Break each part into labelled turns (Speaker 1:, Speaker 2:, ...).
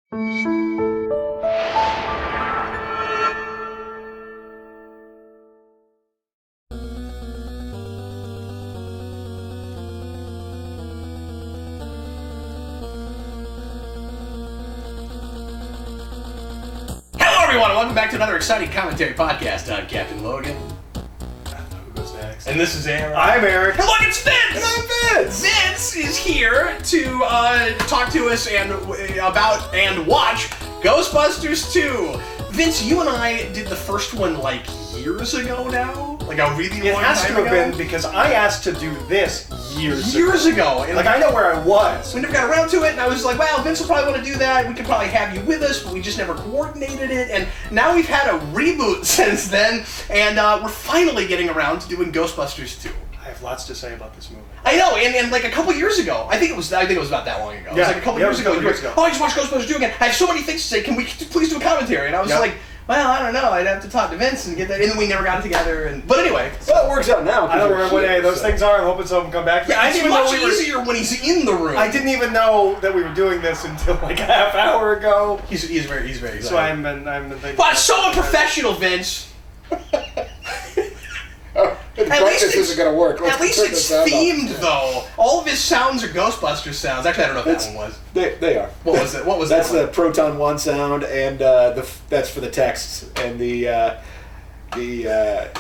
Speaker 1: Everyone, welcome back to another exciting commentary podcast. I'm Captain Logan.
Speaker 2: Who goes next?
Speaker 1: And this is Eric.
Speaker 2: I'm Eric.
Speaker 1: And look, it's Vince!
Speaker 2: And I'm Vince!
Speaker 1: Vince is here to talk to us and about and watch Ghostbusters 2. Vince, you and I did the first one like years ago now? Like a really long time ago?
Speaker 2: It has to have been because I asked to do this years
Speaker 1: ago. And
Speaker 2: like I know where I was.
Speaker 1: We never got around to it, and I was like, well, Vince will probably want to do that. We could probably have you with us, but we just never coordinated it. And now we've had a reboot since then, and we're finally getting around to doing Ghostbusters 2.
Speaker 2: I have lots to say about this movie.
Speaker 1: I know, and like a couple years ago, I think it was about that long ago. It was like a couple years ago. Oh, I just watched Ghostbusters 2 again. I have so many things to say. Can we please do a commentary? And I was like, well, I don't know. I'd have to talk to Vince and get that. And then we never got it together. But anyway.
Speaker 3: Well, it works out now.
Speaker 2: I don't remember what any of those things are. I'm hoping someone will come back.
Speaker 1: Yeah, it's much easier when he's in the room.
Speaker 2: I didn't even know that we were doing this until like a half hour ago.
Speaker 1: He's very excited.
Speaker 2: So I'm thinking.
Speaker 1: But it's so unprofessional, Vince.
Speaker 3: At least isn't going to work.
Speaker 1: At least it's themed, though. All of his sounds are Ghostbusters sounds. Actually, I don't know if that one was.
Speaker 3: They are.
Speaker 1: What was it? What was
Speaker 3: that's
Speaker 1: that?
Speaker 3: That's the Proton 1 sound, and that's for the texts, and the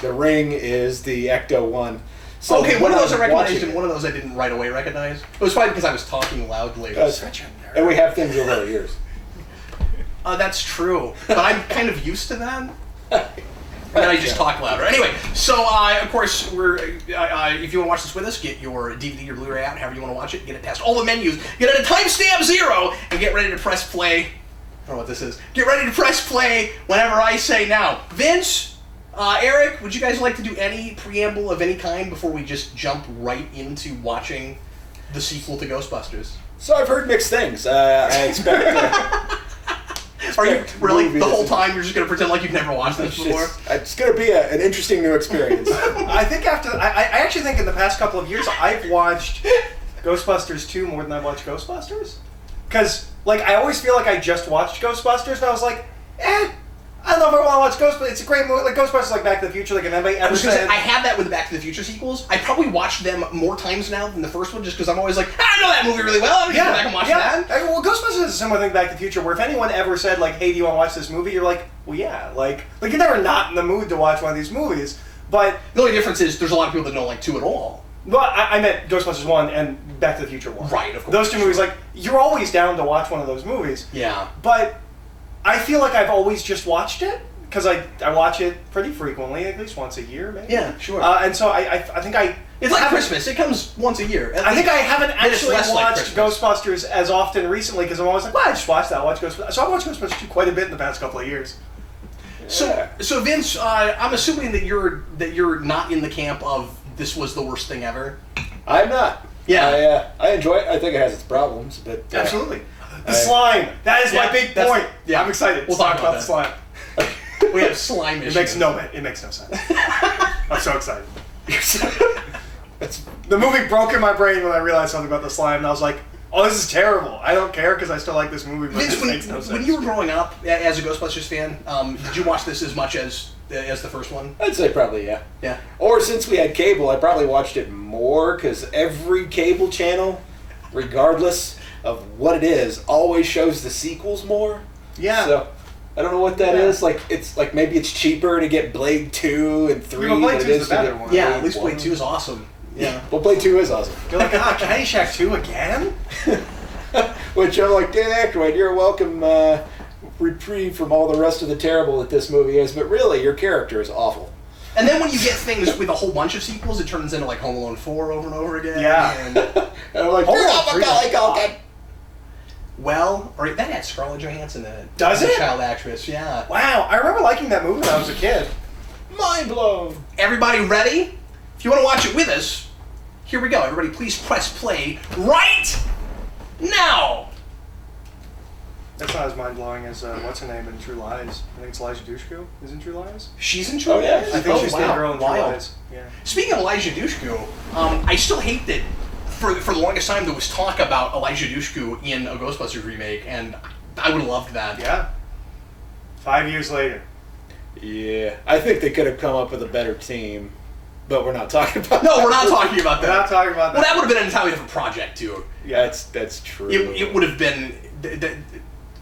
Speaker 3: ring is the Ecto 1. So
Speaker 1: okay, one of those I recognized, and one of those I didn't right away recognize. It was probably because I was talking loudly.
Speaker 3: Such a nerd. And we have things over our ears.
Speaker 1: That's true, but I'm kind of used to that. And then I just talk louder. Anyway, so of course, we're if you want to watch this with us, get your DVD or Blu-ray out, however you want to watch it. Get it past all the menus. Get it at timestamp 0, and get ready to press play. I don't know what this is. Get ready to press play whenever I say now. Vince, Eric, would you guys like to do any preamble of any kind before we just jump right into watching the sequel to Ghostbusters?
Speaker 3: So I've heard mixed things. I expect.
Speaker 1: Are you really the whole time you're just going to pretend like you've never watched this before?
Speaker 3: It's going to be an interesting new experience.
Speaker 2: I think I actually think in the past couple of years I've watched Ghostbusters 2 more than I've watched Ghostbusters. Because like I always feel like I just watched Ghostbusters and I was like, I don't know if I want to watch Ghostbusters. It's a great movie. Like Ghostbusters, like Back to the Future. Like if anybody ever said,
Speaker 1: I have that with the Back to the Future sequels. I probably watched them more times now than the first one, just because I'm always like, I know that movie really well. I'm gonna go back and watch that.
Speaker 2: Well, Ghostbusters is a similar thing to Back to the Future, where if anyone ever said like, hey, do you want to watch this movie? You're like, well, yeah. Like you're never not in the mood to watch one of these movies. But
Speaker 1: the only difference is there's a lot of people that don't like 2 at all.
Speaker 2: Well, I meant Ghostbusters 1 and Back to the Future 1.
Speaker 1: Right, of course.
Speaker 2: Those two movies, like you're always down to watch one of those movies.
Speaker 1: Yeah.
Speaker 2: But I feel like I've always just watched it. Because I watch it pretty frequently, at least once a year, maybe.
Speaker 1: Yeah, sure.
Speaker 2: And so I think
Speaker 1: it's like Christmas. It comes once a year.
Speaker 2: I think I haven't actually watched Ghostbusters as often recently because I'm always like, well, I just watched that. I watched Ghostbusters. So I watched Ghostbusters 2 quite a bit in the past couple of years.
Speaker 1: So Vince, I'm assuming that you're not in the camp of this was the worst thing ever.
Speaker 3: I'm not.
Speaker 1: Yeah.
Speaker 3: I enjoy it. I think it has its problems, but
Speaker 2: absolutely. The slime. That is my big point. Yeah, I'm excited.
Speaker 1: We'll talk about
Speaker 2: the slime.
Speaker 1: We have slime issues.
Speaker 2: It makes no sense. I'm so excited. The movie broke in my brain when I realized something about the slime, and I was like, oh, this is terrible. I don't care because I still like this movie, but it makes no sense.
Speaker 1: When you were growing up as a Ghostbusters fan, did you watch this as much as the first one?
Speaker 3: I'd say probably, yeah.
Speaker 1: Yeah.
Speaker 3: Or since we had cable, I probably watched it more because every cable channel, regardless of what it is, always shows the sequels more.
Speaker 2: Yeah.
Speaker 3: So I don't know what that is. Like it's like maybe it's cheaper to get Blade 2 and 3
Speaker 2: than
Speaker 3: it is
Speaker 2: the better one.
Speaker 1: Yeah, at least Blade 2 is awesome. Yeah.
Speaker 3: Well, Blade 2 is awesome.
Speaker 2: You're like, Caddyshack 2 again?
Speaker 3: Which I'm like, Dan Aykroyd, you're welcome reprieve from all the rest of the terrible that this movie is, but really, your character is awful.
Speaker 1: And then when you get things with a whole bunch of sequels, it turns into like Home Alone 4 over and over again.
Speaker 2: Yeah.
Speaker 1: And
Speaker 3: I'm like,
Speaker 2: Home Alone 3
Speaker 1: well, or that had Scarlett Johansson in it.
Speaker 2: Does it?
Speaker 1: Child actress, yeah.
Speaker 2: Wow, I remember liking that movie when I was a kid.
Speaker 3: Mind blown.
Speaker 1: Everybody ready? If you want to watch it with us, here we go. Everybody please press play right now.
Speaker 2: That's not as mind-blowing as, what's her name in True Lies? I think it's Elijah Dushku is in True Lies.
Speaker 1: She's in True Lies?
Speaker 3: Yeah.
Speaker 2: I think she's the girl in True Lies. Yeah.
Speaker 1: Speaking of Elijah Dushku, I still hate that for the longest time there was talk about Elijah Dushku in a Ghostbusters remake, and I would have loved that.
Speaker 2: Yeah. 5 years later.
Speaker 3: Yeah, I think they could have come up with a better team, but we're not talking about.
Speaker 1: No, we're not talking about
Speaker 2: We're
Speaker 1: that.
Speaker 2: not talking about that.
Speaker 1: Well, that would have been an entirely different project too.
Speaker 2: Yeah.
Speaker 3: That's true.
Speaker 1: It would have been.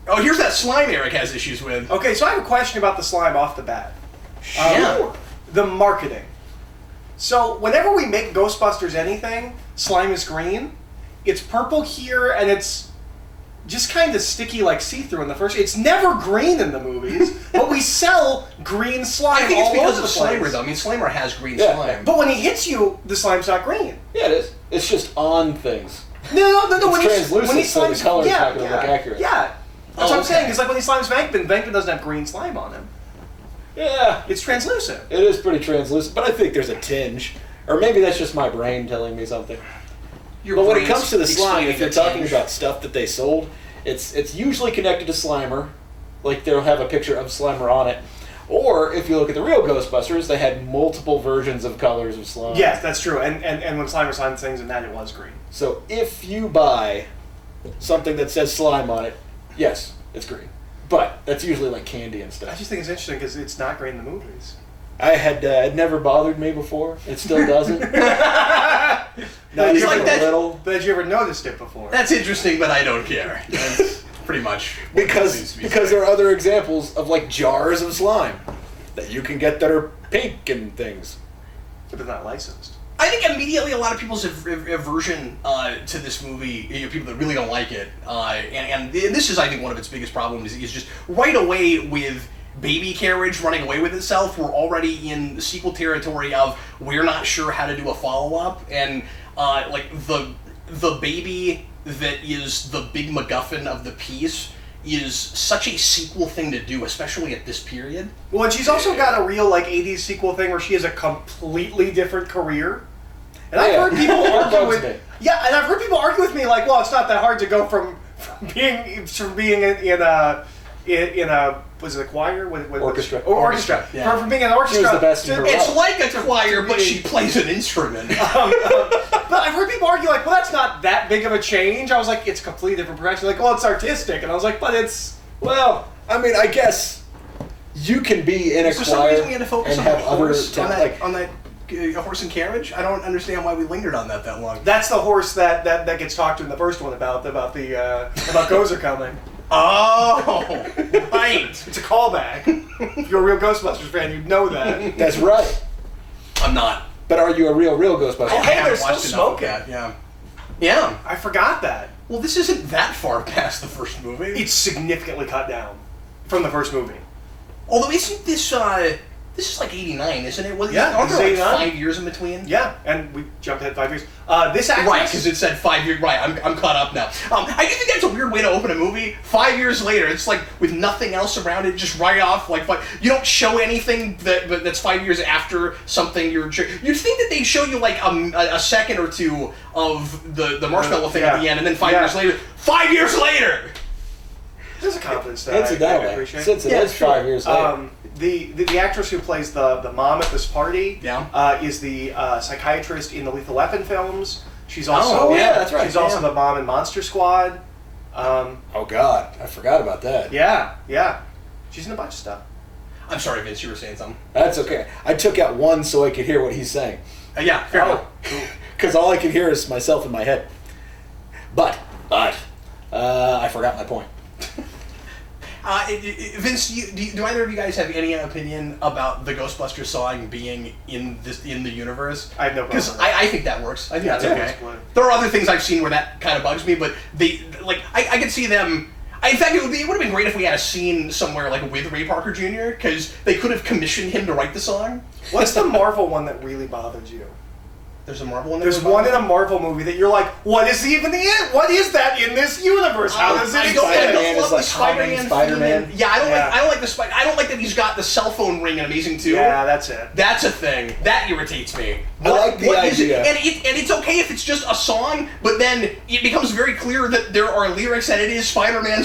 Speaker 1: Oh, here's that slime Eric has issues with.
Speaker 2: Okay, so I have a question about the slime off the bat.
Speaker 1: Yeah.
Speaker 2: The marketing. So whenever we make Ghostbusters anything, slime is green. It's purple here, and it's just kind of sticky, like see-through in the first. It's never green in the movies, but we sell green slime.
Speaker 1: I think it's
Speaker 2: all
Speaker 1: because
Speaker 2: over
Speaker 1: of
Speaker 2: the place.
Speaker 1: Slimer, though. I mean, Slimer has green
Speaker 3: Yeah.
Speaker 1: slime.
Speaker 2: But when he hits you, the slime's not green.
Speaker 3: Yeah, it is. It's just on things.
Speaker 2: No.
Speaker 3: It's
Speaker 2: When he
Speaker 3: translucent, so the color's not going to look accurate.
Speaker 2: Yeah, that's what I'm
Speaker 1: okay.
Speaker 2: saying. It's like when he slimes Venkman doesn't have green slime on him.
Speaker 3: Yeah,
Speaker 2: It's translucent.
Speaker 3: it is pretty translucent, but I think there's a tinge. Or maybe that's just my brain telling me something.
Speaker 1: Your
Speaker 3: But when it
Speaker 1: brain's
Speaker 3: comes to the slime, if
Speaker 1: explaining
Speaker 3: you're
Speaker 1: the
Speaker 3: talking
Speaker 1: tinge.
Speaker 3: about stuff that they sold, it's usually connected to Slimer. Like they'll have a picture of Slimer on it. Or if you look at the real Ghostbusters, they had multiple versions of colors of slime.
Speaker 2: Yes, that's true. And when Slimer signed things in that, it was green.
Speaker 3: So if you buy something that says slime on it, yes, it's green. But that's usually like candy and
Speaker 2: I
Speaker 3: stuff.
Speaker 2: just think it's interesting because it's not green in the movies.
Speaker 3: I had it never bothered me before. It still doesn't. Not
Speaker 2: It's
Speaker 3: even
Speaker 1: like
Speaker 3: a
Speaker 1: that-
Speaker 3: little.
Speaker 2: But had you ever noticed it before?
Speaker 1: That's interesting, but I don't care. That's pretty much what that seems to be
Speaker 3: Because
Speaker 1: saying.
Speaker 3: there are other examples of like jars of slime that you can get that are pink and things.
Speaker 2: But they're not licensed.
Speaker 1: I think immediately a lot of people's aversion to this movie, people that really don't like it, and this is, I think, one of its biggest problems, is just right away with Baby Carriage running away with itself, we're already in the sequel territory of we're not sure how to do a follow-up, and like the baby that is the big MacGuffin of the piece is such a sequel thing to do, especially at this period.
Speaker 2: Well, and she's also got a real like '80s sequel thing where she has a completely different career. And I've heard people argue
Speaker 3: Bugs
Speaker 2: with
Speaker 3: me.
Speaker 2: yeah, and I've heard people argue with me like, well, it's not that hard to go from being in a was it a choir?
Speaker 3: Orchestra.
Speaker 2: Orchestra.
Speaker 1: Yeah.
Speaker 2: From being an orchestra.
Speaker 3: She was the best in her
Speaker 1: It's
Speaker 3: role.
Speaker 1: like a choir, but she plays an instrument.
Speaker 2: But I've heard people argue like, well, that's not that big of a change. I was like, it's a completely different progression. Like, well, it's artistic, and I was like, but it's
Speaker 3: Well, I mean, I guess you can be in a
Speaker 1: Is there some
Speaker 3: choir
Speaker 1: reason we had to focus
Speaker 3: and
Speaker 1: on
Speaker 3: have
Speaker 1: the
Speaker 3: other
Speaker 1: horse, on
Speaker 3: talent.
Speaker 1: that horse and carriage? I don't understand why we lingered on that long.
Speaker 2: that's the horse that gets talked to in the first one about about Gozer coming.
Speaker 1: Oh, right.
Speaker 2: It's a callback. If you're a real Ghostbusters fan, you'd know that.
Speaker 3: That's right.
Speaker 1: I'm not.
Speaker 3: But are you a real Ghostbuster?
Speaker 2: Oh, hey,
Speaker 1: I haven't
Speaker 2: they're still
Speaker 1: watched enough of
Speaker 2: smoking.
Speaker 1: that, yeah. Yeah.
Speaker 2: I forgot that.
Speaker 1: Well, this isn't that far past the first movie.
Speaker 2: It's significantly cut down from the first movie.
Speaker 1: Although, isn't this, this is like 89, isn't it?
Speaker 2: Yeah,
Speaker 1: Aren't
Speaker 2: this
Speaker 1: there
Speaker 2: is
Speaker 1: like
Speaker 2: 89.
Speaker 1: 5 years in between?
Speaker 2: Yeah, and we jumped ahead 5 years. This actress...
Speaker 1: Right, because it said 5 years. Right, I'm caught up now. I do think that's a weird way to open a movie. 5 years later, it's like with nothing else around it, just right off. Like you don't show anything that's 5 years after something you'd think that they'd show you like a second or two of the marshmallow thing at the end, and then 5 years later. 5 years later.
Speaker 2: There's a confidence that I
Speaker 3: Incidentally,
Speaker 2: appreciate.
Speaker 3: since it is 5 years later.
Speaker 2: The actress who plays the mom at this party is the psychiatrist in the Lethal Weapon films. She's also
Speaker 3: that's right.
Speaker 2: She's also the mom in Monster Squad.
Speaker 3: Oh God, I forgot about that.
Speaker 2: Yeah. She's in a bunch of stuff.
Speaker 1: I'm sorry, Vince, you were saying something.
Speaker 3: That's okay. I took out one so I could hear what he's saying.
Speaker 1: Yeah, fair enough.
Speaker 3: Because all I can hear is myself in my head. But, I forgot my point.
Speaker 1: Vince, do either of you guys have any opinion about the Ghostbusters song being in the universe?
Speaker 2: I have no problem.
Speaker 1: Because I think that works. I think that's okay.
Speaker 2: that's good.
Speaker 1: There are other things I've seen where that kind of bugs me, but I could see them. In fact, it would have been great if we had a scene somewhere like with Ray Parker Jr. because they could have commissioned him to write the song.
Speaker 2: What's the Marvel one that really bothers you?
Speaker 1: There's a Marvel one.
Speaker 2: There's one in a Marvel movie that you're like, what is even what is that in this universe? How does it
Speaker 1: I
Speaker 2: exist?
Speaker 1: don't
Speaker 3: Spider-Man
Speaker 1: love
Speaker 3: is
Speaker 1: the
Speaker 3: like
Speaker 1: Spider-Man
Speaker 3: humming Spider-Man.
Speaker 1: theme. Yeah, I don't like the Spider. I don't like that he's got the cell phone ring in Amazing 2.
Speaker 2: Yeah, that's it.
Speaker 1: That's a thing. That irritates me.
Speaker 3: I like the
Speaker 1: what is it?
Speaker 3: idea.
Speaker 1: And it's okay if it's just a song, but then it becomes very clear that there are lyrics and it is Spider-Man,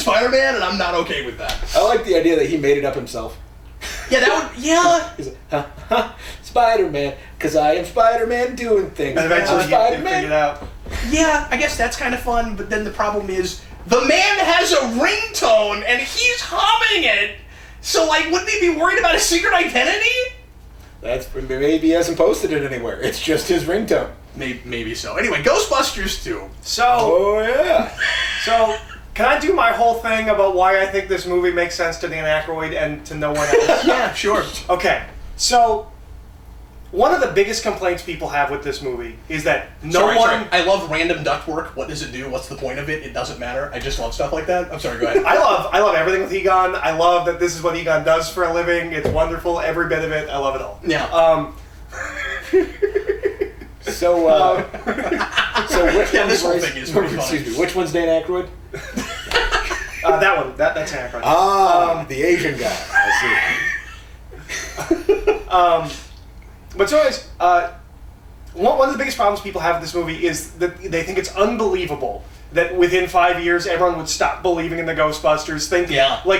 Speaker 1: and I'm not okay with that.
Speaker 3: I like the idea that he made it up himself.
Speaker 1: Yeah, that would, yeah.
Speaker 3: He's like, Spider-Man, because I am Spider-Man doing things.
Speaker 2: And eventually
Speaker 3: I'm
Speaker 2: you figure it out.
Speaker 1: Yeah, I guess that's kind of fun, but then the problem is The man has a ringtone, and he's humming it. So, like, wouldn't he be worried about his secret identity?
Speaker 3: Maybe he hasn't posted it anywhere. It's just his ringtone.
Speaker 1: Maybe so. Anyway, Ghostbusters 2.
Speaker 2: So,
Speaker 3: Oh, yeah.
Speaker 2: so can I do my whole thing about why I think this movie makes sense to Dan Aykroyd and to no one else?
Speaker 1: Yeah, sure.
Speaker 2: Okay, so one of the biggest complaints people have with this movie is that
Speaker 1: Sorry. I love random ductwork. What does it do? What's the point of it? It doesn't matter. I just love stuff like that. I'm sorry, go ahead.
Speaker 2: I love everything with Egon. I love that this is what Egon does for a living. It's wonderful. Every bit of it. I love it all.
Speaker 1: Yeah.
Speaker 3: So which
Speaker 1: Yeah,
Speaker 3: one's
Speaker 1: this whole thing is pretty funny.
Speaker 3: Excuse me. Which one's Dan Aykroyd?
Speaker 2: That one. That's Aykroyd.
Speaker 3: The Asian guy. I see.
Speaker 2: But so anyways, one of the biggest problems people have with this movie is that they think it's unbelievable that within 5 years everyone would stop believing in the Ghostbusters,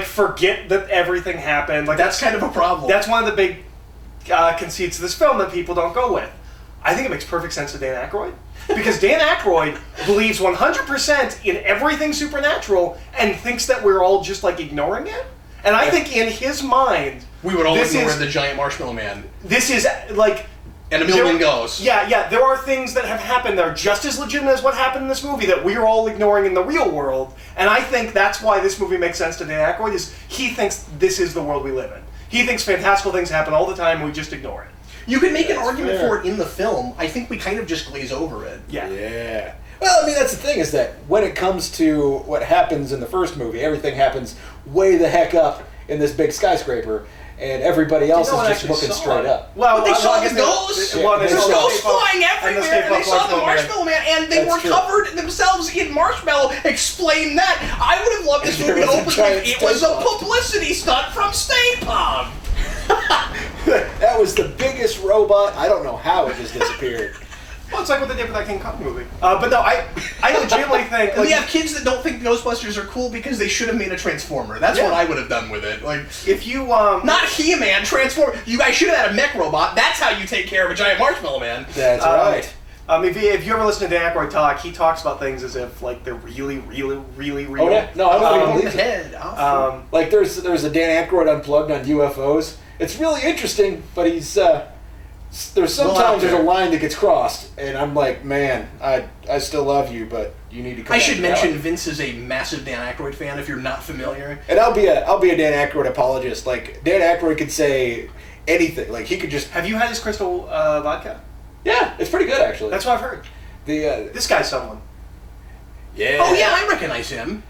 Speaker 2: forget that everything happened. Like
Speaker 1: That's kind of a problem.
Speaker 2: That's one of the big conceits of this film that people don't go with. I think it makes perfect sense to Dan Aykroyd. Because Dan Aykroyd believes 100% in everything supernatural and thinks that we're all just, like, ignoring it. And I think in his mind...
Speaker 1: We would all ignore the giant marshmallow man.
Speaker 2: This is, like...
Speaker 1: And a million ghosts.
Speaker 2: Yeah, there are things that have happened that are just as legitimate as what happened in this movie that we're all ignoring in the real world. And I think that's why this movie makes sense to Dan Aykroyd, is he thinks this is the world we live in. He thinks fantastical things happen all the time and we just ignore it.
Speaker 1: You could make an argument for it in the film. I think we kind of just glaze over it.
Speaker 3: Yeah. Well, I mean, that's the thing, is that when it comes to what happens in the first movie, everything happens way the heck up in this big skyscraper, and everybody else is just looking straight up.
Speaker 1: Well, but they saw the ghosts. There's ghosts flying everywhere, and they saw the Marshmallow Man, and they were covered themselves in marshmallow. Explain that. I would have loved this movie to open with it was a publicity stunt from Stay Pub.
Speaker 3: That was the biggest robot. I don't know how it just disappeared.
Speaker 2: Well, it's like what they did with that King Kong movie. But no, I legitimately think...
Speaker 1: we have kids that don't think Ghostbusters are cool because they should have made a Transformer. That's what I would have done with it. Like,
Speaker 2: if you...
Speaker 1: Not He-Man, Transformer. You guys should have had a mech robot. That's how you take care of a giant marshmallow man.
Speaker 3: That's right.
Speaker 2: If you ever listen to Dan Aykroyd talk, he talks about things as if, like, they're really, really, really real.
Speaker 3: Oh, yeah. No, I don't believe
Speaker 1: it.
Speaker 3: Like, there's a Dan Aykroyd Unplugged on UFOs. It's really interesting, but he's... There's sometimes there's a line that gets crossed, and I'm like, man, I still love you, but you need to come
Speaker 1: I should mention Vince is a massive Dan Aykroyd fan, if you're not familiar.
Speaker 3: And I'll be a Dan Aykroyd apologist. Like, Dan Aykroyd could say anything. Like, he could just...
Speaker 2: Have you had his crystal vodka?
Speaker 3: Yeah, it's pretty good, actually.
Speaker 2: That's what I've heard. This guy's someone.
Speaker 3: Yeah.
Speaker 1: Oh, yeah, I recognize him.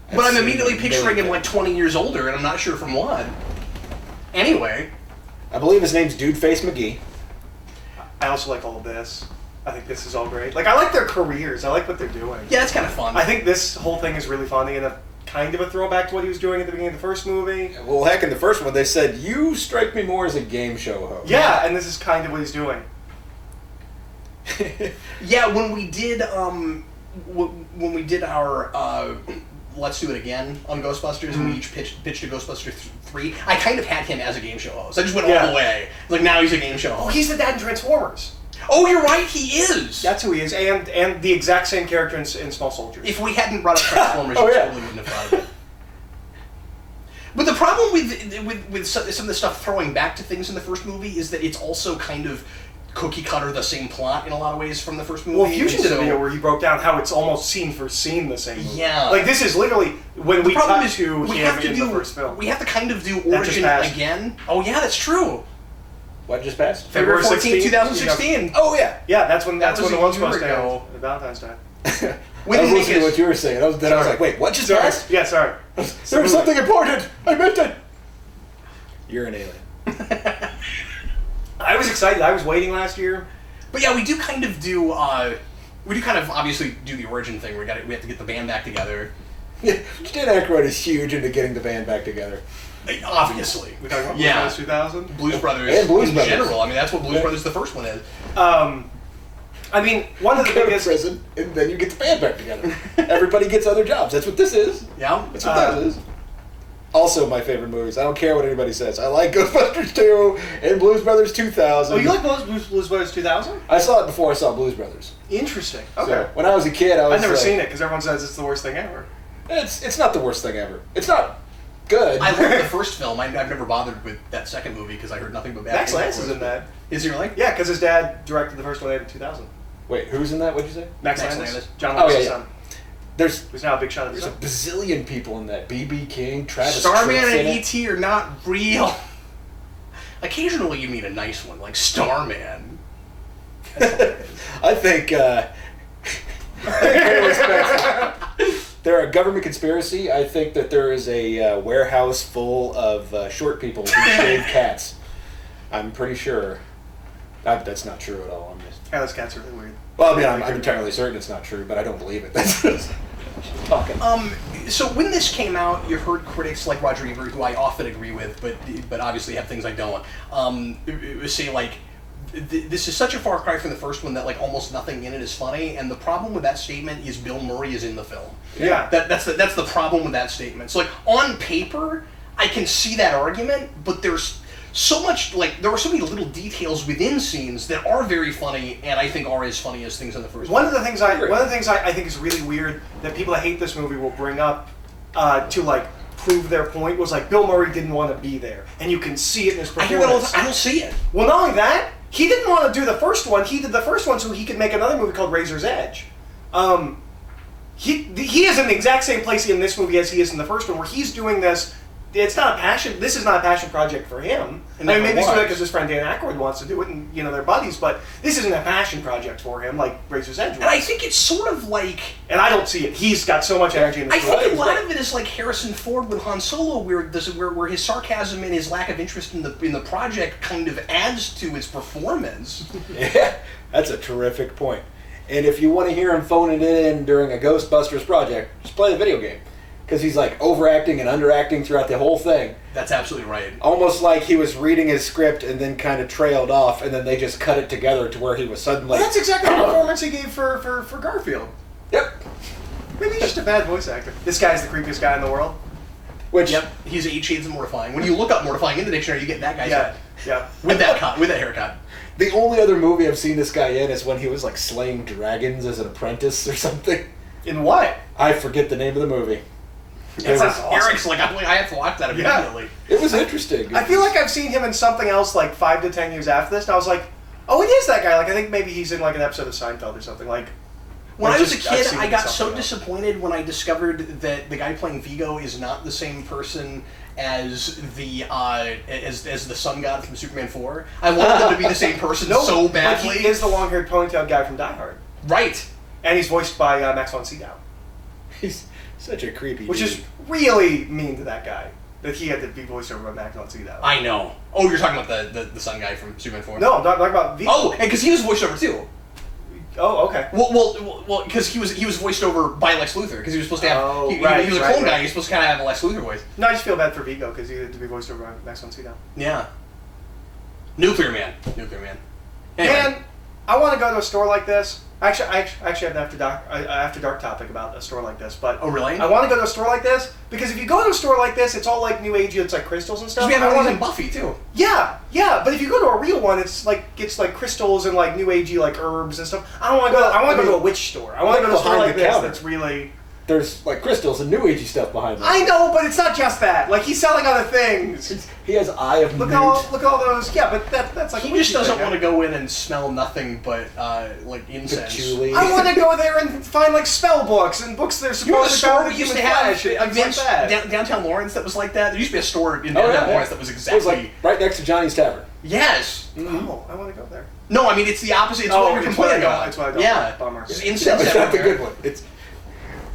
Speaker 1: But I'm immediately picturing him like 20 years older, and I'm not sure from what. Anyway.
Speaker 3: I believe his name's Dude Face McGee.
Speaker 2: I also like all of this. I think this is all great. Like, I like their careers. I like what they're doing.
Speaker 1: Yeah, that's kind of fun.
Speaker 2: I think this whole thing is really funny and kind of a throwback to what he was doing at the beginning of the first movie.
Speaker 3: Well, heck, in the first one, they said, you strike me more as a game show host.
Speaker 2: Yeah, and this is kind of what he's doing.
Speaker 1: Yeah, when we did our Let's Do It Again on Ghostbusters, and we each pitched a Ghostbusters 3, I kind of had him as a game show host. I just went all the way. Like, now he's a game show host.
Speaker 2: Oh, he's the dad in Transformers.
Speaker 1: Oh, you're right, he is!
Speaker 2: That's who he is, and the exact same character in Small Soldiers.
Speaker 1: If we hadn't brought up Transformers, you totally wouldn't have thought of it. But the problem with some of the stuff throwing back to things in the first movie is that it's also kind of cookie cutter the same plot in a lot of ways from the first movie.
Speaker 2: Well, Fusion did a video where he broke down how it's almost scene for scene the same movie.
Speaker 1: Yeah.
Speaker 2: Like, this is literally when we cut to him in the first film.
Speaker 1: We have to kind of do origin again. Oh, yeah, that's true.
Speaker 3: What just passed?
Speaker 1: February 14, 2016.
Speaker 3: Oh, yeah.
Speaker 2: Yeah, that's when the one's supposed to
Speaker 1: go.
Speaker 2: end. Valentine's Day.
Speaker 3: I was listening to what you were saying. I was like, wait, what just passed?
Speaker 2: Yeah, sorry.
Speaker 3: There was something important. I meant it. You're an alien.
Speaker 2: I was excited. I was waiting last year.
Speaker 1: But yeah, we do kind of obviously do the origin thing. We have to get the band back together.
Speaker 3: Dan Aykroyd is huge into getting the band back together.
Speaker 1: Obviously.
Speaker 2: We're talking about Blues Brothers 2000?
Speaker 1: Blues Brothers
Speaker 3: and Blues
Speaker 1: in
Speaker 3: Brothers.
Speaker 1: general. I mean, that's what Blues Brothers the first one is.
Speaker 2: I mean, one of the biggest...
Speaker 3: prison, and then you get the band back together. Everybody gets other jobs. That's what this is.
Speaker 1: Yeah.
Speaker 3: That's what that is. Also, my favorite movies. I don't care what anybody says. I like Ghostbusters 2 and Blues Brothers 2000.
Speaker 2: Oh, you like Blues Brothers 2000?
Speaker 3: I saw it before I saw Blues Brothers.
Speaker 2: Interesting. Okay.
Speaker 3: So, when I was a kid,
Speaker 2: I've never seen it because everyone says it's the worst thing ever.
Speaker 3: It's not the worst thing ever. It's not good.
Speaker 1: I love the first film. I've never bothered with that second movie because I heard nothing but bad
Speaker 2: Max
Speaker 1: things.
Speaker 2: Lance is in that.
Speaker 1: Is he really?
Speaker 2: Yeah, because his dad directed the first one in 2000.
Speaker 3: Wait, who's in that? What'd you say?
Speaker 2: Max
Speaker 1: Max
Speaker 2: Landis.
Speaker 1: Landis.
Speaker 2: John
Speaker 3: Oh,
Speaker 2: Landis'
Speaker 3: yeah,
Speaker 2: son.
Speaker 3: There's
Speaker 2: Who's now a big shot of his
Speaker 3: a
Speaker 2: son.
Speaker 3: bazillion people in that. B.B. King, Travis
Speaker 1: Starman
Speaker 3: Tritt's in
Speaker 1: and
Speaker 3: it.
Speaker 1: E.T. are not real. Occasionally you meet a nice one, like Starman.
Speaker 3: I think they're a government conspiracy. I think that there is a warehouse full of short people who shave cats. I'm pretty sure. That's not true at all. I'm just...
Speaker 2: Yeah, those cats are really weird.
Speaker 3: Well, I mean, I'm entirely certain it's not true, but I don't believe it. That's just talking.
Speaker 1: So when this came out, you heard critics like Roger Ebert, who I often agree with, but obviously have things I don't, say like, this is such a far cry from the first one that like almost nothing in it is funny, and the problem with that statement is Bill Murray is in the film.
Speaker 2: Yeah.
Speaker 1: That's the problem with that statement. So like on paper, I can see that argument, but there's so much, like, there are so many little details within scenes that are very funny, and I think are as funny as things in the first
Speaker 2: One of the things I think is really weird that people that hate this movie will bring up to like prove their point was like Bill Murray didn't want to be there, and you can see it in his
Speaker 1: I
Speaker 2: performance.
Speaker 1: hear that all the time. I don't see it.
Speaker 2: Well, not only that, he didn't want to do the first one. He did the first one so he could make another movie called Razor's Edge. He is in the exact same place in this movie as he is in the first one, where he's doing this. It's not a passion. This is not a passion project for him. I mean, maybe it's because his friend Dan Aykroyd wants to do it, and they're buddies. But this isn't a passion project for him, like Razor's Edge was.
Speaker 1: And I think it's sort of like,
Speaker 2: and I don't see it. He's got so much energy in this
Speaker 1: I think a lot of it is like Harrison Ford with Han Solo, where his sarcasm and his lack of interest in the project kind of adds to his performance.
Speaker 3: Yeah, that's a terrific point. And if you want to hear him phoning it in during a Ghostbusters project, just play the video game. Because he's like overacting and underacting throughout the whole thing.
Speaker 1: That's absolutely right.
Speaker 3: Almost like he was reading his script and then kind of trailed off, and then they just cut it together to where he was suddenly...
Speaker 2: Well, that's exactly the performance he gave for Garfield.
Speaker 3: Yep.
Speaker 2: Maybe he's just a bad voice actor. This guy's the creepiest guy in the world.
Speaker 3: Which...
Speaker 1: Yep, he's 8 shades of mortifying. When you look up mortifying in the dictionary, you get that guy's head.
Speaker 2: Yeah.
Speaker 1: With that haircut.
Speaker 3: The only other movie I've seen this guy in is when he was like slaying dragons as an apprentice or something.
Speaker 2: In what?
Speaker 3: I forget the name of the movie.
Speaker 1: That's awesome. Eric's like, I have to watch that immediately.
Speaker 3: It was interesting.
Speaker 2: I feel like I've seen him in something else like 5 to 10 years after this, and I was like, oh, it is that guy. Like, I think maybe he's in like an episode of Seinfeld or something. Like,
Speaker 1: when I was a
Speaker 2: I've
Speaker 1: kid,
Speaker 2: seen
Speaker 1: I
Speaker 2: him
Speaker 1: got
Speaker 2: in
Speaker 1: so
Speaker 2: something else.
Speaker 1: disappointed when I discovered that the guy playing Vigo is not the same person as the sun god from Superman 4. I wanted them to be the same person so badly.
Speaker 2: But he is the long-haired ponytailed guy from Die Hard.
Speaker 1: Right.
Speaker 2: And he's voiced by Max von Sydow.
Speaker 3: He's such a creepy
Speaker 2: Which
Speaker 3: dude.
Speaker 2: is really mean to that guy, that he had to be voiced over by Max von Sydow.
Speaker 1: I know. Oh, you're talking about the sun guy from Superman 4?
Speaker 2: No, I'm talking about Vigo.
Speaker 1: Oh, and because he was voiced over too.
Speaker 2: Oh, okay.
Speaker 1: Well, because he was voiced over by Lex Luthor, because he was supposed to have. He was a clone guy. He was supposed to kind of have a Lex Luthor voice.
Speaker 2: No, I just feel bad for Vigo because he had to be voiced over by Max von Sydow.
Speaker 1: Yeah. Nuclear Man. Anyway.
Speaker 2: Man, I want to go to a store like this. Actually, I actually have an after dark topic about a store like this. But
Speaker 1: Oh, really?
Speaker 2: I want to go to a store like this because if you go to a store like this, it's all like new agey. It's like crystals and stuff.
Speaker 1: We have
Speaker 2: I
Speaker 1: one
Speaker 2: wanna-
Speaker 1: in Buffy too.
Speaker 2: Yeah. But if you go to a real one, it's like crystals and like new agey like herbs and stuff. I don't want to go. I want to go to a witch store. I want to go to a store
Speaker 3: Behind
Speaker 2: like
Speaker 3: the
Speaker 2: this
Speaker 3: counter.
Speaker 2: that's really.
Speaker 3: There's like crystals and new agey stuff behind him.
Speaker 2: I know, but it's not just that. Like he's selling other things.
Speaker 3: He has Eye of
Speaker 2: Look
Speaker 3: Newt.
Speaker 2: at all those. Yeah, but that's like.
Speaker 1: He
Speaker 2: a
Speaker 1: just
Speaker 2: witchy
Speaker 1: doesn't
Speaker 2: thing,
Speaker 1: want to go in and smell nothing but like incense.
Speaker 3: Patchouli.
Speaker 2: I want to go there and find like spell books and books that are
Speaker 1: You know the
Speaker 2: supposed
Speaker 1: store
Speaker 2: to
Speaker 1: we used to have
Speaker 2: things like that.
Speaker 1: downtown Lawrence that was like that? There used to be a store in
Speaker 3: Oh,
Speaker 1: downtown
Speaker 3: yeah.
Speaker 1: Lawrence that was
Speaker 3: It
Speaker 1: exactly...
Speaker 3: was like right next to Johnny's Tavern.
Speaker 1: Yes!
Speaker 2: Oh, I want to go there.
Speaker 1: No, I mean, it's the opposite. It's
Speaker 2: Oh,
Speaker 1: what you're
Speaker 2: it's what I
Speaker 1: complaining
Speaker 2: don't-
Speaker 1: about.
Speaker 2: it's what I don't
Speaker 1: Yeah.
Speaker 2: like. Bummer.
Speaker 1: There's
Speaker 3: No,
Speaker 1: incense
Speaker 3: it's not the
Speaker 1: everywhere.
Speaker 3: good one. It's.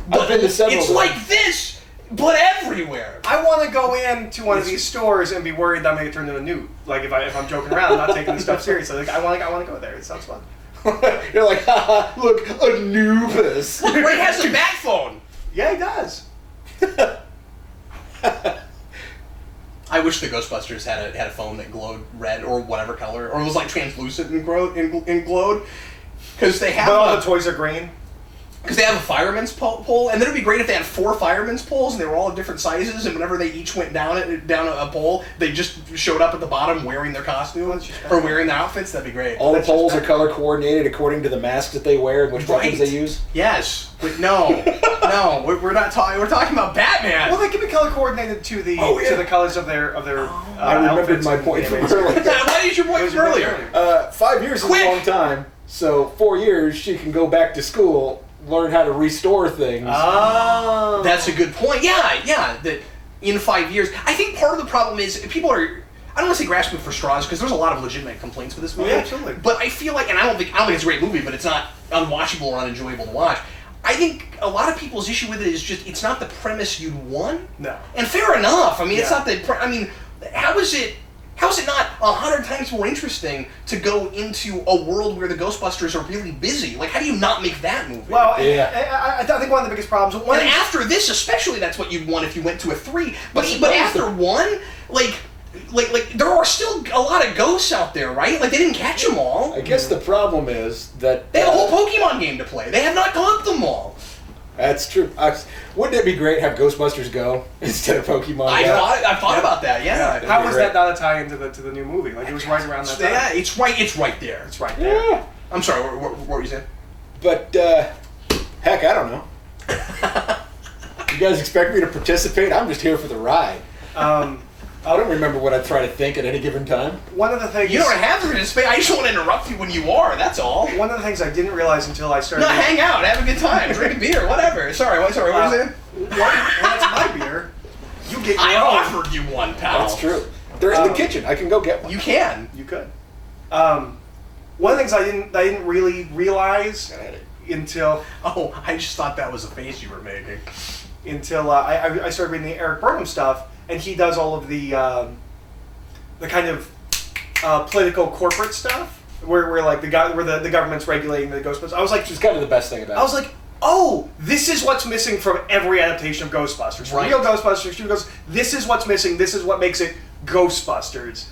Speaker 1: But
Speaker 3: I've been to several.
Speaker 1: it's
Speaker 3: of them.
Speaker 1: like this, but everywhere.
Speaker 2: I want to go into one of these stores and be worried that I'm going to get turned into a newt. Like if I'm joking around, I'm not taking this stuff seriously. Like I want to go there. It sounds fun.
Speaker 3: You're like, haha, look, Anubis.
Speaker 1: Look, Ray has a bat phone.
Speaker 2: Yeah, he does.
Speaker 1: I wish the Ghostbusters had a phone that glowed red or whatever color, or was like translucent and glowed, because they have.
Speaker 2: But all the toys are green.
Speaker 1: Because they have a fireman's pole, and then it'd be great if they had 4 fireman's poles, and they were all of different sizes, and whenever they each went down a pole, they just showed up at the bottom wearing their costumes, or wearing their outfits. That'd be great.
Speaker 3: All the poles are color coordinated according to the mask that they wear and which weapons they use?
Speaker 1: Yes. But no. No, we're not talking. We're talking about Batman.
Speaker 2: Well, they can be color coordinated to the to the colors of their
Speaker 3: I remembered my point from earlier.
Speaker 1: Why did your point from earlier?
Speaker 3: 5 years is a long time, so 4 years she can go back to school, learn how to restore things.
Speaker 2: Oh.
Speaker 1: That's a good point. Yeah. That in 5 years, I think part of the problem is people are. I don't want to say grasping for straws because there's a lot of legitimate complaints with this movie.
Speaker 2: Yeah, absolutely.
Speaker 1: But I feel like, and I don't think it's a great movie, but it's not unwatchable or unenjoyable to watch. I think a lot of people's issue with it is just it's not the premise you'd want.
Speaker 2: No.
Speaker 1: And fair enough. I mean, it's not the. I mean, how is it not 100 times more interesting to go into a world where the Ghostbusters are really busy? Like, how do you not make that movie?
Speaker 2: Well, yeah. I think one of the biggest problems.
Speaker 1: And after this, especially, that's what you'd want if you went to a 3. But after 1, like there are still a lot of ghosts out there, right? Like, they didn't catch them all.
Speaker 3: I guess the problem is that
Speaker 1: they have a whole Pokemon game to play. They have not caught them all.
Speaker 3: That's true. Wouldn't it be great to have Ghostbusters Go instead of Pokemon Go?
Speaker 1: I've thought about that. Yeah.
Speaker 2: How was that not a tie into the new movie? Like, it was right around that time.
Speaker 1: Yeah, it's right there.
Speaker 2: It's right there.
Speaker 3: Yeah.
Speaker 1: I'm sorry. What were you saying?
Speaker 3: But heck, I don't know. You guys expect me to participate? I'm just here for the ride. I don't remember what I try to think at any given time.
Speaker 2: One of the things
Speaker 1: you don't have to participate. I just want to interrupt you when you are. That's all.
Speaker 2: One of the things I didn't realize until I started.
Speaker 1: No, hang out, have a good time, drink a beer, whatever. Sorry. What are you saying?
Speaker 2: That's my beer. You get your
Speaker 1: I
Speaker 2: own.
Speaker 1: offered you one, pal.
Speaker 3: That's true. They're in the kitchen. I can go get one.
Speaker 1: You can.
Speaker 2: You could. One of the things I didn't really realize until
Speaker 1: I just thought that was a face you were making.
Speaker 2: Until I started reading the Eric Burnham stuff. And he does all of the kind of political corporate stuff, where like the government's regulating the Ghostbusters. I was like,
Speaker 3: which is kind of the best thing about it.
Speaker 2: I was like, oh, this is what's missing from every adaptation of Ghostbusters. From real Ghostbusters, she goes, this is what's missing. This is what makes it Ghostbusters.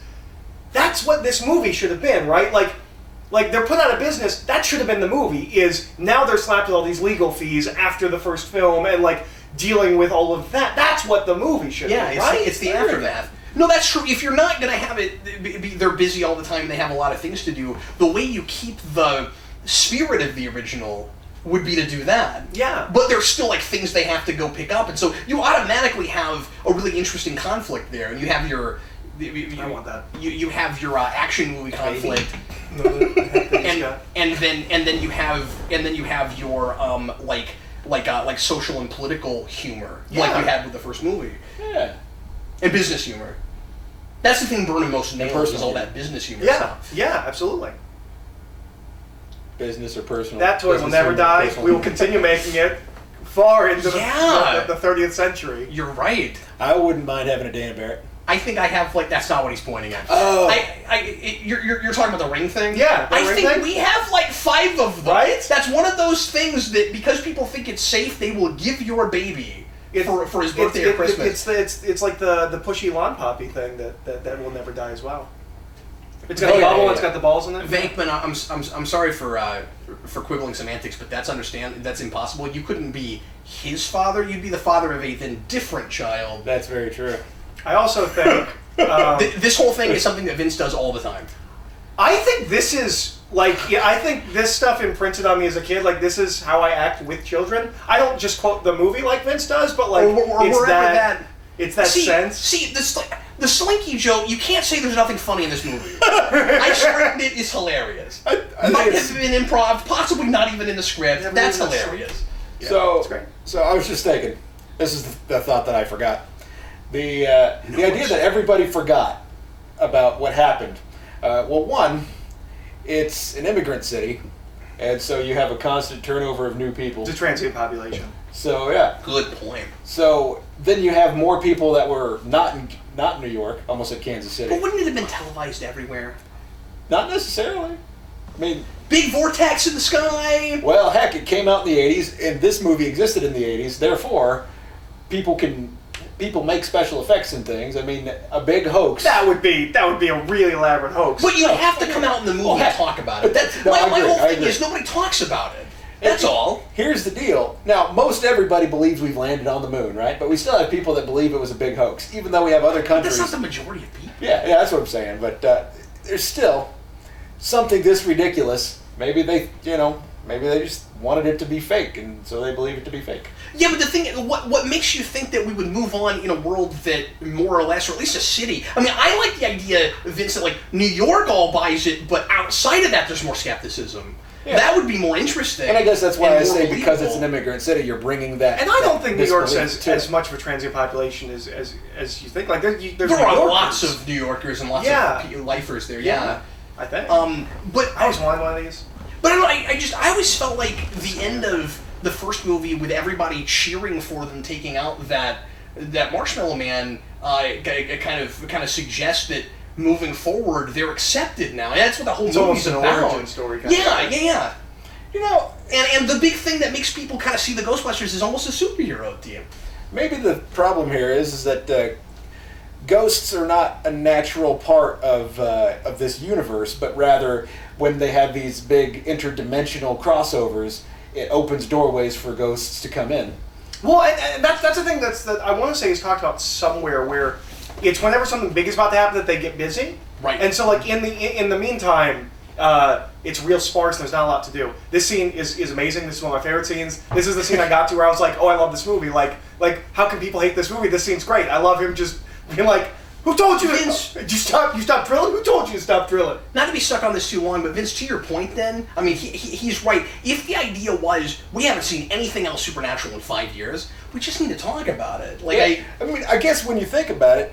Speaker 2: That's what this movie should have been, right? Like they're put out of business. That should have been the movie. Is now they're slapped with all these legal fees after the first film and like. Dealing with all of that. That's what the movie should be, right?
Speaker 1: It's the aftermath. No, that's true. If you're not going to have it, they're busy all the time, they have a lot of things to do, the way you keep the spirit of the original would be to do that.
Speaker 2: Yeah.
Speaker 1: But there's still, like, things they have to go pick up, and so you automatically have a really interesting conflict there, and you have your...
Speaker 2: I want that.
Speaker 1: You have your action movie conflict, and then you have your like social and political humor, like you had with the first movie.
Speaker 3: Yeah.
Speaker 1: And business humor. That's the thing Burnham most nails is all that business humor stuff.
Speaker 2: Yeah, absolutely.
Speaker 3: Business or personal.
Speaker 2: That toy will never die. We will continue making it far into the 30th century.
Speaker 1: You're right.
Speaker 3: I wouldn't mind having a Dana Barrett.
Speaker 1: I think I have, like, that's not what he's pointing at.
Speaker 3: Oh.
Speaker 1: You're talking about the ring thing?
Speaker 2: Yeah,
Speaker 1: I think we have, like, 5 of them.
Speaker 2: Right?
Speaker 1: That's one of those things that, because people think it's safe, they will give your baby for his birthday or Christmas.
Speaker 2: It's like the pushy lawn poppy thing that will never die as well. It's got a bubble, it's got the balls in it.
Speaker 1: Venkman, I'm sorry for quibbling semantics, but that's impossible. You couldn't be his father, you'd be the father of a then different child.
Speaker 3: That's very true.
Speaker 2: I also think...
Speaker 1: this whole thing is something that Vince does all the time.
Speaker 2: I think this is, I think this stuff imprinted on me as a kid, like, this is how I act with children. I don't just quote the movie like Vince does, but, like, it's that sense.
Speaker 1: See, the Slinky joke, you can't say there's nothing funny in this movie. I swear it is hilarious. Might have been improv, possibly not even in the script. That's hilarious.
Speaker 2: Yeah,
Speaker 3: so,
Speaker 2: it's great.
Speaker 3: So I was just thinking, this is the thought that I forgot. The idea that everybody forgot about what happened. Well, one, it's an immigrant city, and so you have a constant turnover of new people.
Speaker 2: It's a transient population.
Speaker 3: So yeah.
Speaker 1: Good point.
Speaker 3: So then you have more people that were not in New York, almost like Kansas City.
Speaker 1: But wouldn't it have been televised everywhere?
Speaker 3: Not necessarily. I mean,
Speaker 1: big vortex in the sky.
Speaker 3: Well, heck, it came out in the 80s, and this movie existed in the 80s. Therefore, people make special effects and things. I mean, a big hoax.
Speaker 2: That would be a really elaborate hoax.
Speaker 1: But you have to come out in the movie and talk about it. My whole thing is nobody talks about it. That's all.
Speaker 3: Here's the deal. Now, most everybody believes we've landed on the moon, right? But we still have people that believe it was a big hoax, even though we have other countries.
Speaker 1: But that's not the majority of people.
Speaker 3: Yeah, that's what I'm saying. But there's still something this ridiculous. Maybe they just wanted it to be fake, and so they believe it to be fake.
Speaker 1: Yeah, but the thing, what makes you think that we would move on in a world that more or less, or at least a city? I mean, I like the idea, Vince, that like New York all buys it, but outside of that, there's more skepticism. Yeah. That would be more interesting.
Speaker 3: And I guess that's why I say because it's an immigrant city, you're bringing that.
Speaker 2: And I don't think New York has as much of a transient population as you think. Like there
Speaker 1: are lots of New Yorkers and lots of lifers there. Yeah,
Speaker 2: I think.
Speaker 1: But
Speaker 2: I always wanted one of these.
Speaker 1: But I always felt like the end of the first movie with everybody cheering for them taking out that Marshmallow Man kind of suggests that moving forward they're accepted now. And that's what the whole movie's about.
Speaker 2: It's almost an origin story.
Speaker 1: Yeah. You know, and the big thing that makes people kind of see the Ghostbusters is almost a superhero team.
Speaker 3: Maybe the problem here is that ghosts are not a natural part of this universe, but rather when they have these big interdimensional crossovers, it opens doorways for ghosts to come in.
Speaker 2: Well, and that's the thing that I want to say is talked about somewhere where it's whenever something big is about to happen that they get busy.
Speaker 1: Right.
Speaker 2: And so, like in the meantime, it's real sparse and there's not a lot to do. This scene is amazing. This is one of my favorite scenes. This is the scene I got to where I was like, oh, I love this movie. Like how can people hate this movie? This scene's great. I love him just being like, who told you
Speaker 1: Vince,
Speaker 2: to stop drilling? Who told you to stop drilling?
Speaker 1: Not to be stuck on this too long, but Vince, to your point then, I mean, he's right. If the idea was, we haven't seen anything else supernatural in 5 years, we just need to talk about it. Like,
Speaker 3: yeah. I mean, I guess when you think about it,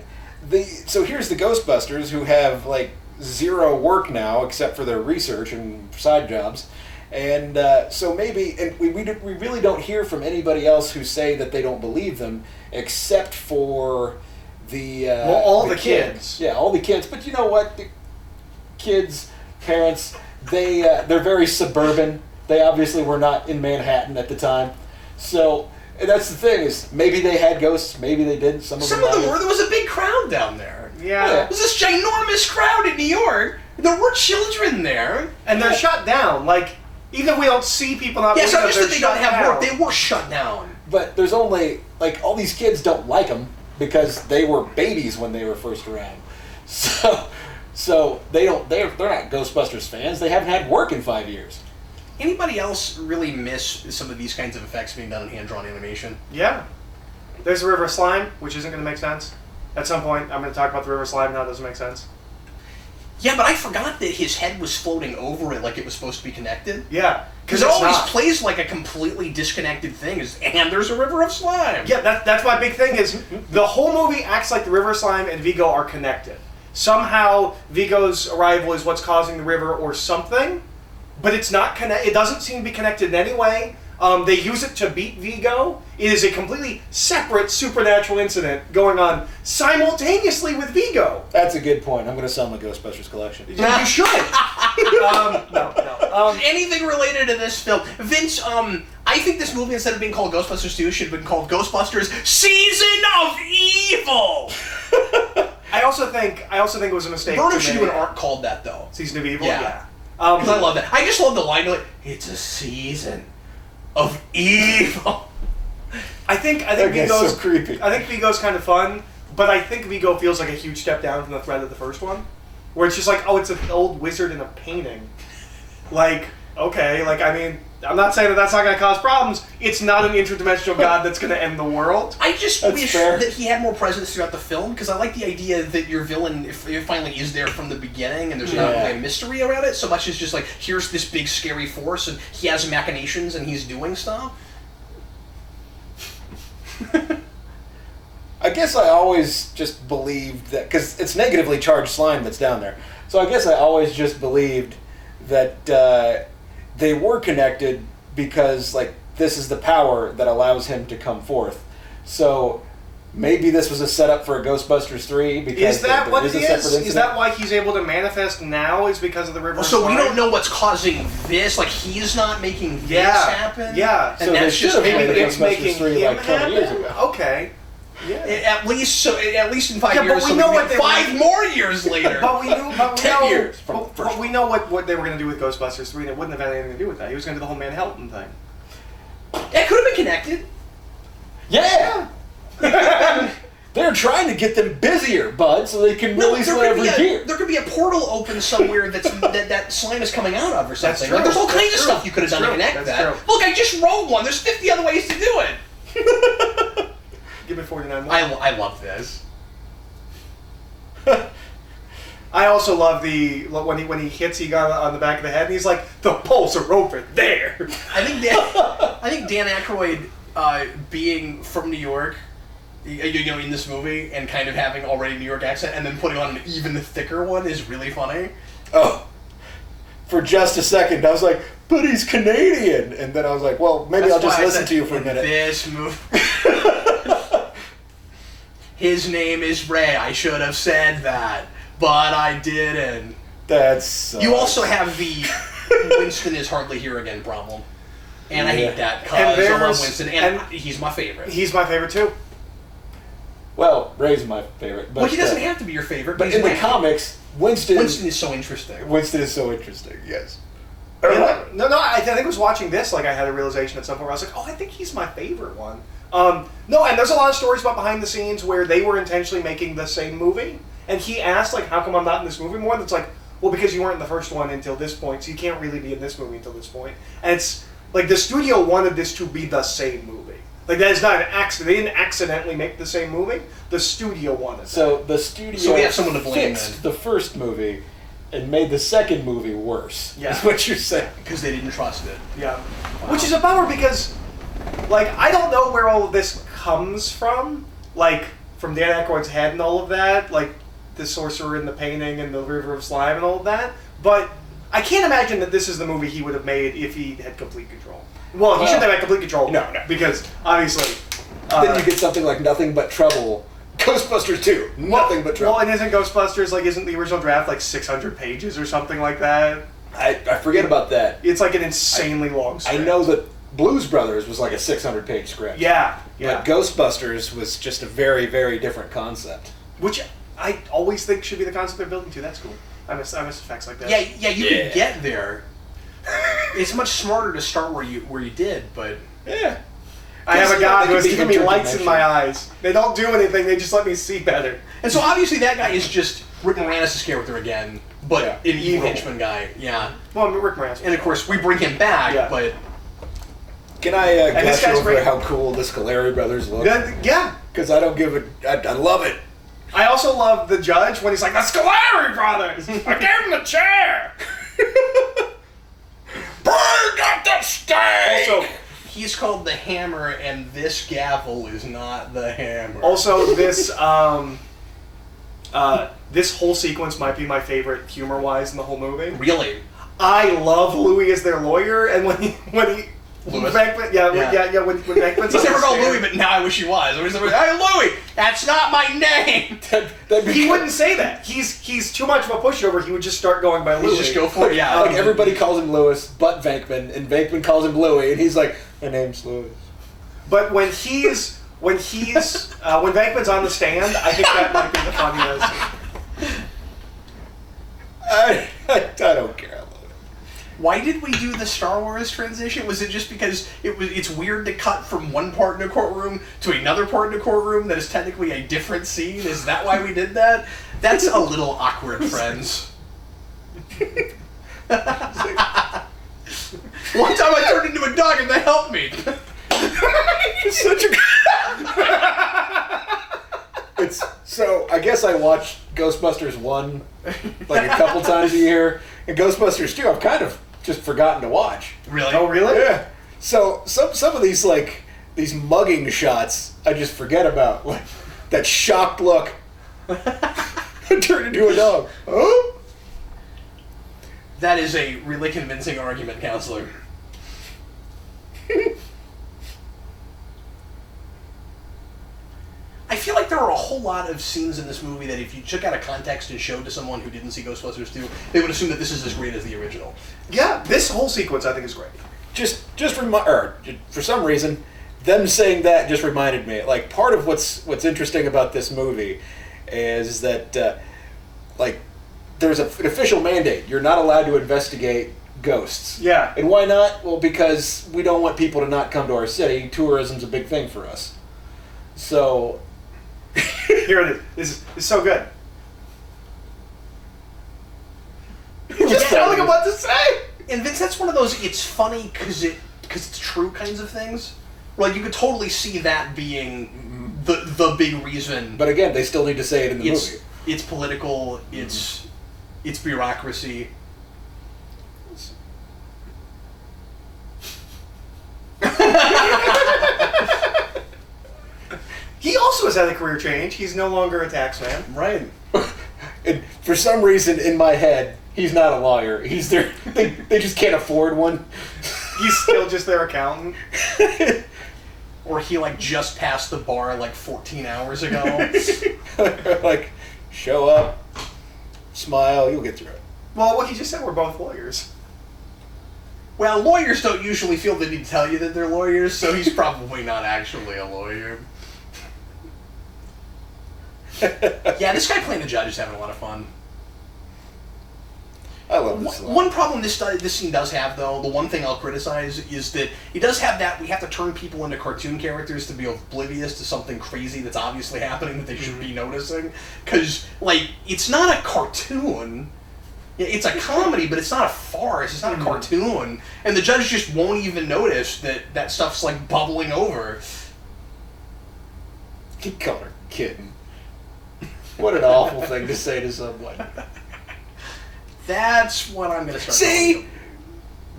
Speaker 3: so here's the Ghostbusters who have, like, zero work now except for their research and side jobs. And so maybe, and we really don't hear from anybody else who say that they don't believe them, except for all the kids. Yeah, all the kids. But you know what? The kids, parents, they're very suburban. They obviously were not in Manhattan at the time. So that's the thing is maybe they had ghosts, maybe they didn't. Some of them
Speaker 1: were. There was a big crowd down there.
Speaker 2: Yeah.
Speaker 1: There was this ginormous crowd in New York. There were children there.
Speaker 2: And they're shut down. Like, even if we don't see people not
Speaker 1: it's not just that they don't have
Speaker 2: down.
Speaker 1: work. They were shut down.
Speaker 3: But there's only, like, all these kids don't like them because they were babies when they were first around. So they're not Ghostbusters fans. They haven't had work in 5 years.
Speaker 1: Anybody else really miss some of these kinds of effects being done in hand-drawn animation?
Speaker 2: Yeah. There's the River of Slime, which isn't going to make sense. At some point, I'm going to talk about the River of Slime and how it doesn't make sense.
Speaker 1: Yeah, but I forgot that his head was floating over it like it was supposed to be connected.
Speaker 2: Yeah.
Speaker 1: Because it always plays like a completely disconnected thing, and there's a River of Slime.
Speaker 2: Yeah, that's my big thing is the whole movie acts like the River of Slime and Vigo are connected. Somehow, Vigo's arrival is what's causing the river or something, but it's not it doesn't seem to be connected in any way. They use it to beat Vigo. It is a completely separate supernatural incident going on simultaneously with Vigo.
Speaker 3: That's a good point. I'm going to sell my Ghostbusters collection.
Speaker 2: You should. No.
Speaker 1: Anything related to this film. Vince, I think this movie, instead of being called Ghostbusters 2, should have been called Ghostbusters Season of Evil!
Speaker 2: I also think it was a mistake.
Speaker 1: Burnham should do an arc called that, though.
Speaker 2: Season of Evil?
Speaker 1: Yeah. Because I love that. I just love the line, like, it's a season of evil.
Speaker 2: I think
Speaker 3: Vigo's so creepy.
Speaker 2: I think Vigo's kind of fun, but I think Vigo feels like a huge step down from the threat of the first one, where it's just like, oh, it's an old wizard in a painting. Like, okay, like, I mean, I'm not saying that's not going to cause problems. It's not an interdimensional god that's going to end the world.
Speaker 1: I just wish that he had more presence throughout the film, because I like the idea that your villain if finally is there from the beginning, and there's not really a mystery around it, so much as just like, here's this big scary force, and he has machinations, and he's doing stuff.
Speaker 3: I guess I always just believed that, because it's negatively charged slime that's down there, so I guess I always just believed that they were connected because, like, this is the power that allows him to come forth. So maybe this was a setup for a Ghostbusters 3 because
Speaker 2: is that what it is? Is that why he's able to manifest now? Is because of the river?
Speaker 1: So we don't know what's causing this. Like, he's not making this happen.
Speaker 2: Yeah.
Speaker 1: And
Speaker 3: so
Speaker 1: that's just
Speaker 2: maybe it's
Speaker 3: Ghostbusters
Speaker 2: making
Speaker 3: 3
Speaker 2: him
Speaker 3: like 20 years
Speaker 2: happen?
Speaker 3: ago.
Speaker 2: Okay. Yeah.
Speaker 1: At least in 5
Speaker 2: Yeah,
Speaker 1: years.
Speaker 2: but we know what they
Speaker 1: 5 more years later.
Speaker 2: But we knew.
Speaker 3: 10 years from
Speaker 2: But,
Speaker 3: first.
Speaker 2: but we know what they were going to do with Ghostbusters 3, and it wouldn't have had anything to do with that. He was going to do the whole Manhattan thing.
Speaker 1: It could have been connected.
Speaker 3: Yeah. They're trying to get them busier, bud, so they can release whatever year.
Speaker 1: There could be a portal open somewhere that slime is coming out of or something.
Speaker 2: True.
Speaker 1: Like, there's all kinds of
Speaker 2: That's
Speaker 1: stuff
Speaker 2: true.
Speaker 1: you could have done
Speaker 2: That's
Speaker 1: to connect
Speaker 2: true.
Speaker 1: that.
Speaker 2: That's true.
Speaker 1: Look, I just wrote one. There's 50 other ways to do it.
Speaker 2: Give me 49 more.
Speaker 1: I love this.
Speaker 2: I also love when he hits Egon on the back of the head, and he's like, "The poles are over there."
Speaker 1: I think Dan Aykroyd being from New York, in this movie, and kind of having already a New York accent, and then putting on an even thicker one is really funny.
Speaker 3: Oh. For just a second, I was like, but he's Canadian. And then I was like, well, maybe I'll just listen to you for a minute.
Speaker 1: This movie. His name is Ray. I should have said that, but I didn't.
Speaker 3: That's...
Speaker 1: You also have the Winston is hardly here again problem. And I hate that, because I love Winston, and he's my favorite.
Speaker 2: He's my favorite, too.
Speaker 3: Well, Ray's my favorite. But,
Speaker 1: well, he doesn't have to be your favorite.
Speaker 3: But in the comics, Winston
Speaker 1: is so interesting.
Speaker 3: Winston is so interesting, yes.
Speaker 2: No, I think I was watching this, like, I had a realization at some point where I was like, oh, I think he's my favorite one. No, and there's a lot of stories about behind the scenes where they were intentionally making the same movie, and he asked, like, how come I'm not in this movie more? And it's like, well, because you weren't in the first one until this point, so you can't really be in this movie until this point. And it's, like, the studio wanted this to be the same movie. Like, that is not an accident. They didn't accidentally make the same movie. The studio wanted it.
Speaker 3: So the studio
Speaker 1: so we have someone to blame
Speaker 3: fixed the first movie and made the second movie worse.
Speaker 2: Yeah.
Speaker 3: Is what you're saying.
Speaker 1: Because they didn't trust it.
Speaker 2: Yeah. Wow. Which is a bummer because, like, I don't know where all of this comes from. Like, from Dan Aykroyd's head and all of that. Like, the sorcerer and the painting and the river of slime and all of that. But I can't imagine that this is the movie he would have made if he had complete control. Well, he shouldn't have had complete control.
Speaker 3: No.
Speaker 2: Because, obviously...
Speaker 3: then you get something like Nothing But Trouble. Ghostbusters 2. Nothing But Trouble.
Speaker 2: Well, and isn't Ghostbusters, like, isn't the original draft, like, 600 pages or something like that?
Speaker 3: I forget about that.
Speaker 2: It's, like, an insanely long script.
Speaker 3: I know that Blues Brothers was like a 600-page script.
Speaker 2: Yeah.
Speaker 3: But Ghostbusters was just a very, very different concept.
Speaker 2: Which I always think should be the concept they're building to. That's cool. I miss effects like that.
Speaker 1: Yeah, you can get there. It's much smarter to start where you did, but
Speaker 3: yeah.
Speaker 2: I have a god who has given me lights in
Speaker 3: interdimensional.
Speaker 2: my eyes. They don't do anything. They just let me see better.
Speaker 1: and so obviously that guy is just Rick Moranis' character again, but
Speaker 3: Yeah.
Speaker 1: an evil henchman guy. Yeah,
Speaker 2: Well, I mean, Rick Moranis.
Speaker 1: and of course we bring him back,
Speaker 2: Yeah.
Speaker 1: but
Speaker 3: Can I
Speaker 2: And this
Speaker 3: gush
Speaker 2: guy's
Speaker 3: over
Speaker 2: great.
Speaker 3: how cool the Scolari brothers look?
Speaker 2: Yeah.
Speaker 3: Because I don't give a... I love it.
Speaker 2: I also love the judge when he's like, the Scolari brothers! I gave him the chair!
Speaker 3: Burn up the steak!
Speaker 2: Also,
Speaker 1: he's called the Hammer, and this gavel is not the hammer.
Speaker 2: Also, this this whole sequence might be my favorite humor-wise in the whole movie.
Speaker 1: Really?
Speaker 2: I love Louis as their lawyer, and when he
Speaker 1: Louis?
Speaker 2: Venkman, when Venkman's
Speaker 1: He's
Speaker 2: on
Speaker 1: never
Speaker 2: the
Speaker 1: called
Speaker 2: stand-
Speaker 1: Louis, but now I wish he was. Or he's never, hey, Louis, that's not my name.
Speaker 2: He wouldn't say that. He's too much of a pushover. He would just start going by Louis.
Speaker 1: He's just go for it. Yeah.
Speaker 3: Like everybody calls him Lewis, but Venkman, and Venkman calls him Louis, and he's like, my name's Louis.
Speaker 2: But when Venkman's on the stand, I think that might be the funniest.
Speaker 3: I don't care. I love it.
Speaker 1: Why did we do the Star Wars transition? Was it just because it's weird to cut from one part in a courtroom to another part in a courtroom that is technically a different scene? Is that why we did that? That's a little awkward, friends. One time I turned into a dog and they helped me.
Speaker 3: It's such a... So, I guess I watched Ghostbusters 1 like a couple times a year, and Ghostbusters 2 I've kind of just forgotten to watch.
Speaker 1: Really?
Speaker 2: Oh, really?
Speaker 3: Yeah. So, some of these, like, these mugging shots I just forget about. Like, that shocked look. Turned into a dog. Huh?
Speaker 1: That is a really convincing argument, counselor. I feel like there are a whole lot of scenes in this movie that if you took out of context and showed to someone who didn't see Ghostbusters 2, they would assume that this is as great as the original.
Speaker 2: Yeah, this whole sequence I think is great.
Speaker 3: For some reason, them saying that just reminded me. Like, part of what's interesting about this movie is that, like, there's an official mandate. You're not allowed to investigate ghosts.
Speaker 2: Yeah.
Speaker 3: And why not? Well, because we don't want people to not come to our city. Tourism's a big thing for us. So...
Speaker 2: Here it is. This is so good.
Speaker 1: You're just telling him what to say! And Vince, that's one of those, it's funny because it's true kinds of things. Like, you could totally see that being the big reason.
Speaker 3: But again, they still need to say it in the movie.
Speaker 1: It's political, it's bureaucracy.
Speaker 2: He also has had a career change. He's no longer a tax man.
Speaker 1: Right.
Speaker 3: And for some reason, in my head, he's not a lawyer. He's their... They just can't afford one.
Speaker 2: He's still just their accountant.
Speaker 1: Or he, like, just passed the bar, like, 14 hours ago.
Speaker 3: Like, show up, smile, you'll get through it.
Speaker 2: Well, what he just said, we're both lawyers.
Speaker 1: Well, lawyers don't usually feel the need to tell you that they're lawyers, so he's probably not actually a lawyer. Yeah, this guy playing the judge is having a lot of fun.
Speaker 3: I love this line.
Speaker 1: One problem this scene does have, though, the one thing I'll criticize, is that it does have that we have to turn people into cartoon characters to be oblivious to something crazy that's obviously happening that they should be noticing. Because, like, it's not a cartoon. It's a comedy, but it's not a farce. It's not a cartoon. And the judge just won't even notice that stuff's, like, bubbling over.
Speaker 3: He called her kitten. What an awful thing to say to someone.
Speaker 1: That's what I'm going to start
Speaker 3: See?
Speaker 1: calling them.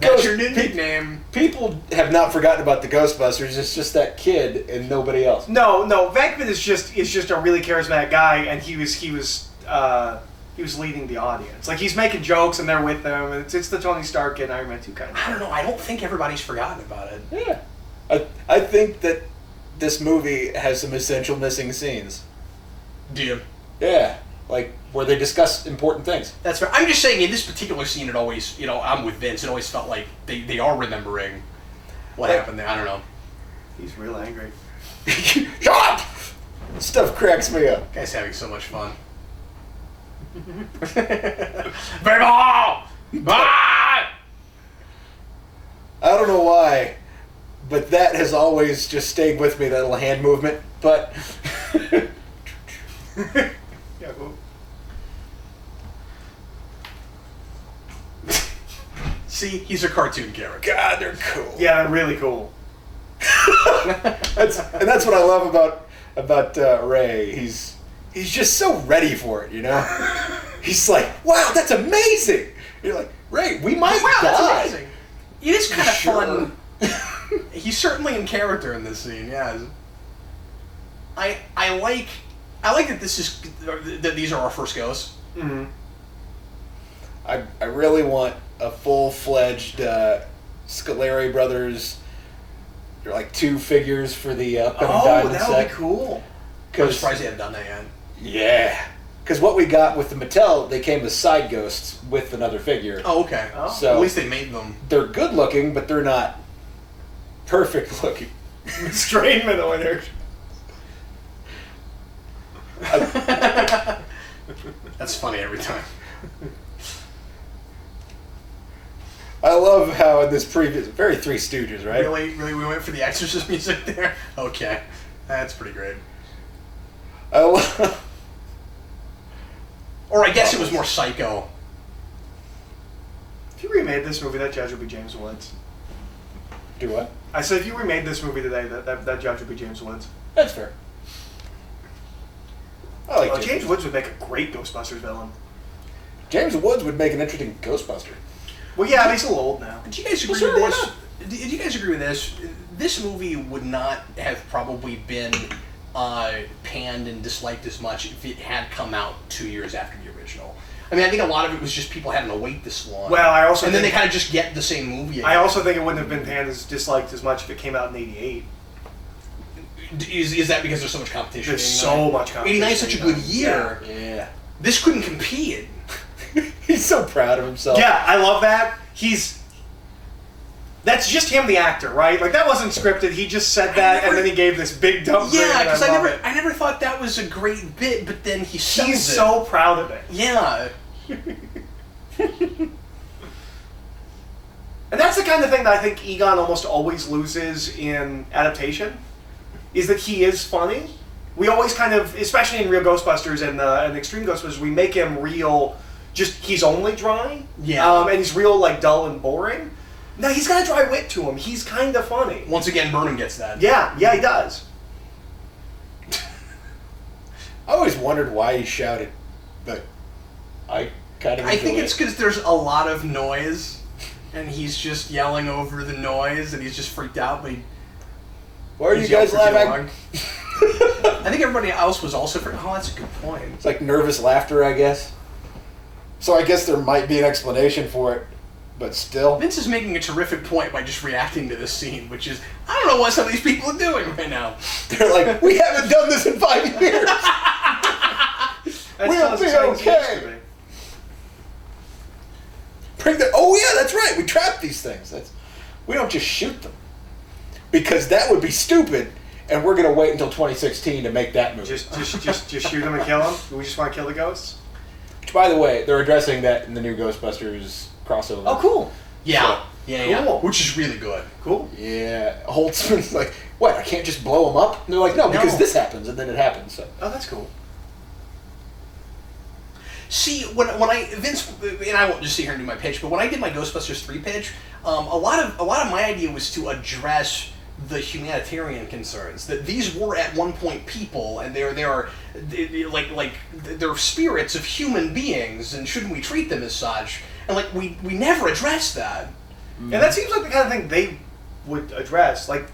Speaker 1: That's your new nickname.
Speaker 3: People have not forgotten about the Ghostbusters. It's just that kid and nobody else.
Speaker 2: No, Venkman is just a really charismatic guy, and he was leading the audience. Like, he's making jokes, and they're with them. And it's the Tony Stark kid and Iron Man 2 kind of
Speaker 1: I don't know. I don't think everybody's forgotten about it.
Speaker 3: Yeah. I think that this movie has some essential missing scenes.
Speaker 1: Do you?
Speaker 3: Yeah. Like, where they discuss important things.
Speaker 1: That's fair. I'm just saying, in this particular scene, it always, I'm with Vince, it always felt like they are remembering what happened there. I don't know.
Speaker 2: He's real angry.
Speaker 3: Shut up! Stuff cracks me up.
Speaker 1: Guy's having so much fun. Baseball! Ah!
Speaker 3: I don't know why, but that has always just stayed with me, that little hand movement. But...
Speaker 2: Yeah, cool.
Speaker 1: See, he's a cartoon character.
Speaker 3: God, they're cool.
Speaker 2: Yeah, they're really cool.
Speaker 3: That's what I love about Ray. He's just so ready for it, you know? He's like, wow, that's amazing! You're like, Ray, we might die.
Speaker 1: That's amazing. It is kind of
Speaker 3: Sure.
Speaker 1: fun. He's certainly in character in this scene, yeah. I like that that these are our first ghosts.
Speaker 2: Mm-hmm.
Speaker 3: I really want a full-fledged Scolari Brothers, like 2 figures for the upcoming Diamond
Speaker 1: that
Speaker 3: set.
Speaker 1: would be cool. I'm
Speaker 3: 'Cause-
Speaker 1: surprised they haven't done that yet.
Speaker 3: Yeah. Because what we got with the Mattel, they came as side ghosts with another figure.
Speaker 1: Oh, okay.
Speaker 2: Oh.
Speaker 3: So
Speaker 1: At least they made them.
Speaker 3: they're good looking, but they're not perfect looking.
Speaker 2: Strainman over there.
Speaker 1: That's funny every time.
Speaker 3: I love how in this previous, very Three Stooges, right?
Speaker 1: Really, we went for the Exorcist music there? Okay. That's pretty great.
Speaker 3: I love...
Speaker 1: Or I guess it was more Psycho.
Speaker 2: If you remade this movie, that judge would be James Woods.
Speaker 3: Do what?
Speaker 2: I said if you remade this movie today, that judge would be James Woods.
Speaker 3: That's fair. I like
Speaker 2: James Woods would make a great Ghostbusters villain.
Speaker 3: James Woods would make an interesting Ghostbuster.
Speaker 2: Well, yeah, but he's a little old now.
Speaker 1: Do you guys agree
Speaker 3: Sure,
Speaker 1: with
Speaker 3: why
Speaker 1: this?
Speaker 3: not?
Speaker 1: Did you guys agree with this? This movie would not have probably been panned and disliked as much if it had come out 2 years after the original. I mean, I think a lot of it was just people having to wait this long.
Speaker 2: Well, I also
Speaker 1: and then they
Speaker 2: think-
Speaker 1: kind of just get the same movie again.
Speaker 2: I also think it wouldn't have been panned as disliked as much if it came out in '88.
Speaker 1: Is that because there's so much competition?
Speaker 2: There's so much competition.
Speaker 1: 89 is such a good year.
Speaker 3: Yeah.
Speaker 1: This couldn't compete.
Speaker 3: He's so proud of himself.
Speaker 2: Yeah, I love that. That's just him, the actor, right? Like, that wasn't scripted. He just said that, and then he gave this big dump.
Speaker 1: Yeah, because I never thought that was a great bit, but then he's
Speaker 2: so proud of it.
Speaker 1: Yeah.
Speaker 2: And that's the kind of thing that I think Egon almost always loses in adaptation, is that he is funny. We always kind of, especially in Real Ghostbusters and Extreme Ghostbusters, we make him real, just, he's only dry.
Speaker 1: Yeah.
Speaker 2: And he's real, like, dull and boring. No, he's got a dry wit to him. He's kind of funny.
Speaker 1: Once again, Burnham gets that.
Speaker 2: Yeah, he does.
Speaker 3: I always wondered why he shouted, but I kind of
Speaker 1: I think it's because there's a lot of noise, and he's just yelling over the noise, and he's just freaked out, but
Speaker 3: why are you guys laughing?
Speaker 1: I think everybody else was also freaked. Oh, that's a good point.
Speaker 3: It's like nervous laughter, I guess. So I guess there might be an explanation for it, but still.
Speaker 1: Vince is making a terrific point by just reacting to this scene, which is, I don't know what some of these people are doing right now.
Speaker 3: They're like, we haven't done this in 5 years. We'll be okay. Oh yeah, that's right. We trap these things. We don't just shoot them, because that would be stupid. And we're gonna wait until 2016 to make that movie.
Speaker 2: Just shoot them and kill them. Do we just want to kill the ghosts?
Speaker 3: Which, by the way, they're addressing that in the new Ghostbusters crossover.
Speaker 2: Oh, cool.
Speaker 1: Yeah.
Speaker 3: So,
Speaker 1: yeah.
Speaker 2: Cool.
Speaker 1: Which is really good.
Speaker 2: Cool.
Speaker 3: Yeah. Holtzman's like, what? I can't just blow them up? And they're like, no, because this happens, and then it happens. So.
Speaker 2: Oh, that's cool.
Speaker 1: See, when Vince, and I won't just sit here and do my pitch, but when I did my Ghostbusters 3 pitch, a lot of my idea was to address the humanitarian concerns, that these were at one point people, and they're spirits of human beings, and shouldn't we treat them as such? And like we never addressed that.
Speaker 2: And that seems like the kind of thing they would address, like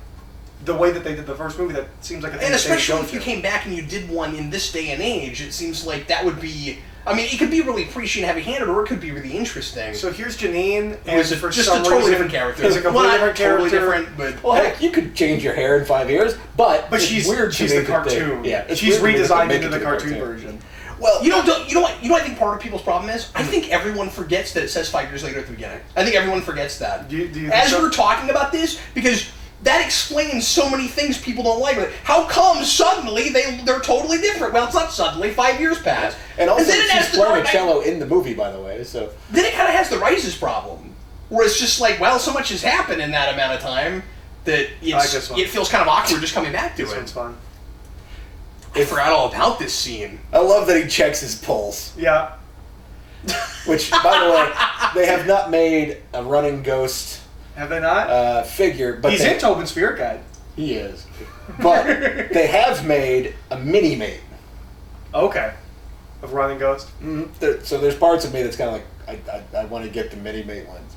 Speaker 2: the way that they did the first movie. That seems like a thing.
Speaker 1: And especially
Speaker 2: that
Speaker 1: if you came back and you did one in this day and age, it seems like that would be. I mean, it could be really preachy and heavy-handed, or it could be really interesting.
Speaker 2: So here's Janine, and
Speaker 1: Who's
Speaker 2: for
Speaker 1: just
Speaker 2: some
Speaker 1: a totally
Speaker 2: reason,
Speaker 1: different character.
Speaker 2: She's a completely different character.
Speaker 1: Totally different, but
Speaker 3: Well, heck, you could change your hair in 5 years, but
Speaker 2: she's
Speaker 3: weird.
Speaker 2: she's the cartoon.
Speaker 3: Yeah,
Speaker 2: she's redesigned into the cartoon version.
Speaker 1: Well, you know what I think part of people's problem is? I think everyone forgets that it says 5 years later at the beginning. I think everyone forgets that.
Speaker 2: Do you think
Speaker 1: As
Speaker 2: so?
Speaker 1: we're talking about this, because that explains so many things people don't like. Like, how come suddenly they're totally different? Well, it's not suddenly. 5 years passed.
Speaker 3: And also,
Speaker 1: then it has
Speaker 3: she's
Speaker 1: the
Speaker 3: playing a
Speaker 1: Dark
Speaker 3: cello in the movie, by the way. So
Speaker 1: then it kind of has the Rises problem, where it's just like, well, so much has happened in that amount of time that it feels kind of awkward just coming back to
Speaker 2: This
Speaker 1: it.
Speaker 2: one's fun.
Speaker 1: I forgot all about this scene.
Speaker 3: I love that he checks his pulse.
Speaker 2: Yeah.
Speaker 3: Which, by the way, they have not made a running ghost
Speaker 2: Have they not?
Speaker 3: figure, but
Speaker 2: He's in Tobin's Spirit Guide.
Speaker 3: He is, but they have made a mini mate.
Speaker 2: Okay. Of Running Ghost.
Speaker 3: So there's parts of me that's kind of like I want to get the mini mate ones.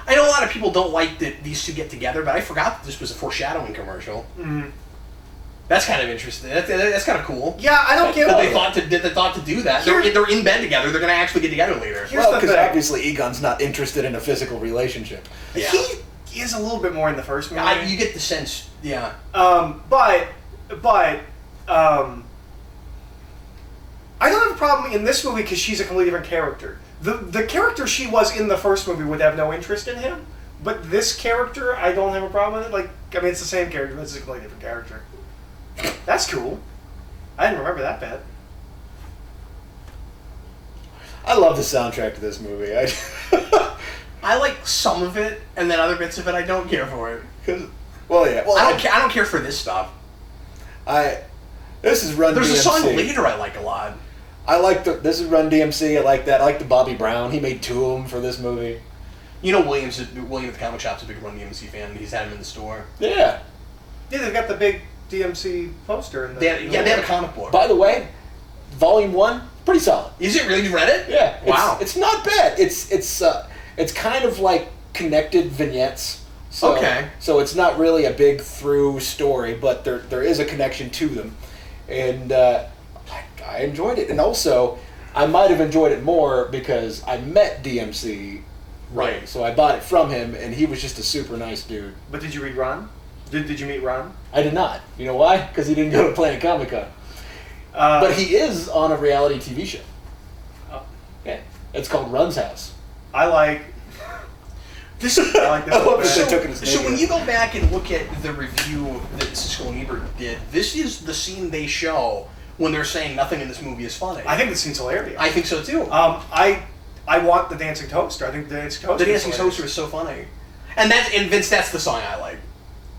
Speaker 1: I know a lot of people don't like that these two get together, but I forgot that this was a foreshadowing commercial.
Speaker 2: Mm-hmm.
Speaker 1: That's kind of interesting. That's kind of cool.
Speaker 2: Yeah, I don't get
Speaker 1: that
Speaker 2: it.
Speaker 1: they thought to do that. They're in bed together. They're going to actually get together later.
Speaker 3: Well, because obviously Egon's not interested in a physical relationship.
Speaker 1: Yeah.
Speaker 2: He is a little bit more in the first movie.
Speaker 1: You get the sense, yeah.
Speaker 2: But I don't have a problem in this movie because she's a completely different character. The character she was in the first movie would have no interest in him, but this character, I don't have a problem with it. Like, I mean, it's the same character, but it's a completely different character. That's cool. I didn't remember that bad.
Speaker 3: I love the soundtrack to this movie.
Speaker 1: I like some of it, and then other bits of it I don't care for it.
Speaker 3: Well, yeah. Well,
Speaker 1: I don't care for this stuff.
Speaker 3: This is Run
Speaker 1: There's
Speaker 3: DMC.
Speaker 1: a song later I like a lot.
Speaker 3: I like this is Run DMC. I like that. I like the Bobby Brown. He made 2 of them for this movie.
Speaker 1: You know, William at the comic shop's a big Run DMC fan. He's had him in the store.
Speaker 3: Yeah.
Speaker 2: Yeah, they've got the big DMC poster in the.
Speaker 1: They have a comic book.
Speaker 3: By the way, Volume 1, pretty solid.
Speaker 1: Is it really? You read it?
Speaker 3: Yeah.
Speaker 1: Wow.
Speaker 3: It's not bad. It's kind of like connected vignettes. So,
Speaker 1: okay.
Speaker 3: So it's not really a big through story, but there is a connection to them, and I enjoyed it. And also, I might have enjoyed it more because I met DMC.
Speaker 1: Right.
Speaker 3: So I bought it from him, and he was just a super nice dude.
Speaker 2: But did you read Ron? Did you meet Ron?
Speaker 3: I did not. You know why? Because he didn't go to Planet Comic-Con. But he is on a reality TV show. Yeah. It's called Run's House.
Speaker 2: I like...
Speaker 1: This,
Speaker 2: I like this.
Speaker 3: I love that
Speaker 1: so,
Speaker 3: they took it as
Speaker 1: so when
Speaker 3: negative.
Speaker 1: you go back and look at the review that Siskel and Ebert did, this is the scene they show when they're saying nothing in this movie is funny.
Speaker 2: I think the scene's hilarious.
Speaker 1: I think so too.
Speaker 2: I want the dancing toaster. I think the dancing toaster.
Speaker 1: The Dancing Toaster is so funny, and Vince, that's the song I like.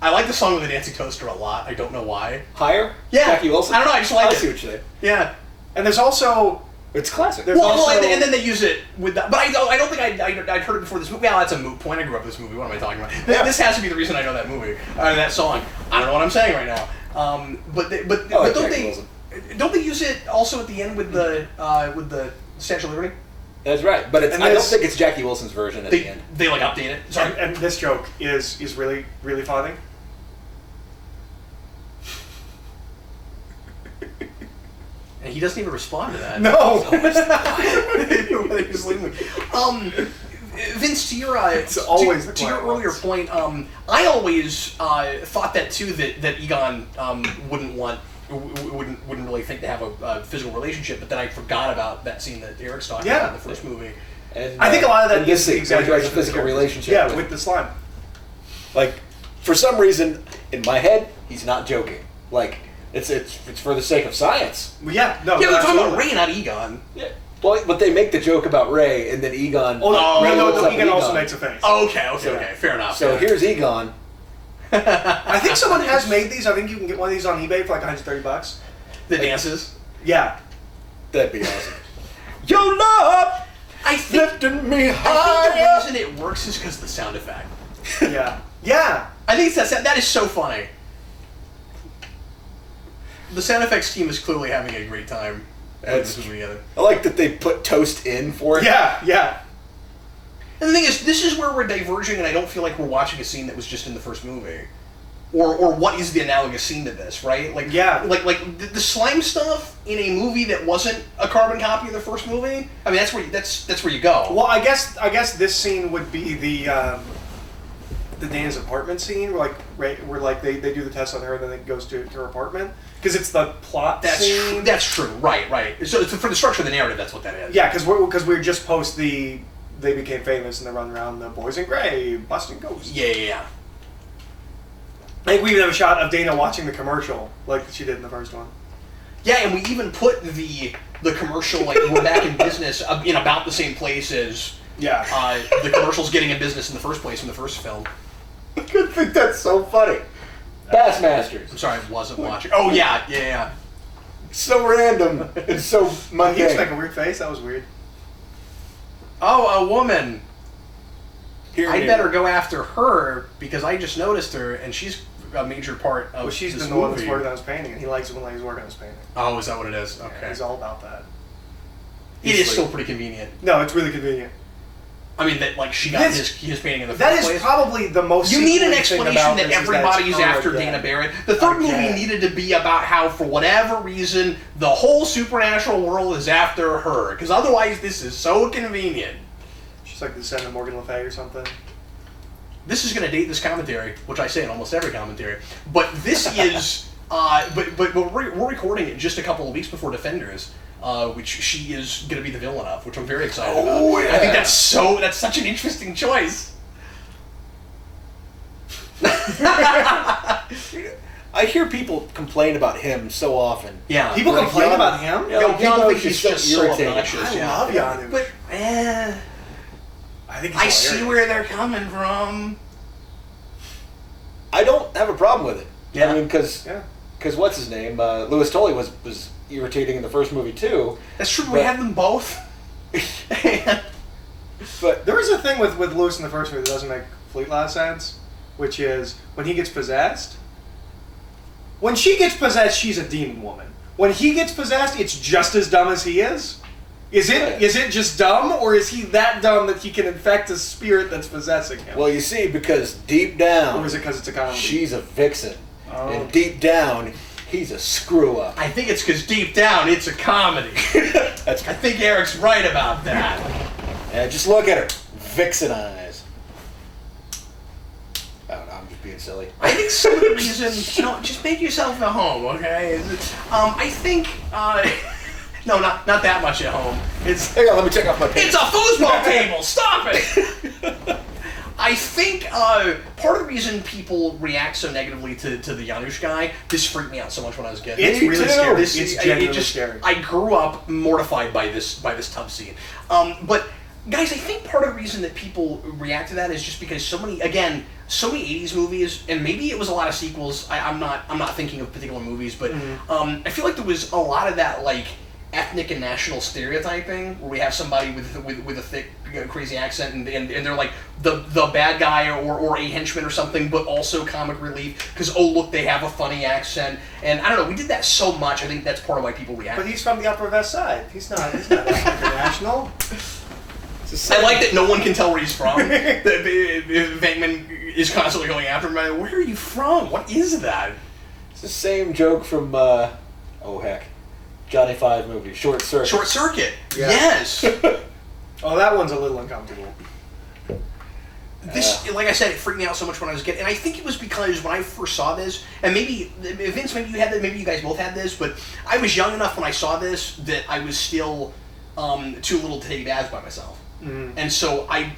Speaker 1: I like the song with the Dancing Toaster a lot. I don't know why.
Speaker 3: Higher?
Speaker 1: Yeah,
Speaker 3: Jackie Wilson?
Speaker 1: I don't know. I just like
Speaker 3: I
Speaker 1: it.
Speaker 3: see what you're saying.
Speaker 1: Yeah.
Speaker 2: And there's also
Speaker 3: It's classic.
Speaker 2: There's
Speaker 1: Well,
Speaker 2: also-
Speaker 1: and then they use it with that. But I don't think I'd heard it before this movie. Well, that's a moot point. I grew up with this movie. What am I talking about?
Speaker 2: Yeah.
Speaker 1: This has to be the reason I know that movie, that song. I don't know what I'm saying right now. But don't
Speaker 3: Jackie
Speaker 1: they
Speaker 3: Wilson.
Speaker 1: don't they use it also at the end with the Statue of Liberty?
Speaker 3: That's right, but
Speaker 2: And
Speaker 3: I don't
Speaker 2: this-
Speaker 3: think it's Jackie Wilson's version at the
Speaker 1: They
Speaker 3: end.
Speaker 1: they like update it. Sorry.
Speaker 2: and this joke is really really funny.
Speaker 1: And he doesn't even respond to that.
Speaker 2: No.
Speaker 1: Just leave me. Vince, to your
Speaker 2: It's always the
Speaker 1: to your
Speaker 2: quiet
Speaker 1: earlier
Speaker 2: ones.
Speaker 1: point, I always thought that too, that Egon wouldn't really think to have a physical relationship, but then I forgot about that scene that Eric's talking
Speaker 2: Yeah.
Speaker 1: about in the first movie.
Speaker 3: And,
Speaker 2: I think a lot of that
Speaker 3: and this
Speaker 2: is the
Speaker 3: scene,
Speaker 2: exaggeration
Speaker 3: a
Speaker 2: of the
Speaker 3: physical
Speaker 2: characters.
Speaker 3: relationship.
Speaker 2: Yeah, with the slime.
Speaker 3: Like, for some reason, in my head, he's not joking. Like, it's for the sake of science.
Speaker 2: Well, yeah, no.
Speaker 1: Yeah, we're talking about
Speaker 2: absolutely.
Speaker 1: Ray, not Egon.
Speaker 3: Yeah. Well, but they make the joke about Ray, and then Egon.
Speaker 2: Oh,
Speaker 3: Ray
Speaker 2: no,
Speaker 3: looks up at
Speaker 2: Egan also makes a face.
Speaker 1: Oh, okay,
Speaker 2: Yeah.
Speaker 1: fair enough.
Speaker 3: So here's Egon.
Speaker 2: I think someone has made these. I think you can get one of these on eBay for like $130.
Speaker 1: The dances.
Speaker 2: Yeah.
Speaker 3: That'd be awesome. Your love
Speaker 1: I think
Speaker 3: lifting me
Speaker 1: the
Speaker 3: higher.
Speaker 1: reason it works is because of the sound effect.
Speaker 2: Yeah. Yeah.
Speaker 1: I think that is so funny. The sound effects team is clearly having a great time putting
Speaker 3: That's-
Speaker 1: this movie together.
Speaker 3: I like that they put toast in for it.
Speaker 2: Yeah. Yeah.
Speaker 1: And the thing is, this is where we're diverging, and I don't feel like we're watching a scene that was just in the first movie, or what is the analogous scene to this, right? Like,
Speaker 2: Yeah.
Speaker 1: like the slime stuff in a movie that wasn't a carbon copy of the first movie. I mean, that's where you go.
Speaker 2: Well, I guess this scene would be the Dana's apartment scene, where they do the test on her, and then it goes to her apartment, because it's the plot
Speaker 1: That's
Speaker 2: scene.
Speaker 1: true. That's true. Right. So it's for the structure of the narrative, that's what that is.
Speaker 2: Yeah, because we're just post they became famous and they run around the boys in gray busting ghosts.
Speaker 1: Yeah.
Speaker 2: I think we even have a shot of Dana watching the commercial like she did in the first one.
Speaker 1: Yeah, and we even put the commercial, like, we're back in business in about the same place as
Speaker 2: Yeah.
Speaker 1: the commercial's getting in business in the first place in the first film.
Speaker 3: I think that's so funny. Bassmasters.
Speaker 1: I'm sorry, I wasn't watching. Oh, yeah.
Speaker 3: So random and so
Speaker 2: He was
Speaker 3: mundane.
Speaker 2: making a weird face. That was weird.
Speaker 1: Oh, a woman.
Speaker 3: Here
Speaker 1: I
Speaker 3: it
Speaker 1: better
Speaker 3: is.
Speaker 1: go after her because I just noticed her, and she's a major part of
Speaker 2: Well, she's
Speaker 1: this
Speaker 2: the one that's
Speaker 1: movie.
Speaker 2: working on his painting, and he likes it when he's working on his painting.
Speaker 1: Oh, is that what it is?
Speaker 2: Yeah,
Speaker 1: Okay.
Speaker 2: he's all about that.
Speaker 1: It is still pretty convenient.
Speaker 2: No, it's really convenient.
Speaker 1: I mean, that like she got
Speaker 2: That's-
Speaker 1: his painting in the
Speaker 2: That
Speaker 1: first
Speaker 2: is
Speaker 1: place.
Speaker 2: probably the most.
Speaker 1: You need an
Speaker 2: sequeling thing
Speaker 1: explanation
Speaker 2: about
Speaker 1: that
Speaker 2: this is
Speaker 1: everybody's
Speaker 2: it's
Speaker 1: after
Speaker 2: her
Speaker 1: Dana
Speaker 2: again.
Speaker 1: Barrett. The third movie
Speaker 2: Again.
Speaker 1: needed to be about how, for whatever reason, the whole supernatural world is after her. Because otherwise, this is so convenient.
Speaker 2: She's like the descendant of Morgan Le Fay or something.
Speaker 1: This is going to date this commentary, which I say in almost every commentary. But this is, but we're recording it just a couple of weeks before Defenders, which she is going to be the villain of, which I'm very excited about.
Speaker 3: yeah.
Speaker 1: I think that's such an interesting choice.
Speaker 3: I hear people complain about him so often.
Speaker 1: Yeah.
Speaker 2: People
Speaker 3: Like
Speaker 2: complain
Speaker 3: Yana.
Speaker 2: about him.
Speaker 3: Yeah.
Speaker 1: Yo,
Speaker 3: like,
Speaker 1: people
Speaker 3: Yano's
Speaker 1: think he's
Speaker 3: just so
Speaker 1: just so
Speaker 3: irritating.
Speaker 1: obnoxious.
Speaker 2: I
Speaker 1: Yeah.
Speaker 2: love Yanu.
Speaker 1: But,
Speaker 2: I think
Speaker 1: I
Speaker 2: he's
Speaker 1: see
Speaker 2: hilarious.
Speaker 1: where they're coming from.
Speaker 3: I don't have a problem with it.
Speaker 1: Yeah.
Speaker 3: I mean, because
Speaker 2: Yeah.
Speaker 3: what's his name? Louis Tully was irritating in the first movie too.
Speaker 1: That's true. We
Speaker 3: But-
Speaker 1: have them both.
Speaker 3: But
Speaker 2: There is a thing with Lewis in the first movie that doesn't make complete lot of sense, which is when he gets possessed. When she gets possessed, she's a demon woman. When he gets possessed, it's just as dumb as he is. Is it just dumb, or is he that dumb that he can infect a spirit that's possessing him?
Speaker 3: well, you see, because deep
Speaker 2: Or
Speaker 3: down,
Speaker 2: is it because it's a comedy?
Speaker 3: she's a vixen,
Speaker 2: Oh.
Speaker 3: and deep down, he's a screw up.
Speaker 1: I think it's because deep down it's a comedy.
Speaker 3: That's
Speaker 1: I think Eric's right about that.
Speaker 3: Yeah, just look at her, vixen eyes. I don't know, I'm just being silly.
Speaker 1: I think some of the reason, just make yourself at home, okay? I think, no, not that much at home.
Speaker 3: Hang on, let me check off my pants.
Speaker 1: It's a foosball table. Stop it. I think part of the reason people react so negatively to the Janusz guy, this freaked me out so much when I was a kid.
Speaker 2: It's
Speaker 3: Me
Speaker 2: really
Speaker 3: too.
Speaker 2: scary.
Speaker 1: It's
Speaker 2: genuinely scary.
Speaker 1: I grew up mortified by this tub scene. But guys, I think part of the reason that people react to that is just because so many 80s movies, and maybe it was a lot of sequels. I'm not thinking of particular movies, but I feel like there was a lot of that like ethnic and national stereotyping where we have somebody with a thick crazy accent and they're like the bad guy or a henchman or something, but also comic relief because look, they have a funny accent, and I don't know, we did that so much. I think that's part of why people react.
Speaker 2: But he's from the Upper West Side. He's not international.
Speaker 1: I like that no one can tell where he's from. Venkman is constantly going after him. Where are you from? What is that?
Speaker 3: It's the same joke from Johnny Five movie, Short Circuit.
Speaker 1: Short Circuit.
Speaker 2: Yeah.
Speaker 1: Yes.
Speaker 2: Oh, that one's a little uncomfortable.
Speaker 1: This, like I said, it freaked me out so much when I was a kid, and I think it was because when I first saw this, and maybe Vince, maybe you had that, maybe you guys both had this, but I was young enough when I saw this that I was still too little to take baths by myself. And so I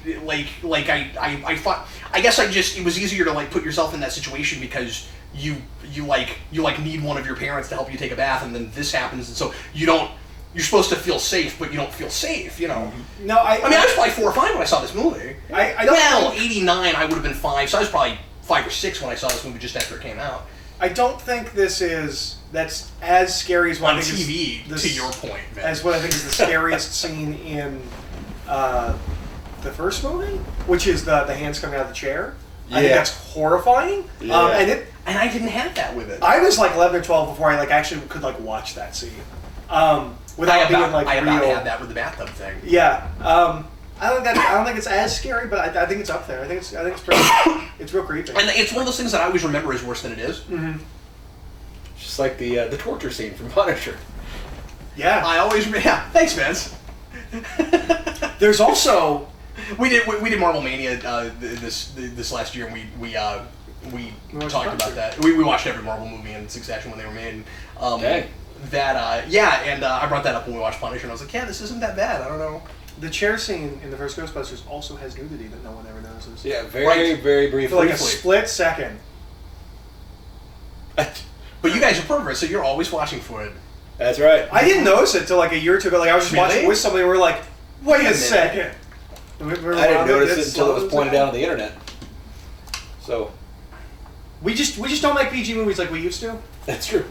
Speaker 1: thought, I guess it was easier to like put yourself in that situation because you need one of your parents to help you take a bath, and then this happens, and so you're supposed to feel safe, but you don't feel safe, you know.
Speaker 2: No, I
Speaker 1: mean, I was probably 4 or 5 when I saw this movie.
Speaker 2: I don't think,
Speaker 1: 89, I would have been 5, so I was probably 5 or 6 when I saw this movie just after it came out.
Speaker 2: I don't think that's as scary as what
Speaker 1: On
Speaker 2: I think
Speaker 1: TV,
Speaker 2: is
Speaker 1: to your point, man.
Speaker 2: as what I think is the scariest scene in the first movie, which is the hands coming out of the chair.
Speaker 3: Yeah.
Speaker 2: I think that's horrifying.
Speaker 3: Yeah.
Speaker 1: And I didn't have that with it.
Speaker 2: I was like 11 or 12 before I like actually could like watch that scene. Without being like
Speaker 1: I have
Speaker 2: real.
Speaker 1: not had that with the bathtub thing.
Speaker 2: Yeah. I don't think it's as scary, but I think it's up there. I think it's pretty. It's real creepy.
Speaker 1: And it's one of those things that I always remember as worse than it is.
Speaker 2: Mm-hmm.
Speaker 3: Just like the torture scene from Punisher.
Speaker 2: Yeah.
Speaker 1: Yeah. Thanks, Vince.
Speaker 2: There's also
Speaker 1: we did Marvel Mania this last year, and we talked about that. We watched every Marvel movie in succession when they were made.
Speaker 3: Okay.
Speaker 1: I brought that up when we watched Punisher, and I was like, yeah, this isn't that bad. I don't know.
Speaker 2: the chair scene in the first Ghostbusters also has nudity that no one ever notices.
Speaker 3: Yeah, very briefly.
Speaker 2: For like a split second.
Speaker 1: But you guys are perverts, so you're always watching for it.
Speaker 3: That's right.
Speaker 2: I didn't notice it till like a year or two ago. Like I was just
Speaker 1: Really?
Speaker 2: watching with somebody, and we were like, "Wait a second."
Speaker 3: I didn't notice it until it was pointed out on the internet. So
Speaker 2: we just don't make PG movies like we used to.
Speaker 3: that's true.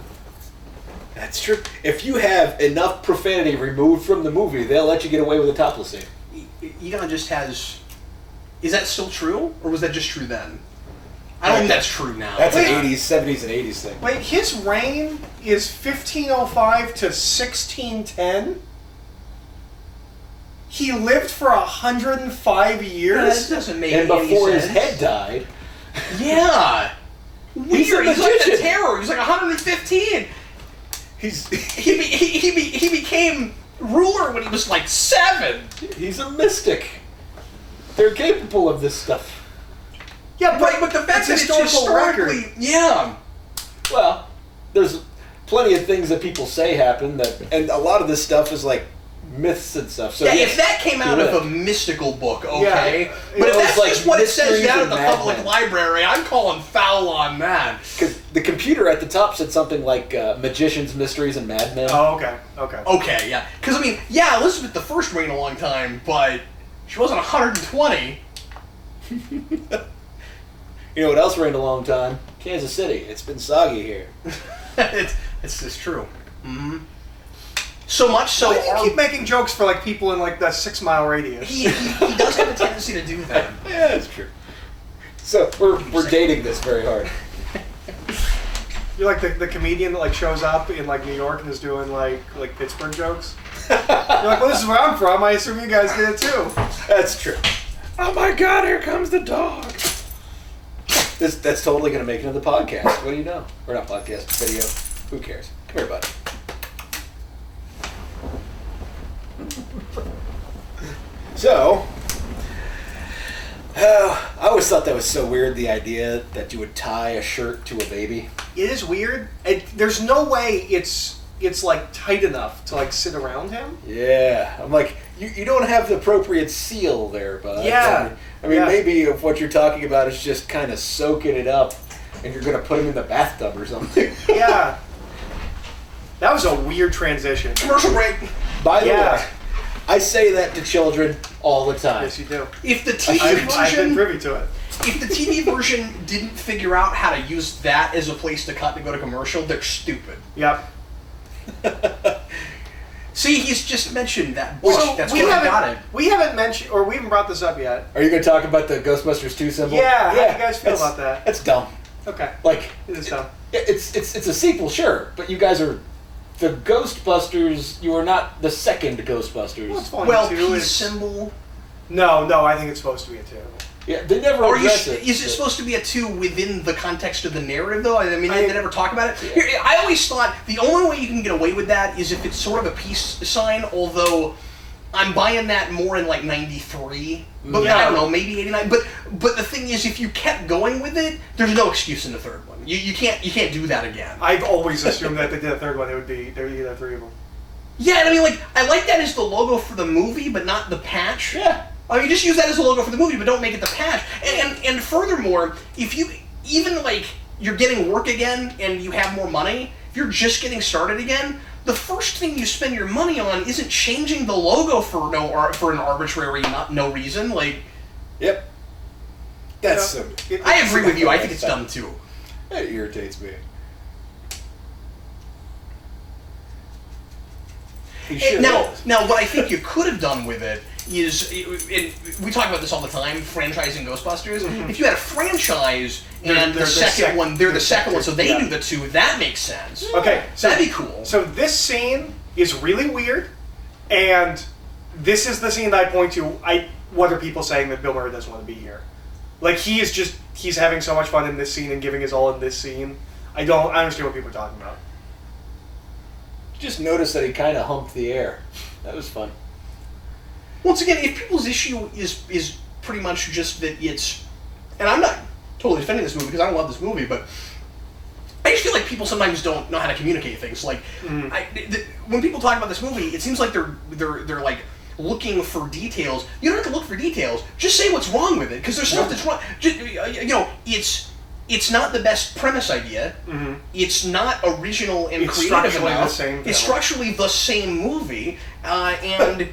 Speaker 3: That's true. If you have enough profanity removed from the movie, they'll let you get away with a topless scene.
Speaker 1: Egon just has... Is that still true? Or was that just true then? I don't think that's true now.
Speaker 3: That's an 80s, 70s, and 80s thing.
Speaker 2: Wait, his reign is 1505 to 1610? He lived for 105 years?
Speaker 1: That doesn't make
Speaker 3: And
Speaker 1: any
Speaker 3: before
Speaker 1: sense.
Speaker 3: his head died,
Speaker 1: Yeah. Weird.
Speaker 3: He's a
Speaker 1: He's like a
Speaker 3: magician.
Speaker 1: terror. He's like 115. He became ruler when he was like 7.
Speaker 3: he's a mystic. They're capable of this stuff.
Speaker 2: Yeah,
Speaker 1: But the fact that it's historically... Yeah.
Speaker 3: Well, there's plenty of things that people say happen, and a lot of this stuff is like myths and stuff. So
Speaker 1: Yeah,
Speaker 3: yes,
Speaker 1: if that came out
Speaker 3: you're
Speaker 1: of
Speaker 3: right.
Speaker 1: a mystical book, okay.
Speaker 2: Yeah.
Speaker 1: But if
Speaker 3: Well,
Speaker 1: that's
Speaker 3: it's like
Speaker 1: just what it says
Speaker 3: mysteries
Speaker 1: down at
Speaker 3: and
Speaker 1: the
Speaker 3: Mad
Speaker 1: public
Speaker 3: Men.
Speaker 1: library, I'm calling foul on that.
Speaker 3: Because the computer at the top said something like magicians, mysteries, and madmen.
Speaker 2: Oh, okay.
Speaker 1: Okay, yeah. Because, I mean, yeah, Elizabeth I reigned a long time, but she wasn't 120.
Speaker 3: You know what else reigned a long time? Kansas City. It's been soggy here.
Speaker 1: It's just true. Mm-hmm. So much so...
Speaker 2: Why do you keep making jokes for like people in like that 6 mile radius?
Speaker 1: He does have a tendency to do that.
Speaker 3: Yeah, that's true. So we're dating this very hard.
Speaker 2: You're like the comedian that like shows up in like New York and is doing like Pittsburgh jokes. You're like, well, this is where I'm from. I assume you guys get it too.
Speaker 3: That's true. Oh my God! Here comes the dog. That's totally gonna make it into the podcast. What do you know? Or not podcast, video. Who cares? Come here, buddy. So, I always thought that was so weird, the idea that you would tie a shirt to a baby.
Speaker 2: It is weird. There's no way it's it's like tight enough to like sit around him.
Speaker 3: Yeah, I'm like, you don't have the appropriate seal there, bud.
Speaker 2: Yeah.
Speaker 3: I mean, maybe if what you're talking about is just kind of soaking it up, and you're gonna put him in the bathtub or something.
Speaker 2: Yeah. That was a weird transition.
Speaker 1: Commercial break.
Speaker 3: By the way, I say that to children all the time.
Speaker 2: Yes, you do.
Speaker 1: If the TV
Speaker 2: I've been
Speaker 1: version,
Speaker 2: privy to it.
Speaker 1: if the TV version didn't figure out how to use that as a place to cut to go to commercial, they're stupid.
Speaker 2: Yep.
Speaker 1: See, he's just mentioned that bush.
Speaker 2: So
Speaker 1: That's where I got it.
Speaker 2: We haven't mentioned, or we haven't brought this up yet.
Speaker 3: Are you gonna talk about the Ghostbusters 2 symbol?
Speaker 2: Yeah. How do you guys feel about that?
Speaker 3: That's dumb.
Speaker 2: Okay.
Speaker 3: Like,
Speaker 2: It is dumb.
Speaker 3: it's a sequel, sure, but you guys are the Ghostbusters. You are not the second Ghostbusters.
Speaker 2: Well, it's fine
Speaker 1: Well,
Speaker 2: too.
Speaker 1: peace symbol.
Speaker 2: No, I think it's supposed to be a 2.
Speaker 3: Yeah, they never
Speaker 1: Or
Speaker 3: address it.
Speaker 1: is it supposed to be a 2 within the context of the narrative, though? I mean,
Speaker 2: I-
Speaker 1: they never talk about it.
Speaker 3: Yeah.
Speaker 1: Here, I always thought the only way you can get away with that is if it's sort of a peace sign, although I'm buying that more in like 93. But
Speaker 2: Yeah.
Speaker 1: I don't know, maybe 89. But the thing is, if you kept going with it, there's no excuse in the third one. You can't do that again.
Speaker 2: I've always assumed that they did a third one. There would either 3 of them.
Speaker 1: Yeah, and I mean, like, I like that as the logo for the movie, but not the patch.
Speaker 3: Yeah.
Speaker 1: I mean, just use that as a logo for the movie, but don't make it the patch. And furthermore, if you even like you're getting work again and you have more money, if you're just getting started again, the first thing you spend your money on isn't changing the logo for an arbitrary no reason. Like,
Speaker 3: Yep. That's so.
Speaker 1: I agree with you. I think it's dumb too.
Speaker 3: It irritates me. He sure does.
Speaker 1: Now, what I think you could have done with it is, and we talk about this all the time, franchising Ghostbusters.
Speaker 2: Mm-hmm.
Speaker 1: If you had a franchise and
Speaker 2: They're
Speaker 1: the second one, they're the second one, so they
Speaker 2: yeah.
Speaker 1: do the 2. That makes sense.
Speaker 2: Okay, so
Speaker 1: That'd be cool.
Speaker 2: So this scene is really weird, and this is the scene that I point to. What are people saying that Bill Murray doesn't want to be here? Like he's having so much fun in this scene and giving his all in this scene. I understand what people are talking about.
Speaker 3: Just noticed that he kind of humped the air. That was fun.
Speaker 1: Once again, if people's issue is pretty much just that it's, and I'm not totally defending this movie because I don't love this movie, but I just feel like people sometimes don't know how to communicate things. Like, when people talk about this movie, it seems like they're like looking for details. You don't have to look for details. Just say what's wrong with it, because there's stuff that's wrong. Just, it's not the best premise idea.
Speaker 2: Mm-hmm.
Speaker 1: It's not original and
Speaker 2: It's
Speaker 1: creative
Speaker 2: structurally
Speaker 1: enough.
Speaker 2: the same
Speaker 1: It's
Speaker 2: film.
Speaker 1: structurally the same movie, and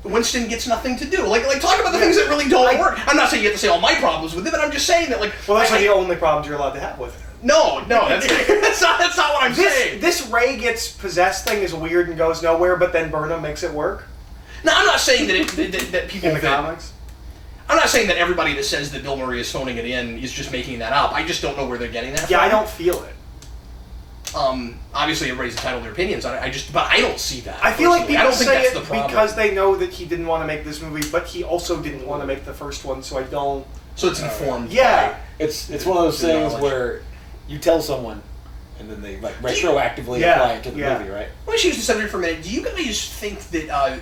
Speaker 1: Winston gets nothing to do. Like talk about the things that really don't work. I'm not saying you have to say all my problems with it, but I'm just saying that, like,
Speaker 2: Well, those are the only problems you're allowed to have with it.
Speaker 1: no, that's that's not what I'm saying.
Speaker 2: This Ray gets possessed thing is weird and goes nowhere, but then Burnham makes it work
Speaker 1: No, I'm not saying that people
Speaker 2: in the
Speaker 1: that,
Speaker 2: comics.
Speaker 1: I'm not saying that everybody that says that Bill Murray is phoning it in is just making that up. I just don't know where they're getting that
Speaker 2: Yeah,
Speaker 1: from.
Speaker 2: I don't feel it.
Speaker 1: Obviously, everybody's entitled to their opinions. But I don't see that.
Speaker 2: I feel like
Speaker 1: personally. I
Speaker 2: people
Speaker 1: don't think
Speaker 2: say
Speaker 1: that's
Speaker 2: it
Speaker 1: the problem.
Speaker 2: because they know that he didn't want to make this movie, but he also didn't want to make the first one, so I don't.
Speaker 1: So it's informed.
Speaker 2: Yeah.
Speaker 1: by-
Speaker 3: It's one of those
Speaker 1: The
Speaker 3: things
Speaker 1: knowledge.
Speaker 3: where you tell someone, and then they like retroactively
Speaker 2: Yeah,
Speaker 3: apply it to the
Speaker 2: yeah.
Speaker 3: movie, right?
Speaker 1: Let me change the subject for a minute. Do you guys think that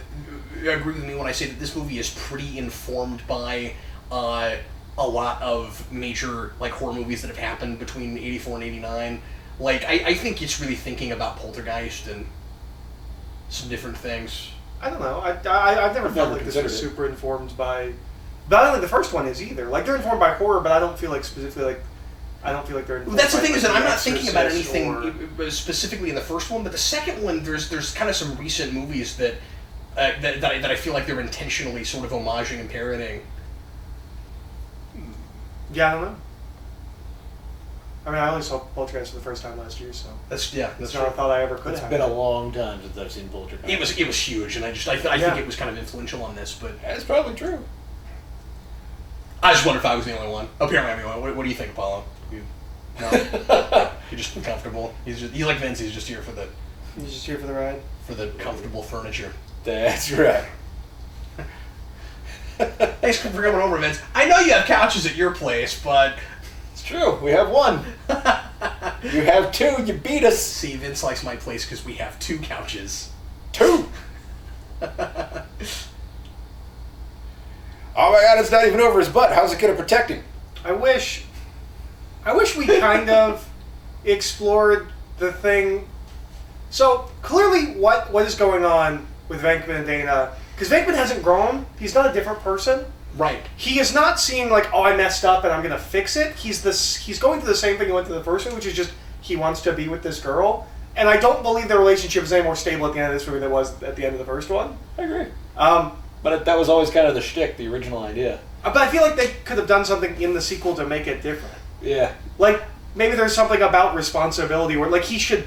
Speaker 1: agree with me when I say that this movie is pretty informed by a lot of major like horror movies that have happened between '84 and '89? Like, I think it's really thinking about Poltergeist and some different things.
Speaker 2: I don't know. I've never felt
Speaker 3: never
Speaker 2: like this
Speaker 3: considered
Speaker 2: was
Speaker 3: it.
Speaker 2: super informed by. But I don't think the first one is either. Like they're informed by horror, but I don't feel like specifically like. I don't feel like they're. Informed
Speaker 1: That's the
Speaker 2: by,
Speaker 1: thing
Speaker 2: like,
Speaker 1: is that I'm
Speaker 2: The
Speaker 1: not thinking about
Speaker 2: Exorcist
Speaker 1: anything specifically in the first one, but the second one, there's kind of some recent movies that I feel like they're intentionally sort of homaging and parodying.
Speaker 2: Yeah, I don't know. I mean, I only saw Poltergeist for the first time last year, so
Speaker 1: That's
Speaker 2: that's not a thought I ever could
Speaker 3: It's
Speaker 2: have.
Speaker 3: been a long time since I've seen Poltergeist.
Speaker 1: It was huge, and I
Speaker 2: Yeah.
Speaker 1: think it was kind of influential on this, but
Speaker 3: That's probably true.
Speaker 1: I just wonder if I was the only one. Apparently I'm the only one. What do you think, Apollo? No? You're just uncomfortable. He's like Vince, he's just here for the
Speaker 2: You're just here for the ride.
Speaker 1: comfortable furniture.
Speaker 3: That's right.
Speaker 1: Thanks for coming over, Vince. I know you have couches at your place, but
Speaker 3: It's true. We have one. You have two. You beat us.
Speaker 1: see, Vince likes my place because we have 2 couches.
Speaker 3: 2. Oh my God! It's not even over his butt. How's it gonna protect him?
Speaker 2: I wish we kind of explored the thing So clearly, what is going on with Venkman and Dana? Because Venkman hasn't grown. He's not a different person.
Speaker 1: Right.
Speaker 2: He is not seeing like, oh, I messed up and I'm gonna fix it. He's going through the same thing he went through the first one, which is just he wants to be with this girl. And I don't believe their relationship is any more stable at the end of this movie than it was at the end of the first one.
Speaker 3: I agree. But that was always kind of the shtick, the original idea.
Speaker 2: But I feel like they could have done something in the sequel to make it different.
Speaker 3: Yeah.
Speaker 2: Like, maybe there's something about responsibility where, like, he should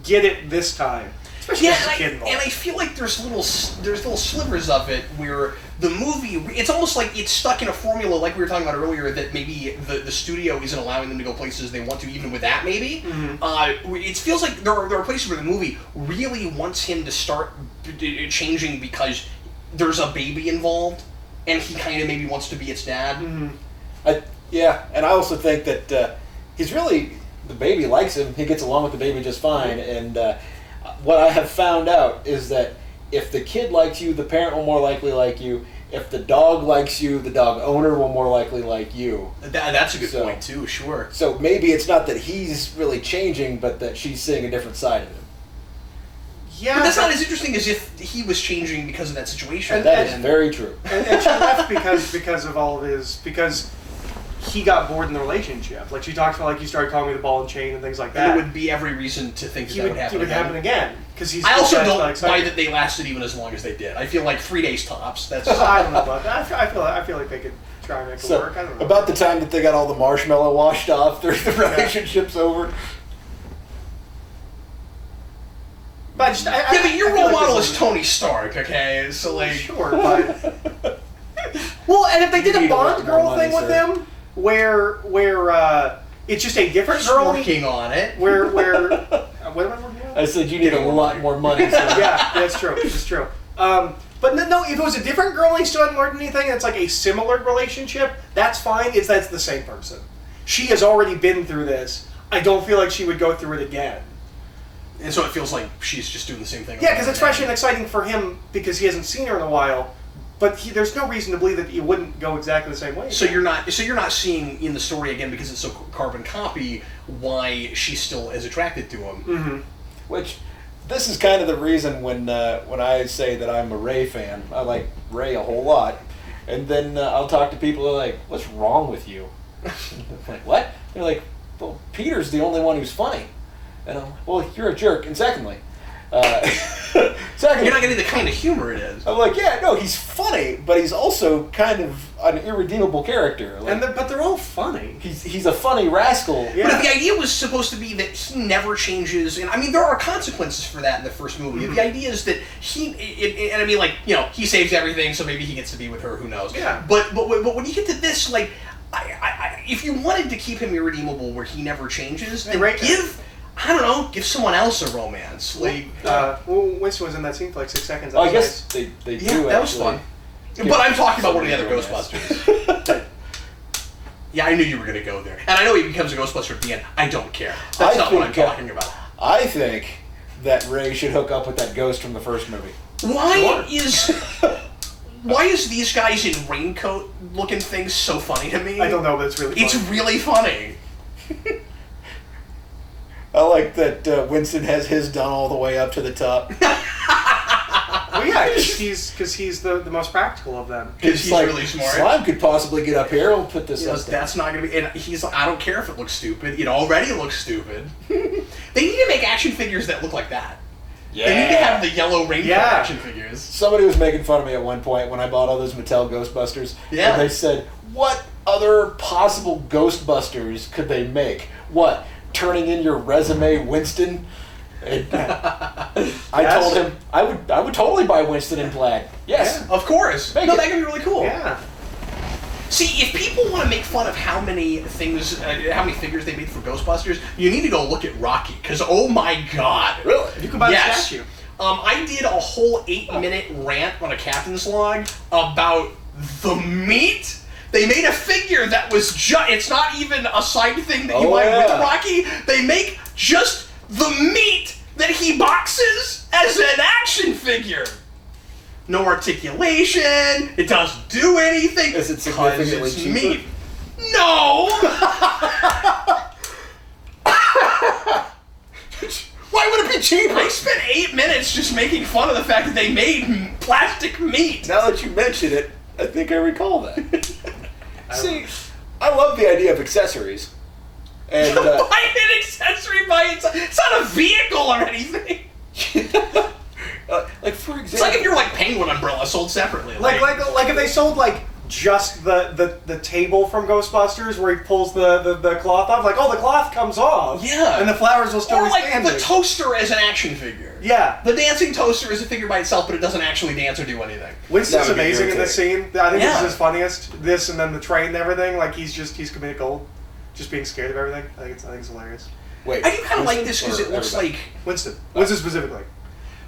Speaker 2: get it this time. Especially as a kid involved.
Speaker 1: And I feel like there's little slivers of it where the movie, it's almost like it's stuck in a formula like we were talking about earlier that maybe the studio isn't allowing them to go places they want to, even with that maybe. Mm-hmm. It feels like there are places where the movie really wants him to start changing because there's a baby involved and he kind of maybe wants to be its dad.
Speaker 3: Mm-hmm. Yeah, and I also think that he's really, the baby likes him, he gets along with the baby just fine, and what I have found out is that if the kid likes you, the parent will more likely like you. If the dog likes you, the dog owner will more likely like you.
Speaker 1: That's a good point too, sure.
Speaker 3: So maybe it's not that he's really changing, but that she's seeing a different side of him.
Speaker 2: Yeah,
Speaker 1: but that's not as interesting as if he was changing because of that situation.
Speaker 3: That is very true.
Speaker 2: And she left because of all of his, because he got bored in the relationship. Like, she talks about, like, you started calling me the ball and chain and things like that.
Speaker 1: And there would be every reason to think that would happen
Speaker 2: again. Happen again. Because
Speaker 1: I also don't buy that they lasted even as long as they did. I feel like 3 days tops. That's
Speaker 2: I don't know about that. I feel like they could try and make it work. I don't know.
Speaker 3: About the time that they got all the marshmallow washed off, the relationship's over.
Speaker 2: But
Speaker 1: but your role model is Tony Stark, okay? So, like...
Speaker 2: Sure, but... Well, and if they did a Bond girl thing with him, where it's just a different girl...
Speaker 1: working on it.
Speaker 2: Where what am I working on?
Speaker 3: I said you need a lot more money. So.
Speaker 2: Yeah, that's true. That's true. But no, if it was a different girl and he still hadn't learned anything, it's like a similar relationship, that's fine. That's the same person. She has already been through this. I don't feel like she would go through it again.
Speaker 1: And so it feels like she's just doing the same thing.
Speaker 2: Yeah, because it's fresh and exciting for him because he hasn't seen her in a while. But there's no reason to believe that it wouldn't go exactly the same way.
Speaker 1: So you're not seeing in the story again because it's so carbon copy why she's still as attracted to him.
Speaker 2: Mm-hmm.
Speaker 3: Which this is kind of the reason when I say that I'm a Ray fan. I like Ray a whole lot, and then I'll talk to people who are like, "What's wrong with you?" I'm like, "What?" They're like, "Well, Peter's the only one who's funny." And I'm like, "Well, you're a jerk." And secondly,
Speaker 1: you're not getting the kind of humor it is.
Speaker 3: I'm like, yeah, no, he's funny, but he's also kind of an irredeemable character. Like,
Speaker 2: but they're all funny.
Speaker 3: He's a funny rascal.
Speaker 1: Yeah. But if the idea was supposed to be that he never changes, and I mean, there are consequences for that in the first movie. Mm-hmm. The idea is that and I mean, like, you know, he saves everything, so maybe he gets to be with her. Who knows?
Speaker 2: Yeah.
Speaker 1: But when you get to this, like, if you wanted to keep him irredeemable, where he never changes, then give someone else a romance. Like,
Speaker 2: Winston was in that scene for like 6 seconds.
Speaker 3: I guess they do.
Speaker 1: That was fun. But I'm talking about one of the other Ghostbusters. Yeah, I knew you were going to go there. And I know he becomes a Ghostbuster at the end. I don't care. That's not what I'm talking about.
Speaker 3: I think that Ray should hook up with that ghost from the first movie.
Speaker 1: Why is these guys in raincoat-looking things so funny to me?
Speaker 2: I don't know, but it's really funny.
Speaker 1: It's really funny.
Speaker 3: I like that Winston has his done all the way up to the top.
Speaker 2: Well, yeah, because he's the most practical of them.
Speaker 1: Because he's like, really smart.
Speaker 3: Slime could possibly get up here. I'll put this up.
Speaker 1: That's not going to be... And he's like, I don't care if it looks stupid. It already looks stupid. They need to make action figures that look like that. Yeah. They need to have the yellow rainbow action figures.
Speaker 3: Somebody was making fun of me at one point when I bought all those Mattel Ghostbusters. Yeah. And they said, what other possible Ghostbusters could they make? What? Turning in your resume, Winston? And I told him I would totally buy Winston in plaid. Yes,
Speaker 1: yeah, of course. That could be really cool.
Speaker 2: Yeah.
Speaker 1: See, if people want to make fun of how many figures they made for Ghostbusters, you need to go look at Rocky, because oh my god.
Speaker 2: Really? You can buy the statue.
Speaker 1: I did a whole 8-minute rant on a captain's log about the meat. They made a figure that was it's not even a side thing that you buy with Rocky. They make just the meat that he boxes as an action figure. No articulation. It doesn't do anything.
Speaker 3: Is it significantly cheaper?
Speaker 1: Meat. No! Why
Speaker 3: Why would it be cheaper?
Speaker 1: I spent 8 minutes just making fun of the fact that they made plastic meat.
Speaker 3: Now that you mention it, I think I recall that. See, I love the idea of accessories. And
Speaker 1: Buy an accessory by itself. It's not a vehicle or anything.
Speaker 3: like for example,
Speaker 1: It's like if you're like Penguin umbrella sold separately.
Speaker 2: Like if they sold like just the table from Ghostbusters where he pulls the cloth off, like, oh, the cloth comes off.
Speaker 1: Yeah.
Speaker 2: And the flowers will still
Speaker 1: or
Speaker 2: be
Speaker 1: like
Speaker 2: standing.
Speaker 1: the toaster as an action figure.
Speaker 2: Yeah.
Speaker 1: The dancing toaster is a figure by itself, but it doesn't actually dance or do anything.
Speaker 2: Winston's
Speaker 3: That would be
Speaker 2: amazing in this scene. I think this is his funniest. This and then the train and everything. Like he's comedic gold. Just being scared of everything. I think it's hilarious.
Speaker 3: wait,
Speaker 1: I do kind of like
Speaker 3: Winston
Speaker 1: this because
Speaker 3: or
Speaker 1: it looks
Speaker 3: everybody?
Speaker 1: like...
Speaker 2: Winston. Winston specifically.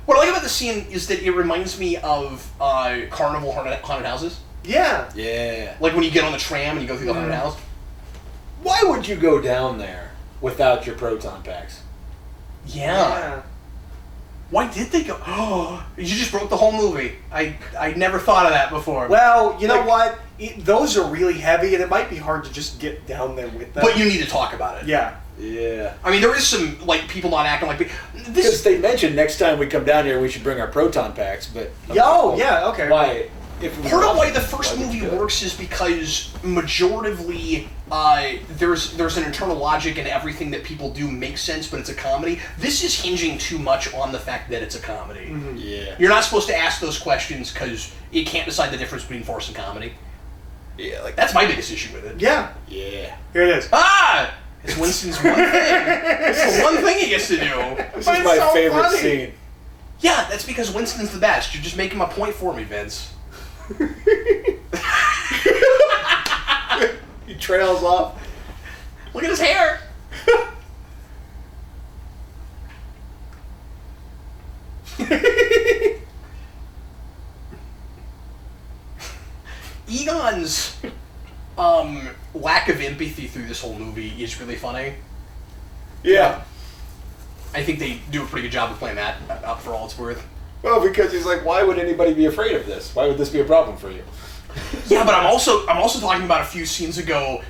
Speaker 1: What I like about the scene is that it reminds me of carnival haunted houses.
Speaker 2: Yeah.
Speaker 3: Yeah.
Speaker 1: Like when you get on the tram and you go through the haunted house.
Speaker 3: Why would you go down there without your proton packs?
Speaker 1: Yeah. Why did they go? Oh, you just broke the whole movie. I never thought of that before.
Speaker 2: Well, you know what? Those are really heavy, and it might be hard to just get down there with them.
Speaker 1: But you need to talk about it.
Speaker 2: Yeah.
Speaker 3: Yeah.
Speaker 1: I mean, there is some like people not acting like
Speaker 3: Because
Speaker 1: this.
Speaker 3: they mentioned next time we come down here we should bring our proton packs, but
Speaker 2: Yeah. Okay.
Speaker 3: why? If we
Speaker 1: Part of
Speaker 3: want
Speaker 1: why
Speaker 3: it,
Speaker 1: the first
Speaker 3: why would
Speaker 1: movie
Speaker 3: you do it?
Speaker 1: works is because majoritively there's an internal logic and everything that people do makes sense, but it's a comedy. This is hinging too much on the fact that it's a comedy.
Speaker 2: Mm-hmm.
Speaker 3: Yeah.
Speaker 1: You're not supposed to ask those questions because it can't decide the difference between farce and comedy.
Speaker 3: Yeah, like
Speaker 1: That's my biggest issue with it.
Speaker 2: Yeah.
Speaker 3: yeah.
Speaker 2: Here it is.
Speaker 1: Ah! It's Winston's one thing. It's the one thing he gets to do.
Speaker 3: This
Speaker 2: But
Speaker 3: is
Speaker 2: it's
Speaker 3: my
Speaker 2: so
Speaker 3: favorite
Speaker 2: funny.
Speaker 3: scene.
Speaker 1: Yeah, that's because Winston's the best. You're just making my point for me, Vince.
Speaker 3: He trails off.
Speaker 1: Look at his hair. Egon's lack of empathy through this whole movie is really funny.
Speaker 3: Yeah.
Speaker 1: I think they do a pretty good job of playing that up for all it's worth.
Speaker 3: Well, because he's like, why would anybody be afraid of this? Why would this be a problem for you?
Speaker 1: Yeah, but I'm also talking about a few scenes ago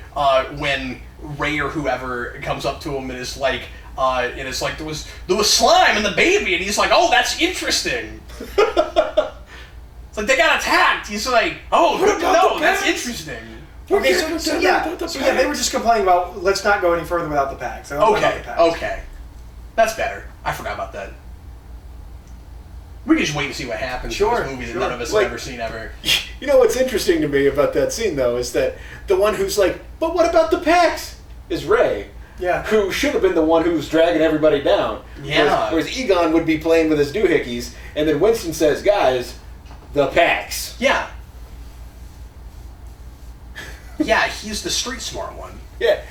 Speaker 1: when Ray or whoever comes up to him and is like, there was slime in the baby, and he's like, oh, that's interesting. It's like they got attacked. He's like, oh, good to know. That's interesting.
Speaker 2: Okay, so yeah, they were just complaining about let's not go any further without the packs. They don't want the packs.
Speaker 1: Okay, that's better. I forgot about that. We can just wait and see what happens in this movie that none of us have ever seen ever.
Speaker 3: You know what's interesting to me about that scene, though, is that the one who's like, but what about the packs? Is Ray.
Speaker 2: Yeah.
Speaker 3: Who should have been the one who was dragging everybody down.
Speaker 1: Yeah.
Speaker 3: Whereas Egon would be playing with his doohickeys, and then Winston says, guys, the packs.
Speaker 1: Yeah. Yeah, he's the street smart one.
Speaker 3: Yeah.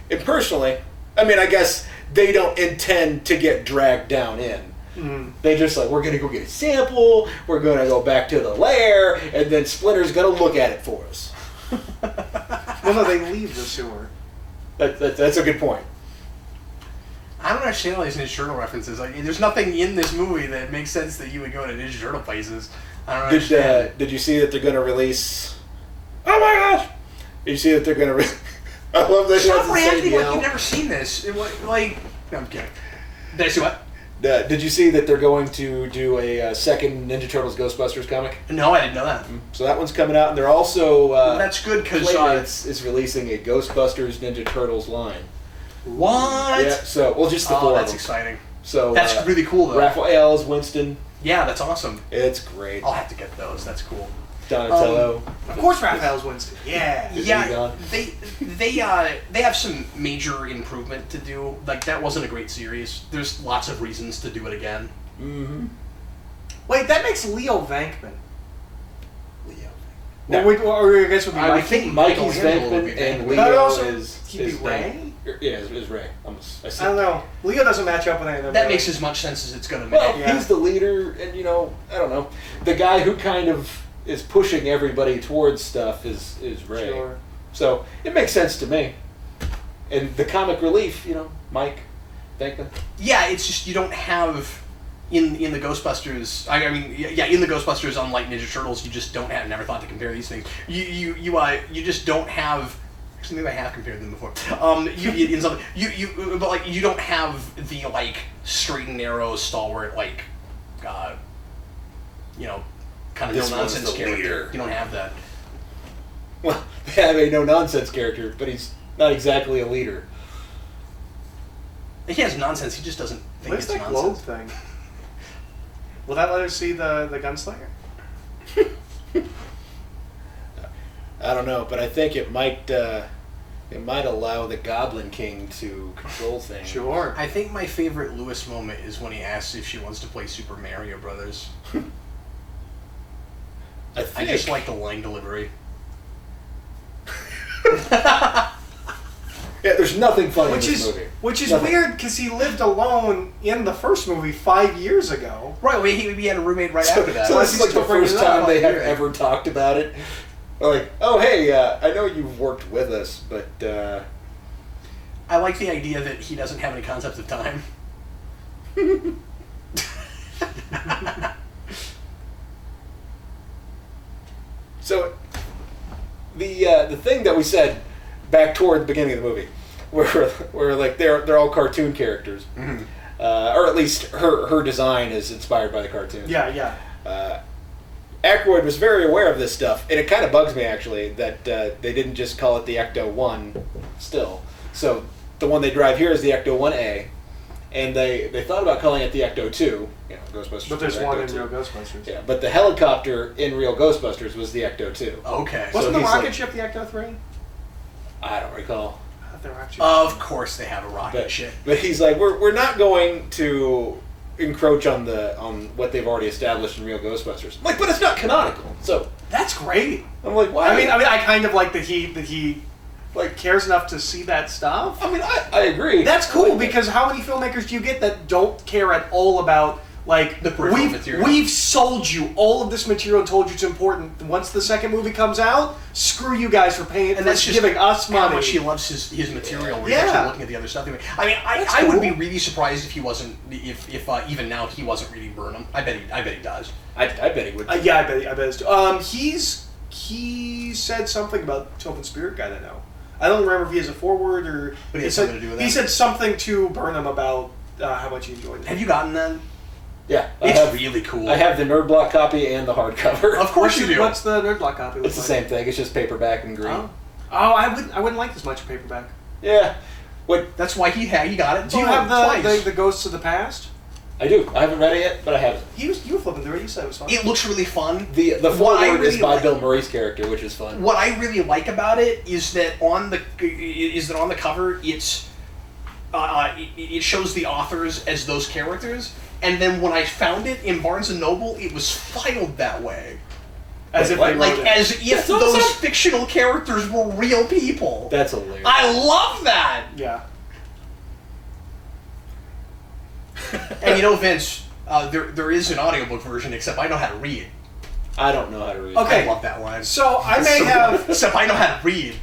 Speaker 3: And personally, I mean, I guess they don't intend to get dragged down in.
Speaker 2: Mm.
Speaker 3: They just like, we're going to go get a sample, we're going to go back to the lair, and then Splinter's going to look at it for us.
Speaker 2: Well, no, they leave the sewer.
Speaker 3: That's a good point.
Speaker 1: I don't understand all these Ninja Turtle references. Like, there's nothing in this movie that makes sense that you would go to Ninja Turtle places. I don't understand.
Speaker 3: Did you see that they're going to release... Oh my gosh! Did you see that they're going to release... I love that.
Speaker 1: Stop reacting like you've never seen this. No, I'm kidding. Did I see what?
Speaker 3: Did you see that they're going to do a second Ninja Turtles Ghostbusters comic?
Speaker 1: No, I didn't know that.
Speaker 3: So that one's coming out, and they're also...
Speaker 1: That's good because...
Speaker 3: Playmates is releasing a Ghostbusters Ninja Turtles line.
Speaker 1: What?
Speaker 3: Yeah, so, well, just the four
Speaker 1: that's
Speaker 3: of them.
Speaker 1: exciting.
Speaker 3: So,
Speaker 1: That's really cool, though.
Speaker 3: Raphael's, Winston.
Speaker 1: Yeah, that's awesome.
Speaker 3: It's great.
Speaker 1: I'll have to get those. That's cool.
Speaker 3: Donatello.
Speaker 2: Of course, Raphael's Winston. Yeah.
Speaker 1: Yeah, they have some major improvement to do. Like, that wasn't a great series. There's lots of reasons to do it again.
Speaker 3: Mm-hmm.
Speaker 2: Wait, that makes Leo Venkman.
Speaker 3: No.
Speaker 2: Or I guess would be
Speaker 3: I would
Speaker 2: Mikey.
Speaker 3: think Mikey's
Speaker 1: Michelangelo would
Speaker 3: Venkman
Speaker 1: be
Speaker 3: and
Speaker 1: Venkman.
Speaker 3: Leo
Speaker 2: also,
Speaker 3: is
Speaker 2: he'd be Ray?
Speaker 3: Yeah, is Ray.
Speaker 2: I don't know. Leo doesn't match up with any of them.
Speaker 1: That
Speaker 2: really.
Speaker 1: makes as much sense as it's going to make.
Speaker 3: Well,
Speaker 2: Yeah.
Speaker 3: he's the leader, and I don't know. The guy who kind of is pushing everybody towards stuff is Ray.
Speaker 2: Sure.
Speaker 3: So it makes sense to me. And the comic relief, Mike Venkman.
Speaker 1: Yeah, it's just you don't have in the Ghostbusters. In the Ghostbusters, unlike Ninja Turtles, you just don't have. Never thought to compare these things. You just don't have Actually, maybe I have compared them before. But like you don't have the like straight and narrow, stalwart, like, kind of
Speaker 3: This
Speaker 1: no
Speaker 3: one's
Speaker 1: nonsense
Speaker 3: the
Speaker 1: character.
Speaker 3: leader.
Speaker 1: You don't have that.
Speaker 3: Well, they have a no-nonsense character, but he's not exactly a leader.
Speaker 1: He has nonsense. He just doesn't think
Speaker 2: Where's
Speaker 1: it's
Speaker 2: that globe
Speaker 1: nonsense.
Speaker 2: thing? Will that let us see the gunslinger?
Speaker 3: I don't know, but I think it might allow the Goblin King to control things.
Speaker 2: Sure.
Speaker 1: I think my favorite Lewis moment is when he asks if she wants to play Super Mario Brothers. I just like the line delivery.
Speaker 3: Yeah, there's nothing funny in
Speaker 2: Which
Speaker 3: this
Speaker 2: is
Speaker 3: movie.
Speaker 2: weird because he lived alone in the first movie 5 years ago.
Speaker 1: Right, well, he had a roommate right after that.
Speaker 3: So this is like the
Speaker 2: Still bringing
Speaker 3: first
Speaker 2: it up.
Speaker 3: time they have ever talked about it. Like, oh hey, I know you've worked with us, but
Speaker 1: I like the idea that he doesn't have any concept of time.
Speaker 3: So the thing that we said back toward the beginning of the movie, where like they're all cartoon characters,
Speaker 1: Mm-hmm.
Speaker 3: Or at least her design is inspired by the cartoons.
Speaker 2: Yeah.
Speaker 3: Aykroyd was very aware of this stuff, and it kind of bugs me actually that they didn't just call it the Ecto 1 still. So the one they drive here is the Ecto 1A, and they thought about calling it the Ecto 2, Ghostbusters.
Speaker 2: But there's
Speaker 3: 2,
Speaker 2: one
Speaker 3: Ecto
Speaker 2: in
Speaker 3: 2.
Speaker 2: Real Ghostbusters.
Speaker 3: Yeah, but the helicopter in Real Ghostbusters was the Ecto 2.
Speaker 1: Okay.
Speaker 2: Wasn't
Speaker 3: So
Speaker 2: the
Speaker 3: he's
Speaker 2: rocket
Speaker 3: like-
Speaker 2: ship the Ecto 3?
Speaker 3: I don't recall.
Speaker 2: I thought the rocket ship.
Speaker 1: Of course they have a rocket ship.
Speaker 3: But he's like, we're not going to encroach on what they've already established in Real Ghostbusters. I'm like, but it's not canonical. So
Speaker 2: That's great.
Speaker 3: I'm like, why?
Speaker 2: I mean, I kind of like that he like cares enough to see that stuff.
Speaker 3: I agree.
Speaker 2: That's
Speaker 3: I
Speaker 2: cool
Speaker 3: like
Speaker 2: because how many filmmakers do you get that don't care at all about like
Speaker 1: The peripheral material.
Speaker 2: we've sold you all of this material and told you it's important. Once the second movie comes out, screw you guys for paying
Speaker 1: And that's just
Speaker 2: giving us money.
Speaker 1: how much he loves his material. Where he's
Speaker 2: Yeah.
Speaker 1: actually looking at the other stuff. I mean,
Speaker 2: That's
Speaker 1: I would
Speaker 2: cool.
Speaker 1: be really surprised if he wasn't. If even now he wasn't reading Burnham. I bet he does.
Speaker 3: I bet he would.
Speaker 2: Yeah, I bet it's too. He said something about Tobin Spirit Guide. I know. I don't remember if he has a foreword or.
Speaker 1: But he has
Speaker 2: said,
Speaker 1: something to do with
Speaker 2: He
Speaker 1: that.
Speaker 2: said something to Burnham about how much he enjoyed it.
Speaker 1: Have you gotten that?
Speaker 3: Yeah,
Speaker 1: It's really cool.
Speaker 3: I have the Nerd Block copy and the hardcover.
Speaker 1: Of course you do.
Speaker 2: What's the Nerd Block copy?
Speaker 3: It's the same thing. It's just paperback and green.
Speaker 2: Oh, I wouldn't like this much paperback.
Speaker 3: Yeah. What?
Speaker 1: That's why he got it.
Speaker 2: Do you have
Speaker 1: twice.
Speaker 2: the Ghosts of the Past?
Speaker 3: I do. I haven't read it yet, but I have it.
Speaker 2: You were flipping through it. You said it was fun.
Speaker 1: It looks really fun.
Speaker 3: The
Speaker 1: What I
Speaker 3: foreword is
Speaker 1: really
Speaker 3: by
Speaker 1: like-
Speaker 3: Bill Murray's character, which is fun.
Speaker 1: What I really like about it is that on the cover it shows the authors as those characters, and then when I found it in Barnes and Noble, it was filed that way,
Speaker 2: as if
Speaker 3: Like-
Speaker 2: they
Speaker 1: like
Speaker 2: wrote it.
Speaker 1: as if
Speaker 3: That's
Speaker 1: those
Speaker 3: awesome.
Speaker 1: fictional characters were real people.
Speaker 3: That's hilarious.
Speaker 1: I love that.
Speaker 2: Yeah.
Speaker 1: And Vince, there is an audiobook version, except I know how to read.
Speaker 3: I don't know how to read.
Speaker 2: Okay.
Speaker 1: I love that line.
Speaker 2: So I may
Speaker 1: So
Speaker 2: have
Speaker 1: good. Except I know how to read.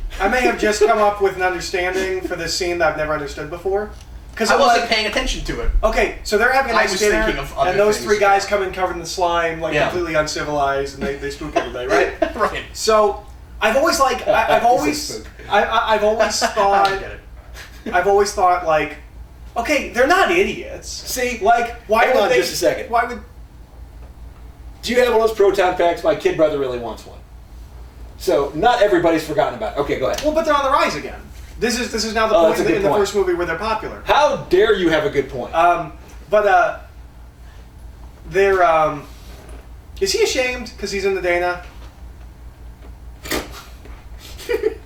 Speaker 2: just come up with an understanding for this scene that I've never understood before. Because
Speaker 1: I wasn't paying attention to it.
Speaker 2: Okay, so they're having a
Speaker 1: I
Speaker 2: nice
Speaker 1: was
Speaker 2: dinner,
Speaker 1: thinking of other
Speaker 2: and those
Speaker 1: things.
Speaker 2: three guys come in covered in slime, like
Speaker 1: Yeah.
Speaker 2: completely uncivilized, and they spook everybody, right?
Speaker 1: Right.
Speaker 2: So I've always like I've always
Speaker 3: spook.
Speaker 2: I've always
Speaker 1: I
Speaker 2: thought
Speaker 1: get it.
Speaker 2: I've always thought like, okay, they're not idiots.
Speaker 3: See,
Speaker 2: Like, why
Speaker 3: hang
Speaker 2: would
Speaker 3: on
Speaker 2: they?
Speaker 3: just a second.
Speaker 2: Why would?
Speaker 3: Do you have one of those proton packs? My kid brother really wants one. So not everybody's forgotten about it. Okay, go ahead.
Speaker 2: Well, but they're on the rise again. This is now the
Speaker 3: Oh,
Speaker 2: point
Speaker 3: that's a good
Speaker 2: in the
Speaker 3: point.
Speaker 2: first movie where they're popular.
Speaker 3: How dare you have a good point?
Speaker 2: They're is he ashamed because he's in the Dana?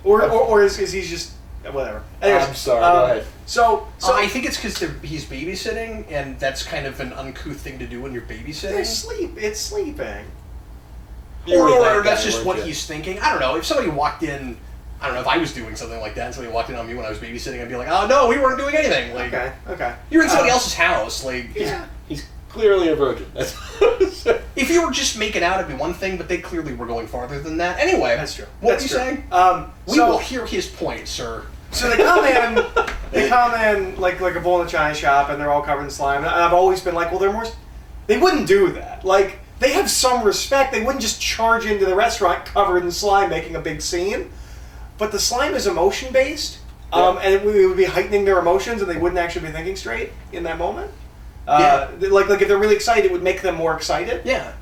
Speaker 2: or is he just whatever? Anyways,
Speaker 3: I'm sorry, go ahead.
Speaker 2: So
Speaker 1: I think it's because he's babysitting, and that's kind of an uncouth thing to do when you're babysitting.
Speaker 2: it's sleeping.
Speaker 3: You were that
Speaker 1: Or that's
Speaker 3: guy,
Speaker 1: just
Speaker 3: weren't
Speaker 1: what
Speaker 3: you?
Speaker 1: he's thinking. I don't know. If somebody walked in, I don't know if I was doing something like that, and somebody walked in on me when I was babysitting, I'd be like, "Oh no, we weren't doing anything." Like,
Speaker 2: Okay.
Speaker 1: you're in somebody else's house. Like,
Speaker 2: Yeah.
Speaker 3: He's clearly a virgin. That's
Speaker 1: if you were just making out, it'd be one thing, but they clearly were going farther than that. Anyway,
Speaker 2: That's true.
Speaker 1: What
Speaker 2: That's
Speaker 1: were you
Speaker 2: true.
Speaker 1: saying? We
Speaker 2: So-
Speaker 1: will hear his point, sir.
Speaker 2: So they come in, like a bull in a china shop, and they're all covered in slime. And I've always been like, well, they wouldn't do that. Like, they have some respect. They wouldn't just charge into the restaurant covered in slime, making a big scene. but the slime is emotion based, and it would be heightening their emotions, and they wouldn't actually be thinking straight in that moment. Like if they're really excited, it would make them more excited.
Speaker 1: Yeah.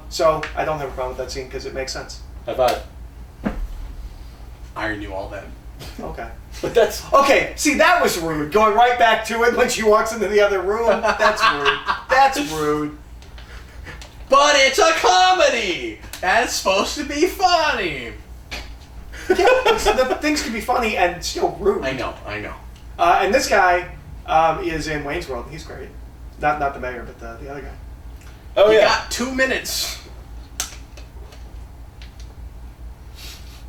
Speaker 2: So I don't have a problem with that scene because it makes sense.
Speaker 3: High five.
Speaker 1: I already knew all that.
Speaker 2: Okay.
Speaker 3: But that's
Speaker 2: Okay, see, that was rude. Going right back to it when she walks into the other room. That's rude. That's rude.
Speaker 1: But it's a comedy! And it's supposed to be funny!
Speaker 2: Yeah, so the things can be funny and still rude.
Speaker 1: I know.
Speaker 2: And this guy is in Wayne's World. He's great. Not the mayor, but the other guy.
Speaker 3: oh
Speaker 1: You
Speaker 3: yeah.
Speaker 1: got 2 minutes.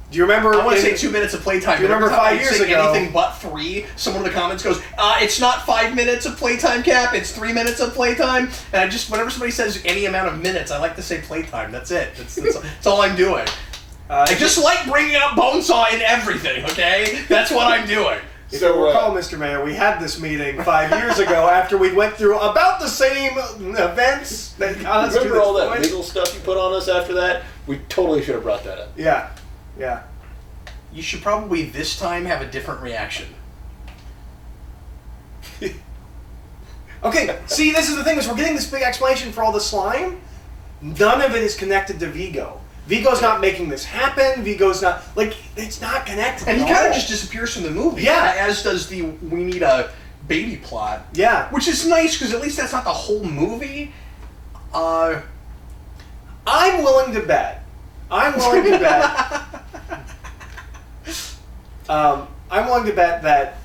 Speaker 2: Do you remember?
Speaker 1: I want to say 2 minutes of playtime.
Speaker 2: Do you remember
Speaker 1: Every time
Speaker 2: 5
Speaker 1: I
Speaker 2: years
Speaker 1: say
Speaker 2: ago?
Speaker 1: anything but 3, someone in the comments goes, it's not 5 minutes of playtime, Cap, it's 3 minutes of playtime. And I just, whenever somebody says any amount of minutes, I like to say playtime. That's it. That's all I'm doing. I just like bringing up Bonesaw in everything, okay? That's what I'm doing.
Speaker 2: If you recall, Mr. Mayor, we had this meeting 5 years ago after we went through about the same events that got us to
Speaker 3: Remember
Speaker 2: this
Speaker 3: all that
Speaker 2: point?
Speaker 3: legal stuff you put on us after that? We totally should have brought that up.
Speaker 2: Yeah.
Speaker 1: You should probably this time have a different reaction.
Speaker 2: Okay, see, this is the thing, is we're getting this big explanation for all the slime. None of it is connected to Vigo. Vigo's not making this happen. Vigo's not, it's not connected
Speaker 1: And he
Speaker 2: at
Speaker 1: kind
Speaker 2: all.
Speaker 1: of just disappears from the movie.
Speaker 2: Yeah.
Speaker 1: As does the we need a baby plot.
Speaker 2: Yeah.
Speaker 1: Which is nice, because at least that's not the whole movie.
Speaker 2: I'm willing to bet. I'm willing to bet that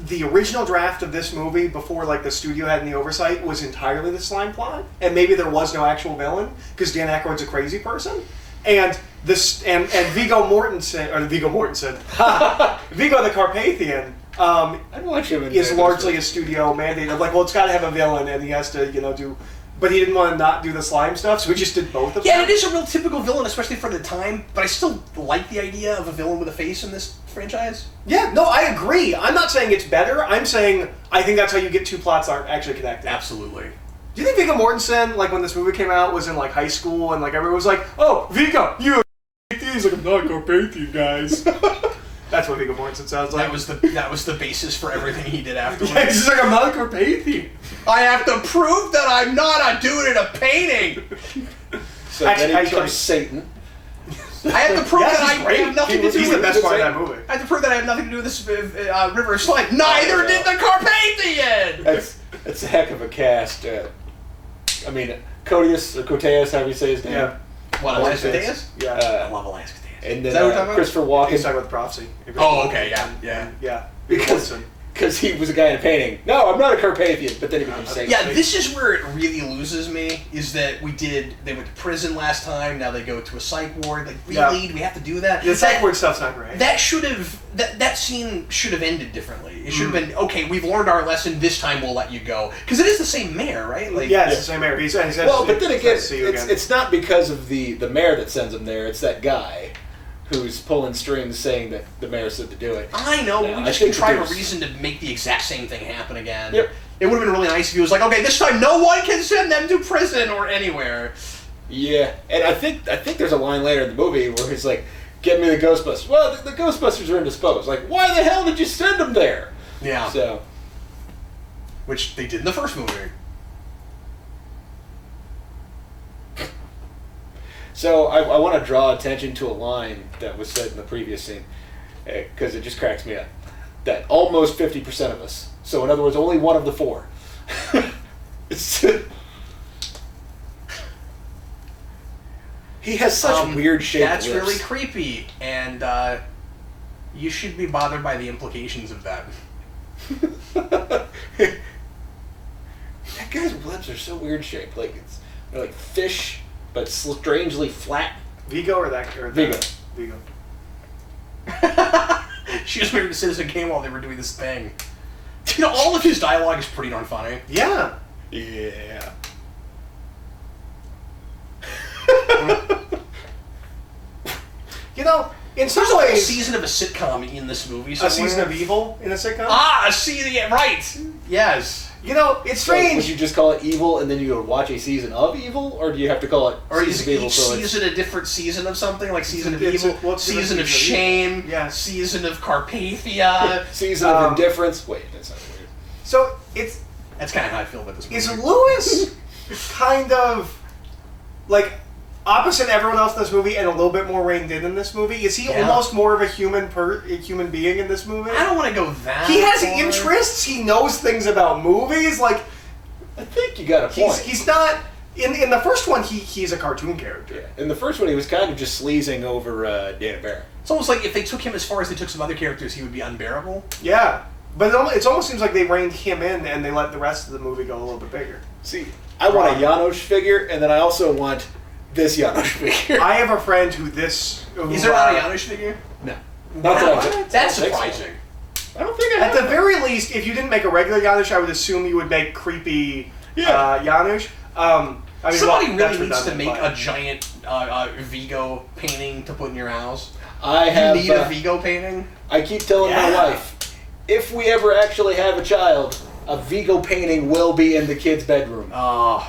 Speaker 2: the original draft of this movie, before the studio had any oversight, was entirely the slime plot, and maybe there was no actual villain because Dan Aykroyd's a crazy person, and Viggo Mortensen, Viggo the Carpathian,
Speaker 3: I'd watch him in
Speaker 2: is
Speaker 3: there.
Speaker 2: largely a studio mandate of it's got to have a villain, and he has to do. But he didn't want to not do the slime stuff, so he just did both of them.
Speaker 1: Yeah, and it is a real typical villain, especially for the time, but I still like the idea of a villain with a face in this franchise.
Speaker 2: Yeah, no, I agree. I'm not saying it's better. I'm saying I think that's how you get two plots aren't actually connected.
Speaker 1: Absolutely.
Speaker 2: Do you think Viggo Mortensen, when this movie came out, was in high school and everyone was like, "Oh, Viggo, you," he's like, "I'm not Carpathian, guys." That's what Viggo Mortensen sounds like.
Speaker 1: That was the basis for everything he did afterwards.
Speaker 2: Yeah, he's like, "I'm not Carpathian."
Speaker 1: I have to prove that I'm not a dude in a painting.
Speaker 3: So then he becomes Satan.
Speaker 1: I have to prove
Speaker 2: Yes,
Speaker 1: that
Speaker 2: he's
Speaker 1: I
Speaker 2: great.
Speaker 1: have nothing to do with
Speaker 2: He's the best part of
Speaker 1: Satan.
Speaker 2: that movie.
Speaker 1: I have to prove that I have nothing to do with this River of Slime. Neither did the Carpathian!
Speaker 3: That's a heck of a cast. I mean, Codius, or Coteus, however you say his name.
Speaker 2: Yeah.
Speaker 1: What, Elias Koteas?
Speaker 2: Yeah.
Speaker 1: I love Elias Koteas.
Speaker 3: And
Speaker 1: Is that what we're talking
Speaker 3: then
Speaker 1: about?
Speaker 3: Christopher
Speaker 2: He's
Speaker 3: Walken.
Speaker 2: talking about the prophecy.
Speaker 1: Oh, okay, yeah.
Speaker 2: Yeah. Viggo Mortensen.
Speaker 3: Because he was a guy in a painting. No, I'm not a Carpathian, but then he becomes Satan.
Speaker 1: Yeah, this is where it really loses me, is that they went to prison last time, now they go to a psych ward. Really? Do we have to do that?
Speaker 2: The psych ward stuff's not great.
Speaker 1: That scene should have ended differently. It should have been, okay, we've learned our lesson, this time we'll let you go. Because it is the same mayor, right?
Speaker 2: It's the same mayor. He says,
Speaker 3: Well, but then again,
Speaker 2: see you again.
Speaker 3: it's not because of the mayor that sends him there. It's that guy who's pulling strings saying that the mayor said to do it.
Speaker 1: I know, but
Speaker 3: Yeah,
Speaker 1: we
Speaker 3: I
Speaker 1: just
Speaker 3: think
Speaker 1: contrive a
Speaker 3: there's-
Speaker 1: reason to make the exact same thing happen again.
Speaker 3: Yep.
Speaker 1: It would have been really nice if he was like, okay, this time no one can send them to prison or anywhere.
Speaker 3: Yeah, and I think there's a line later in the movie where he's like, "Get me the Ghostbusters." Well, the Ghostbusters are indisposed. Like, why the hell did you send them there?
Speaker 1: Yeah.
Speaker 3: So,
Speaker 1: Which they did in the first movie.
Speaker 3: So I want to draw attention to a line that was said in the previous scene, because it just cracks me up. That almost 50% of us. So in other words, only one of the four. He has such weird shaped
Speaker 1: That's
Speaker 3: lips.
Speaker 1: really creepy, and you should be bothered by the implications of that.
Speaker 3: That guy's lips are so weird shaped. They're like fish, but strangely flat.
Speaker 2: Vigo or that character?
Speaker 3: Viggo.
Speaker 2: Viggo.
Speaker 1: She was married to Citizen Kane while they were doing this thing. All of his dialogue is pretty darn funny.
Speaker 2: Yeah.
Speaker 3: Yeah.
Speaker 2: In some
Speaker 1: There's a whole
Speaker 2: ways,
Speaker 1: season of a sitcom in this movie.
Speaker 2: a
Speaker 1: somewhere.
Speaker 2: season of evil in a sitcom.
Speaker 1: Ah, a season, yeah, right. Yes.
Speaker 2: You know, it's
Speaker 3: So
Speaker 2: strange.
Speaker 3: would you just call it Evil and then you would watch a season of Evil, or do you have to call it
Speaker 1: Or is
Speaker 3: Season of Evil?
Speaker 1: each
Speaker 3: So it's
Speaker 1: season a different season of something? Like Season of
Speaker 2: It's a-
Speaker 1: Evil,
Speaker 2: well, it's different
Speaker 1: Season of
Speaker 2: season of
Speaker 1: Shame,
Speaker 2: evil. Yeah.
Speaker 1: Season of Carpathia.
Speaker 3: Season of Indifference. Wait, that sounds weird.
Speaker 2: So it's
Speaker 1: That's kind of how I feel about this movie.
Speaker 2: is Lewis kind of like opposite everyone else in this movie and a little bit more reined in this movie? Is he
Speaker 1: Yeah.
Speaker 2: almost more of a human being in this movie?
Speaker 1: I don't want to go that
Speaker 2: He has
Speaker 1: far.
Speaker 2: interests. He knows things about movies. Like
Speaker 3: I think you got a point.
Speaker 2: he's not in the first one. He's a cartoon character.
Speaker 3: Yeah. In the first one, he was kind of just sleazing over Dana Barrett.
Speaker 1: It's almost like if they took him as far as they took some other characters, he would be unbearable.
Speaker 2: Yeah, but it almost seems like they reined him in and they let the rest of the movie go a little bit bigger.
Speaker 3: See, I want a Janosz figure, and then I also want this Janosz figure.
Speaker 2: I have a friend who
Speaker 1: Is there not a Janosz figure?
Speaker 3: No.
Speaker 1: Wow,
Speaker 3: Not that I
Speaker 1: that's
Speaker 3: don't think so.
Speaker 1: surprising.
Speaker 3: I don't think I
Speaker 2: At
Speaker 3: have.
Speaker 2: the very least, if you didn't make a regular Janusz, I would assume you would make creepy Janusz. I mean,
Speaker 1: Somebody
Speaker 2: well, that's
Speaker 1: really needs to
Speaker 2: redundant,
Speaker 1: make
Speaker 2: but-
Speaker 1: a giant Vigo painting to put in your house.
Speaker 3: I
Speaker 1: You
Speaker 3: have.
Speaker 1: need a Vigo painting?
Speaker 3: I keep telling my
Speaker 2: Yeah.
Speaker 3: wife, if we ever actually have a child, a Vigo painting will be in the kid's bedroom.
Speaker 1: Oh,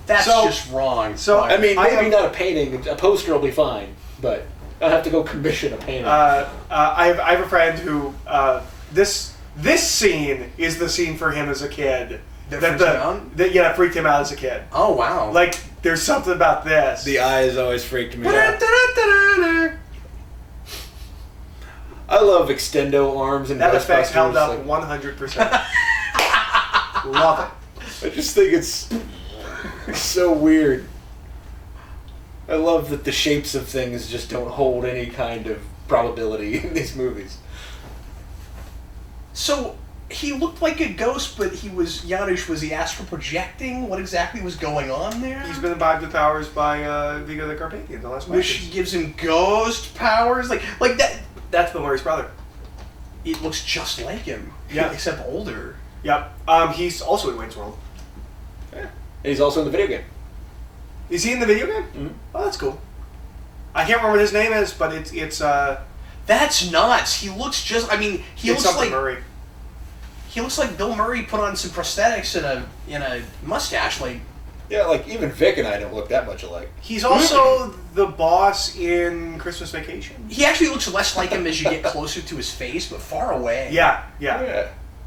Speaker 1: that's
Speaker 2: So-
Speaker 1: just wrong.
Speaker 2: so,
Speaker 3: I mean,
Speaker 2: I
Speaker 3: maybe
Speaker 2: am-
Speaker 3: not a painting. A poster will be fine, but I'll have to go commission a painting.
Speaker 2: I have a friend who this scene is the scene for him as a kid.
Speaker 1: That freaked him out?
Speaker 2: That freaked him out as a kid.
Speaker 1: Oh, wow.
Speaker 2: Like, there's something about this.
Speaker 3: the eyes always freaked me out. I love extendo arms and
Speaker 2: that effect
Speaker 3: Ghostbusters,
Speaker 2: held up
Speaker 3: like,
Speaker 2: 100%. Love it.
Speaker 3: I just think it's so weird. I love that the shapes of things just don't hold any kind of probability in these movies.
Speaker 1: So, he looked like a ghost, but Janusz, was he astral projecting? What exactly was going on there?
Speaker 2: He's been imbibed with powers by Vigo the Carpathian, the last
Speaker 1: Which gives him ghost powers? Like that.
Speaker 2: That's Bill Murray's brother.
Speaker 1: It looks just like him.
Speaker 2: Yeah.
Speaker 1: Except older.
Speaker 2: Yep. He's also in Wayne's World.
Speaker 3: Yeah. And he's also in the video game.
Speaker 2: Is he in the video game?
Speaker 3: Mm-hmm.
Speaker 2: Oh, that's cool. I can't remember what his name is, but it's
Speaker 1: That's nuts. He looks just. I mean, he
Speaker 2: it's
Speaker 1: looks
Speaker 2: something
Speaker 1: like
Speaker 2: Murray.
Speaker 1: he looks like Bill Murray put on some prosthetics and a mustache. Like
Speaker 3: Yeah, like even Vic and I don't look that much alike.
Speaker 2: He's also the boss in Christmas Vacation.
Speaker 1: he actually looks less like him as you get closer to his face, but far away.
Speaker 2: Yeah.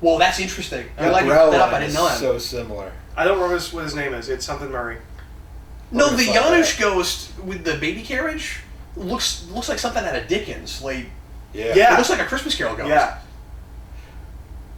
Speaker 1: Well, that's interesting. I'm
Speaker 3: The
Speaker 1: glad you
Speaker 3: brow
Speaker 1: brought that up. I
Speaker 3: line
Speaker 1: didn't
Speaker 3: is
Speaker 1: know that.
Speaker 3: so similar.
Speaker 2: I don't remember what his name is. It's something Murray.
Speaker 1: No,
Speaker 3: gonna
Speaker 1: the
Speaker 3: find
Speaker 1: Janusz
Speaker 3: out.
Speaker 1: ghost with the baby carriage looks like something out of Dickens. Like
Speaker 2: Yeah.
Speaker 1: it looks like a Christmas Carol ghost.
Speaker 2: Yeah.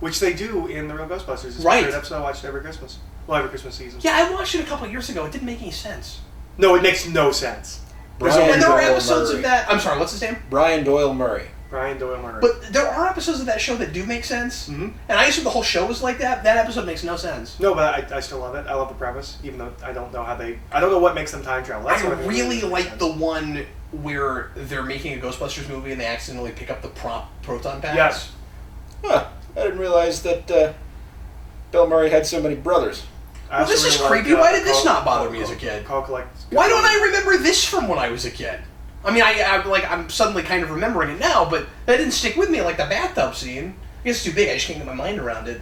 Speaker 2: Which they do in the real Ghostbusters. It's
Speaker 1: Right.
Speaker 2: a great episode I watched every Christmas. Well, every Christmas season.
Speaker 1: Yeah, I watched it a couple of years ago. It didn't make any sense.
Speaker 2: No, it makes no sense.
Speaker 3: Brian
Speaker 1: And there were
Speaker 3: Doyle
Speaker 1: episodes
Speaker 3: Murray.
Speaker 1: of that. I'm sorry, what's his name?
Speaker 3: Brian Doyle Murray.
Speaker 2: Brian Doyle Murray.
Speaker 1: But there are episodes of that show that do make sense.
Speaker 2: Mhm.
Speaker 1: And I assume the whole show was like that. That episode makes no sense.
Speaker 2: No, but I still love it. I love the premise, even though I don't know I don't know what makes them time travel. That's
Speaker 1: I
Speaker 2: what
Speaker 1: really
Speaker 2: makes
Speaker 1: like
Speaker 2: sense.
Speaker 1: the one where they're making a Ghostbusters movie and they accidentally pick up the prop proton packs.
Speaker 2: Yes.
Speaker 3: Huh. I didn't realize that Bill Murray had so many brothers.
Speaker 2: I
Speaker 1: Well,
Speaker 2: also
Speaker 1: this is
Speaker 2: really
Speaker 1: creepy.
Speaker 2: like,
Speaker 1: Why did this
Speaker 2: Call-
Speaker 1: not bother
Speaker 2: Call-
Speaker 1: me as a kid?
Speaker 2: Call Collect.
Speaker 1: Why don't I remember this from when I was a kid? I mean, I'm suddenly kind of remembering it now, but that didn't stick with me like the bathtub scene. I guess it's too big. I just can't get my mind around it.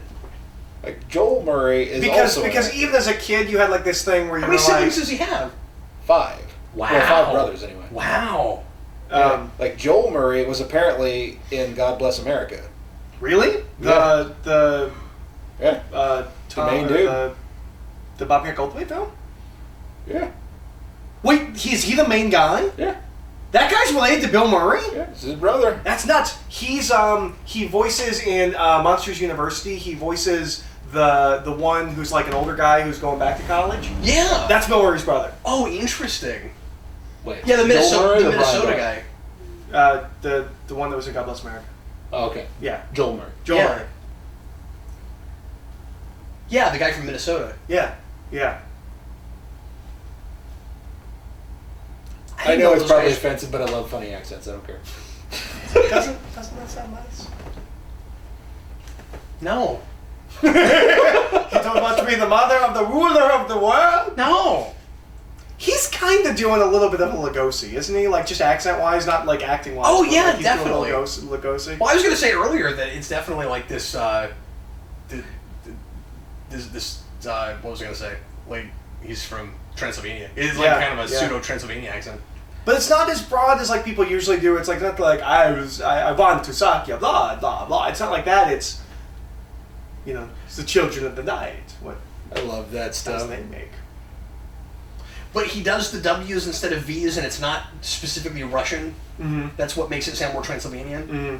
Speaker 3: Like Joel Murray is
Speaker 2: Because
Speaker 3: also
Speaker 2: because
Speaker 3: in it.
Speaker 2: even as a kid, you had like this thing where you
Speaker 1: How
Speaker 2: were
Speaker 1: many siblings
Speaker 2: like,
Speaker 1: does he have?
Speaker 3: 5.
Speaker 1: Wow.
Speaker 3: Well, 5 brothers anyway.
Speaker 1: Wow.
Speaker 3: Like Joel Murray was apparently in God Bless America.
Speaker 2: really
Speaker 3: Yeah.
Speaker 2: the
Speaker 3: Yeah.
Speaker 2: Tom,
Speaker 3: main dude.
Speaker 2: the Bobcat Goldthwait film.
Speaker 3: Yeah.
Speaker 2: Wait, is he the main guy?
Speaker 3: Yeah.
Speaker 2: That guy's related to Bill Murray?
Speaker 3: Yeah. It's his brother.
Speaker 2: That's nuts. He's he voices in Monsters University. He voices the one who's like an older guy who's going back to college.
Speaker 1: Yeah.
Speaker 2: That's Bill Murray's brother.
Speaker 1: Oh, interesting.
Speaker 3: Wait.
Speaker 1: Yeah, the
Speaker 3: Joel
Speaker 1: Minnesota,
Speaker 3: Murray
Speaker 1: the
Speaker 3: or Brian
Speaker 1: Minnesota
Speaker 3: Doyle?
Speaker 1: guy.
Speaker 2: The one that was in God Bless America.
Speaker 3: Oh, okay.
Speaker 2: Yeah,
Speaker 3: Joel Murray.
Speaker 2: Joel
Speaker 1: Yeah.
Speaker 2: Murray.
Speaker 1: Yeah, the guy from Minnesota.
Speaker 2: Yeah.
Speaker 3: I
Speaker 1: didn't
Speaker 3: know it's
Speaker 1: those
Speaker 3: probably
Speaker 1: guys-
Speaker 3: offensive, but I love funny accents. I don't care.
Speaker 2: Doesn't that sound nice?
Speaker 1: No.
Speaker 2: You don't want to be the mother of the ruler of the world?
Speaker 1: No.
Speaker 2: He's kind of doing a little bit of a Lugosi, isn't he? Like just accent-wise, not like acting-wise.
Speaker 1: Oh,
Speaker 2: but,
Speaker 1: yeah,
Speaker 2: like, he's doing a
Speaker 1: definitely.
Speaker 2: Lugosi.
Speaker 1: Well, I was going to say earlier that it's definitely like this, what was I gonna say? Like he's from Transylvania. It's like kind of a pseudo Transylvania accent.
Speaker 2: But it's not as broad as like people usually do. It's like not like I want to suck you, blah blah blah. It's not like that. It's it's the children of the night. What
Speaker 3: I love that stuff
Speaker 2: they make.
Speaker 1: But he does the W's instead of V's, and it's not specifically Russian.
Speaker 2: Mm-hmm.
Speaker 1: That's what makes it sound more Transylvanian.
Speaker 2: Mm-hmm.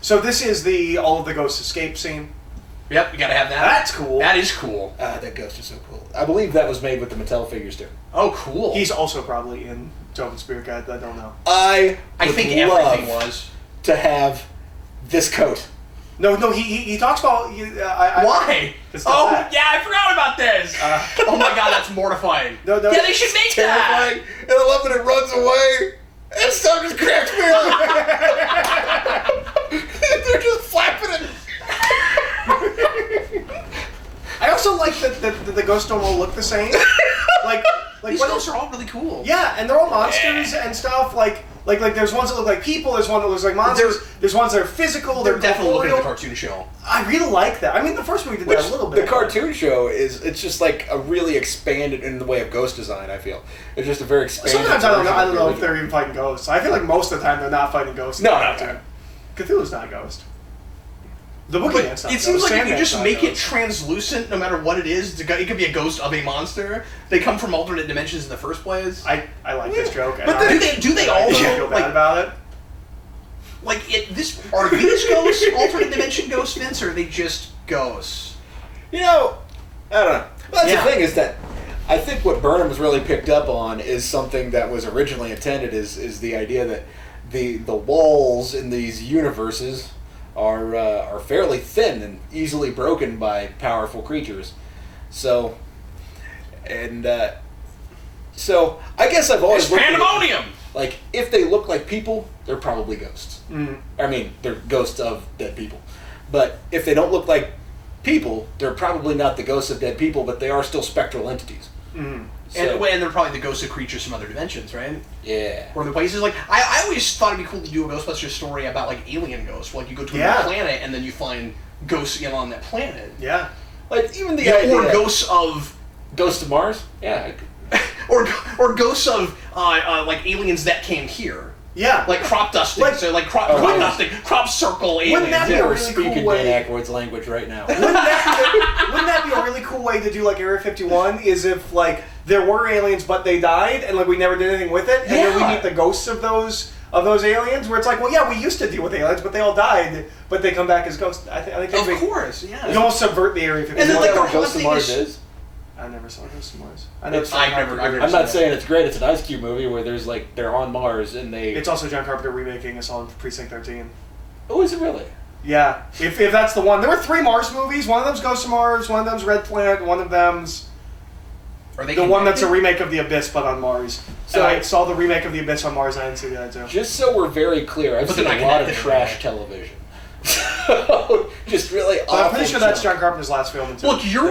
Speaker 2: So this is the all of the ghosts escape scene.
Speaker 1: Yep, you gotta have that.
Speaker 2: That's cool.
Speaker 1: That is cool.
Speaker 3: that ghost is so cool. I believe that was made with the Mattel figures too.
Speaker 1: Oh, cool.
Speaker 2: He's also probably in Tobin Spirit Guide. I don't know.
Speaker 3: I
Speaker 1: think
Speaker 3: love
Speaker 1: everything was
Speaker 3: to have this coat.
Speaker 2: No, he talks about
Speaker 1: why? Oh yeah, I forgot about this. Oh my god, that's mortifying.
Speaker 2: No,
Speaker 1: yeah, they should make
Speaker 3: terrifying.
Speaker 1: that.
Speaker 3: And I love when it runs away. And stuff just cracks me up. They're just flapping it.
Speaker 2: I also like that the ghosts don't all look the same. Like
Speaker 1: these ghosts are all really cool.
Speaker 2: Yeah, and they're all monsters and stuff. Like there's ones that look like people. There's one that looks like monsters. There's ones that are physical.
Speaker 1: They're definitely looking at the
Speaker 2: corporeal.
Speaker 1: cartoon show.
Speaker 2: I really like that. I mean, the first movie did that a little bit.
Speaker 3: The cartoon show it's just like a really expanded in the way of ghost design. I feel it's just a very expanded.
Speaker 2: Sometimes I don't know if they're even fighting ghosts. I feel like most of the time they're not fighting ghosts.
Speaker 3: No.
Speaker 2: Cthulhu's not a ghost. The
Speaker 1: But
Speaker 2: boogeyman's not a
Speaker 1: it seems
Speaker 2: ghost.
Speaker 1: like if you
Speaker 2: Sandman's
Speaker 1: just
Speaker 2: not a
Speaker 1: make it
Speaker 2: ghost.
Speaker 1: translucent, no matter what it is, it could be a ghost of a monster. They come from alternate dimensions in the first place.
Speaker 2: I like this joke.
Speaker 1: But do they all
Speaker 2: I feel bad about it.
Speaker 1: Like are these ghosts alternate dimension ghosts, Vince, or are they just ghosts?
Speaker 3: I don't know. Well, that's
Speaker 1: Yeah.
Speaker 3: the thing is that I think what Burnham's really picked up on is something that was originally intended is the idea that the walls in these universes are fairly thin and easily broken by powerful creatures. So I guess I've always
Speaker 1: It's
Speaker 3: looked at it,
Speaker 1: pandemonium!
Speaker 3: like if they look like people, they're probably ghosts.
Speaker 2: Mm.
Speaker 3: I mean, they're ghosts of dead people. But if they don't look like people, they're probably not the ghosts of dead people, but they are still spectral entities.
Speaker 2: Mm.
Speaker 3: So,
Speaker 1: And they're probably the ghosts of creatures from other dimensions, right?
Speaker 3: yeah.
Speaker 1: Or the places like I always thought it'd be cool to do a Ghostbusters story about like alien ghosts. Like you go to a planet and then you find ghosts on that planet.
Speaker 2: Yeah.
Speaker 3: Like even the idea,
Speaker 1: or ghosts of
Speaker 3: Mars. Yeah.
Speaker 1: or ghosts of like aliens that came here.
Speaker 2: Yeah.
Speaker 1: Like crop dusting, crop dusting, crop circle aliens.
Speaker 2: Wouldn't that be a
Speaker 3: We're
Speaker 2: really
Speaker 3: speaking
Speaker 2: cool way?
Speaker 3: Dan Aykroyd's language right now.
Speaker 2: Wouldn't that be a really cool way to do like Area 51? Is if like there were aliens but they died and like we never did anything with it, and then we meet the ghosts of those aliens, where it's like, well, yeah, we used to deal with aliens, but they all died, but they come back as ghosts. I think
Speaker 1: Of course, yeah.
Speaker 2: you almost subvert the Area 51.
Speaker 1: And then, like,
Speaker 3: What
Speaker 1: the whole
Speaker 3: Ghost of
Speaker 1: thing
Speaker 3: Mars
Speaker 1: is-
Speaker 3: is?
Speaker 2: I never saw Ghosts of Mars.
Speaker 1: I've never
Speaker 3: I'm
Speaker 1: seen
Speaker 3: not
Speaker 1: it.
Speaker 3: saying it's great. It's an Ice Cube movie where there's like they're on Mars and they.
Speaker 2: It's also John Carpenter remaking a song for Precinct 13.
Speaker 3: Oh, is it really?
Speaker 2: Yeah, if that's the one. There were 3 Mars movies. One of them's Ghosts of Mars. One of them's Red Planet. One of them's
Speaker 1: Are they
Speaker 2: the one that's a
Speaker 1: connected?
Speaker 2: remake of The Abyss, but on Mars.
Speaker 3: So-
Speaker 2: So I saw the remake of The Abyss on Mars. And I didn't see the other two.
Speaker 3: Just so we're very clear, I've
Speaker 1: But
Speaker 3: seen
Speaker 1: they're
Speaker 3: a
Speaker 1: not
Speaker 3: lot of
Speaker 1: connected,
Speaker 3: trash
Speaker 1: right?
Speaker 3: television. Just really awful.
Speaker 2: But I'm pretty sure that's
Speaker 3: junk.
Speaker 2: John Carpenter's last film. Until
Speaker 1: Look, you're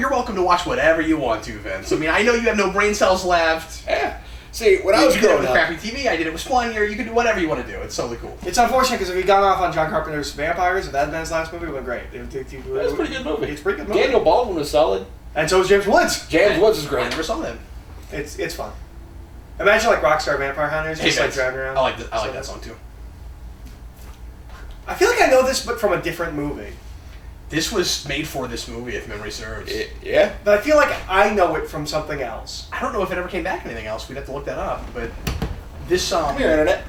Speaker 1: welcome to watch whatever you want to, Vince. I mean, I know you have no brain cells left.
Speaker 3: Yeah. See, when I
Speaker 1: You
Speaker 3: was
Speaker 1: did it
Speaker 3: growing
Speaker 1: with
Speaker 3: up,
Speaker 1: crappy TV. I did it with Splendor. You can do whatever you want to do. It's totally cool.
Speaker 2: It's unfortunate because if he'd gone off on John Carpenter's Vampires, if that had been his last movie, it would have been great.
Speaker 3: it was a pretty good movie.
Speaker 2: It's a pretty good movie.
Speaker 3: Daniel Baldwin was solid.
Speaker 2: And so was James Woods.
Speaker 3: James Woods is
Speaker 1: I
Speaker 3: great.
Speaker 1: never saw that.
Speaker 2: It's fun. Imagine like Rockstar Vampire Hunters, just like
Speaker 1: Vince,
Speaker 2: driving around.
Speaker 1: I like that song too.
Speaker 2: I feel like I know this, but from a different movie.
Speaker 1: This was made for this movie, if memory serves.
Speaker 3: Yeah.
Speaker 2: But I feel like I know it from something else.
Speaker 1: I don't know if it ever came back anything else. We'd have to look that up. But this song.
Speaker 3: Come here, Internet.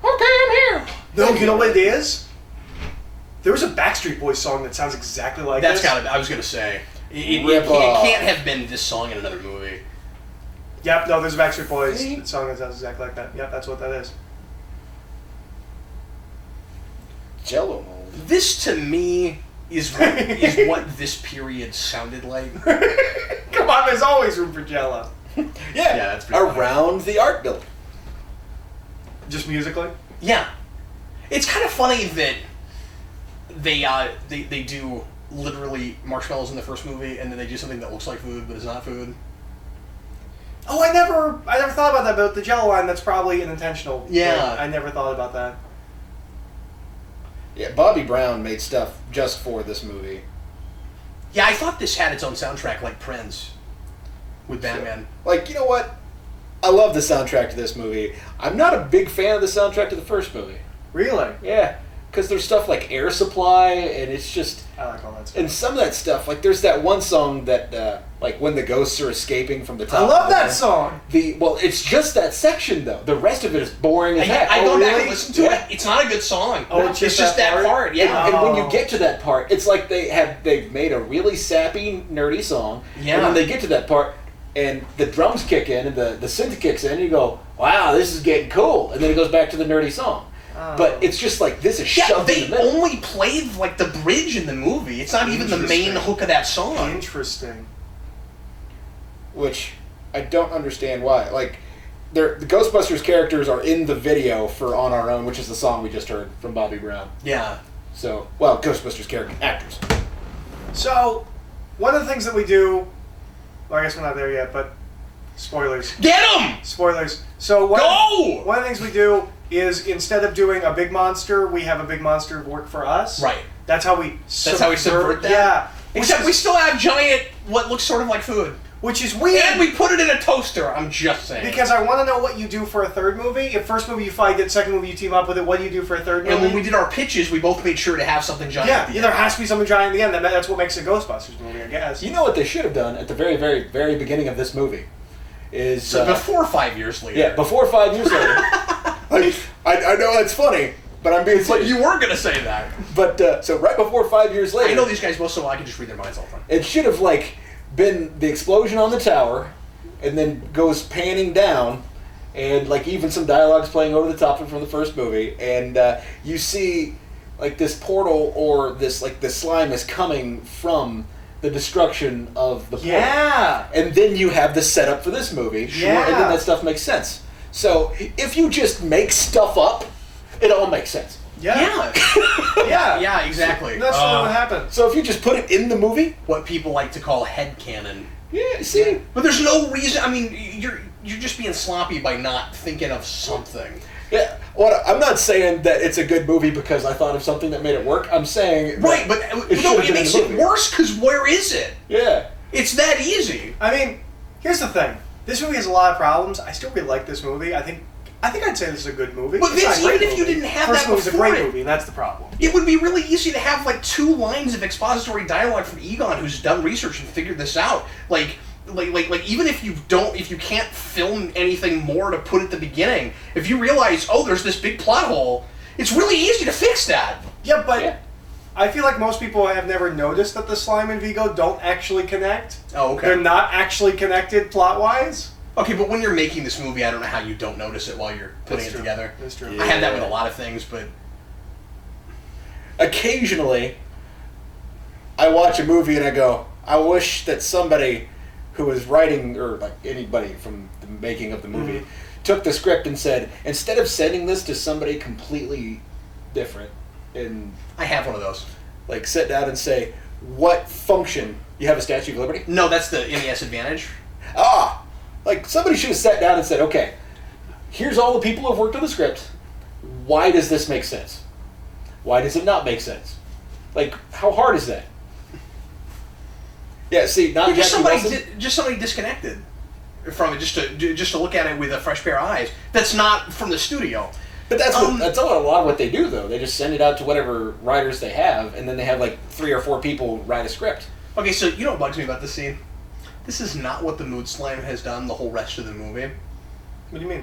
Speaker 3: Okay, I'm here.
Speaker 2: No, you know what it is? There was a Backstreet Boys song that sounds exactly like
Speaker 1: That's
Speaker 2: this.
Speaker 1: gotta be. I was gonna say. It
Speaker 3: Rip off.
Speaker 1: can't have been this song in another movie.
Speaker 2: Yep, no, there's a Backstreet Boys
Speaker 3: See?
Speaker 2: song that sounds exactly like that. Yep, that's what that is.
Speaker 3: Jello mold.
Speaker 1: This to me is what this period sounded like.
Speaker 2: Come on, there's always room for Jello.
Speaker 3: Yeah.
Speaker 1: that's pretty funny.
Speaker 3: Around the art building.
Speaker 2: Just musically?
Speaker 1: Yeah, it's kind of funny that they do literally marshmallows in the first movie, and then they do something that looks like food but is not food.
Speaker 2: Oh, I never thought about that, but the Jello line, that's probably an intentional.
Speaker 1: Yeah.
Speaker 2: thing. I never thought about that.
Speaker 3: Yeah, Bobby Brown made stuff just for this movie.
Speaker 1: Yeah, I thought this had its own soundtrack, like Prince, with Batman.
Speaker 3: Like, you know what? I love the soundtrack to this movie. I'm not a big fan of the soundtrack to the first movie.
Speaker 2: Really?
Speaker 3: Yeah, because there's stuff like Air Supply, and it's just...
Speaker 2: I like all that stuff.
Speaker 3: And some of that stuff, like there's that one song that, like when the ghosts are escaping from the top.
Speaker 2: I love
Speaker 3: of the
Speaker 2: that
Speaker 3: bed.
Speaker 2: song.
Speaker 3: Well, it's just that section though. The rest of it is boring as heck.
Speaker 1: I go back
Speaker 3: really?
Speaker 1: and listen to it. It's not a good song.
Speaker 2: Oh,
Speaker 1: it's just that part. Yeah.
Speaker 3: And when you get to that part, it's like they've made a really sappy, nerdy song.
Speaker 1: Yeah.
Speaker 3: And then they get to that part, and the drums kick in, and the synth kicks in, and you go, "Wow, this is getting cool." And then it goes back to the nerdy song. But it's just like this is shoved in the
Speaker 1: they
Speaker 3: middle.
Speaker 1: only played like the bridge in the movie. It's not even the main hook of that song.
Speaker 2: Interesting.
Speaker 3: Which I don't understand why. Like, the Ghostbusters characters are in the video for "On Our Own," which is the song we just heard from Bobby Brown.
Speaker 1: Yeah.
Speaker 3: So, well, Ghostbusters character actors.
Speaker 2: So, one of the things that we do, well, I guess we're not there yet, but spoilers.
Speaker 1: Get him!
Speaker 2: Spoilers. So one of the things we do is instead of doing a big monster, we have a big monster work for us.
Speaker 1: Right.
Speaker 2: That's how we
Speaker 1: subvert that?
Speaker 2: Yeah.
Speaker 1: Except we still have giant, what looks sort of like food.
Speaker 2: Which is weird.
Speaker 1: And we put it in a toaster, I'm just saying.
Speaker 2: Because I want to know what you do for a third movie. If first movie you fight it, second movie you team up with it, what do you do for a third movie?
Speaker 1: And when we did our pitches, we both made sure to have something giant at the end.
Speaker 2: There has to be something giant at the end. That's what makes a Ghostbusters movie, I guess.
Speaker 3: You know what they should have done at the very, very, very beginning of this movie? Is
Speaker 1: so before 5 years later.
Speaker 3: Yeah, before 5 years later. I know that's funny, but I'm being serious.
Speaker 1: But you weren't going to say that.
Speaker 3: But, so right before 5 years later...
Speaker 1: I know these guys well, so I can just read their minds all the time.
Speaker 3: It should have, like, been the explosion on the tower, and then goes panning down, and, like, even some dialogue's playing over the top of it from the first movie, and you see, like, this portal or this slime is coming from the destruction of the portal.
Speaker 2: Yeah!
Speaker 3: And then you have the setup for this movie. Sure.
Speaker 2: Yeah.
Speaker 3: And then that stuff makes sense. So, if you just make stuff up, it all makes sense.
Speaker 2: Yeah.
Speaker 1: Yeah, exactly.
Speaker 2: That's really what happened.
Speaker 3: So if you just put it in the movie...
Speaker 1: What people like to call headcanon.
Speaker 3: Yeah, see?
Speaker 1: But there's no reason, I mean, you're just being sloppy by not thinking of something.
Speaker 3: Yeah, well, I'm not saying that it's a good movie because I thought of something that made it work. I'm saying...
Speaker 1: Right, but it makes it worse because where is it?
Speaker 3: Yeah.
Speaker 1: It's that easy.
Speaker 2: I mean, here's the thing. This movie has a lot of problems. I still really like this movie. I think I'd say this is a good movie.
Speaker 1: But
Speaker 2: It's
Speaker 1: Vince,
Speaker 2: not a great
Speaker 1: even if you
Speaker 2: movie.
Speaker 1: didn't have
Speaker 2: First
Speaker 1: that
Speaker 2: movie's a
Speaker 1: before
Speaker 2: great
Speaker 1: it-
Speaker 2: movie, and that's the problem.
Speaker 1: It would be really easy to have like 2 lines of expository dialogue from Egon, who's done research and figured this out. Like even if you can't film anything more to put at the beginning, if you realize, oh, there's this big plot hole, it's really easy to fix that.
Speaker 2: Yeah, but I feel like most people have never noticed that the slime and Vigo don't actually connect.
Speaker 1: Oh, okay.
Speaker 2: They're not actually connected plot-wise.
Speaker 1: Okay, but when you're making this movie, I don't know how you don't notice it while you're putting it together.
Speaker 2: That's true.
Speaker 1: I had that with a lot of things, but
Speaker 3: Occasionally, I watch a movie and I go, I wish that somebody who was writing, or like anybody from the making of the movie, took the script and said, instead of sending this to somebody completely different, and
Speaker 1: I have one of those.
Speaker 3: like sit down and say, what function? You have a Statue of Liberty?
Speaker 1: No, that's the NES Advantage.
Speaker 3: Like somebody should have sat down and said, okay, here's all the people who have worked on the script. Why does this make sense? Why does it not make sense? Like, how hard is that? Yeah, see, not
Speaker 1: just
Speaker 3: Jackie
Speaker 1: somebody,
Speaker 3: Wilson.
Speaker 1: just somebody disconnected from it, just to look at it with a fresh pair of eyes. That's not from the studio.
Speaker 3: But that's a lot of what they do, though. They just send it out to whatever writers they have, and then they have like 3 or 4 people write a script.
Speaker 1: Okay, so you know what bugs me about this scene? This is not what the mood slime has done the whole rest of the movie.
Speaker 2: What do you mean?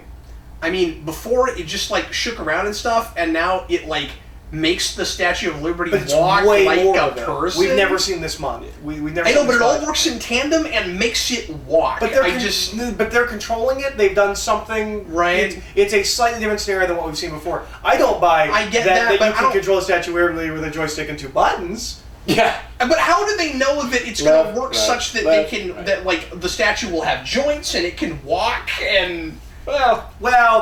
Speaker 1: I mean, before it just like shook around and stuff, and now it like makes the Statue of Liberty
Speaker 2: But it's
Speaker 1: walk
Speaker 2: way
Speaker 1: like
Speaker 2: more
Speaker 1: a
Speaker 2: of it.
Speaker 1: person.
Speaker 2: We've never seen this month. We've never.
Speaker 1: I know,
Speaker 2: seen
Speaker 1: but
Speaker 2: this
Speaker 1: it all
Speaker 2: month.
Speaker 1: works in tandem and makes it walk.
Speaker 2: But they're controlling it. They've done something
Speaker 1: right.
Speaker 2: It's a slightly different scenario than what we've seen before. I don't buy
Speaker 1: I get
Speaker 2: that
Speaker 1: but
Speaker 2: you can control a Statue of Liberty with a joystick and 2 buttons.
Speaker 3: Yeah.
Speaker 1: But how do they know that it's going to work such that they can that like the statue will have joints and it can walk and
Speaker 2: well,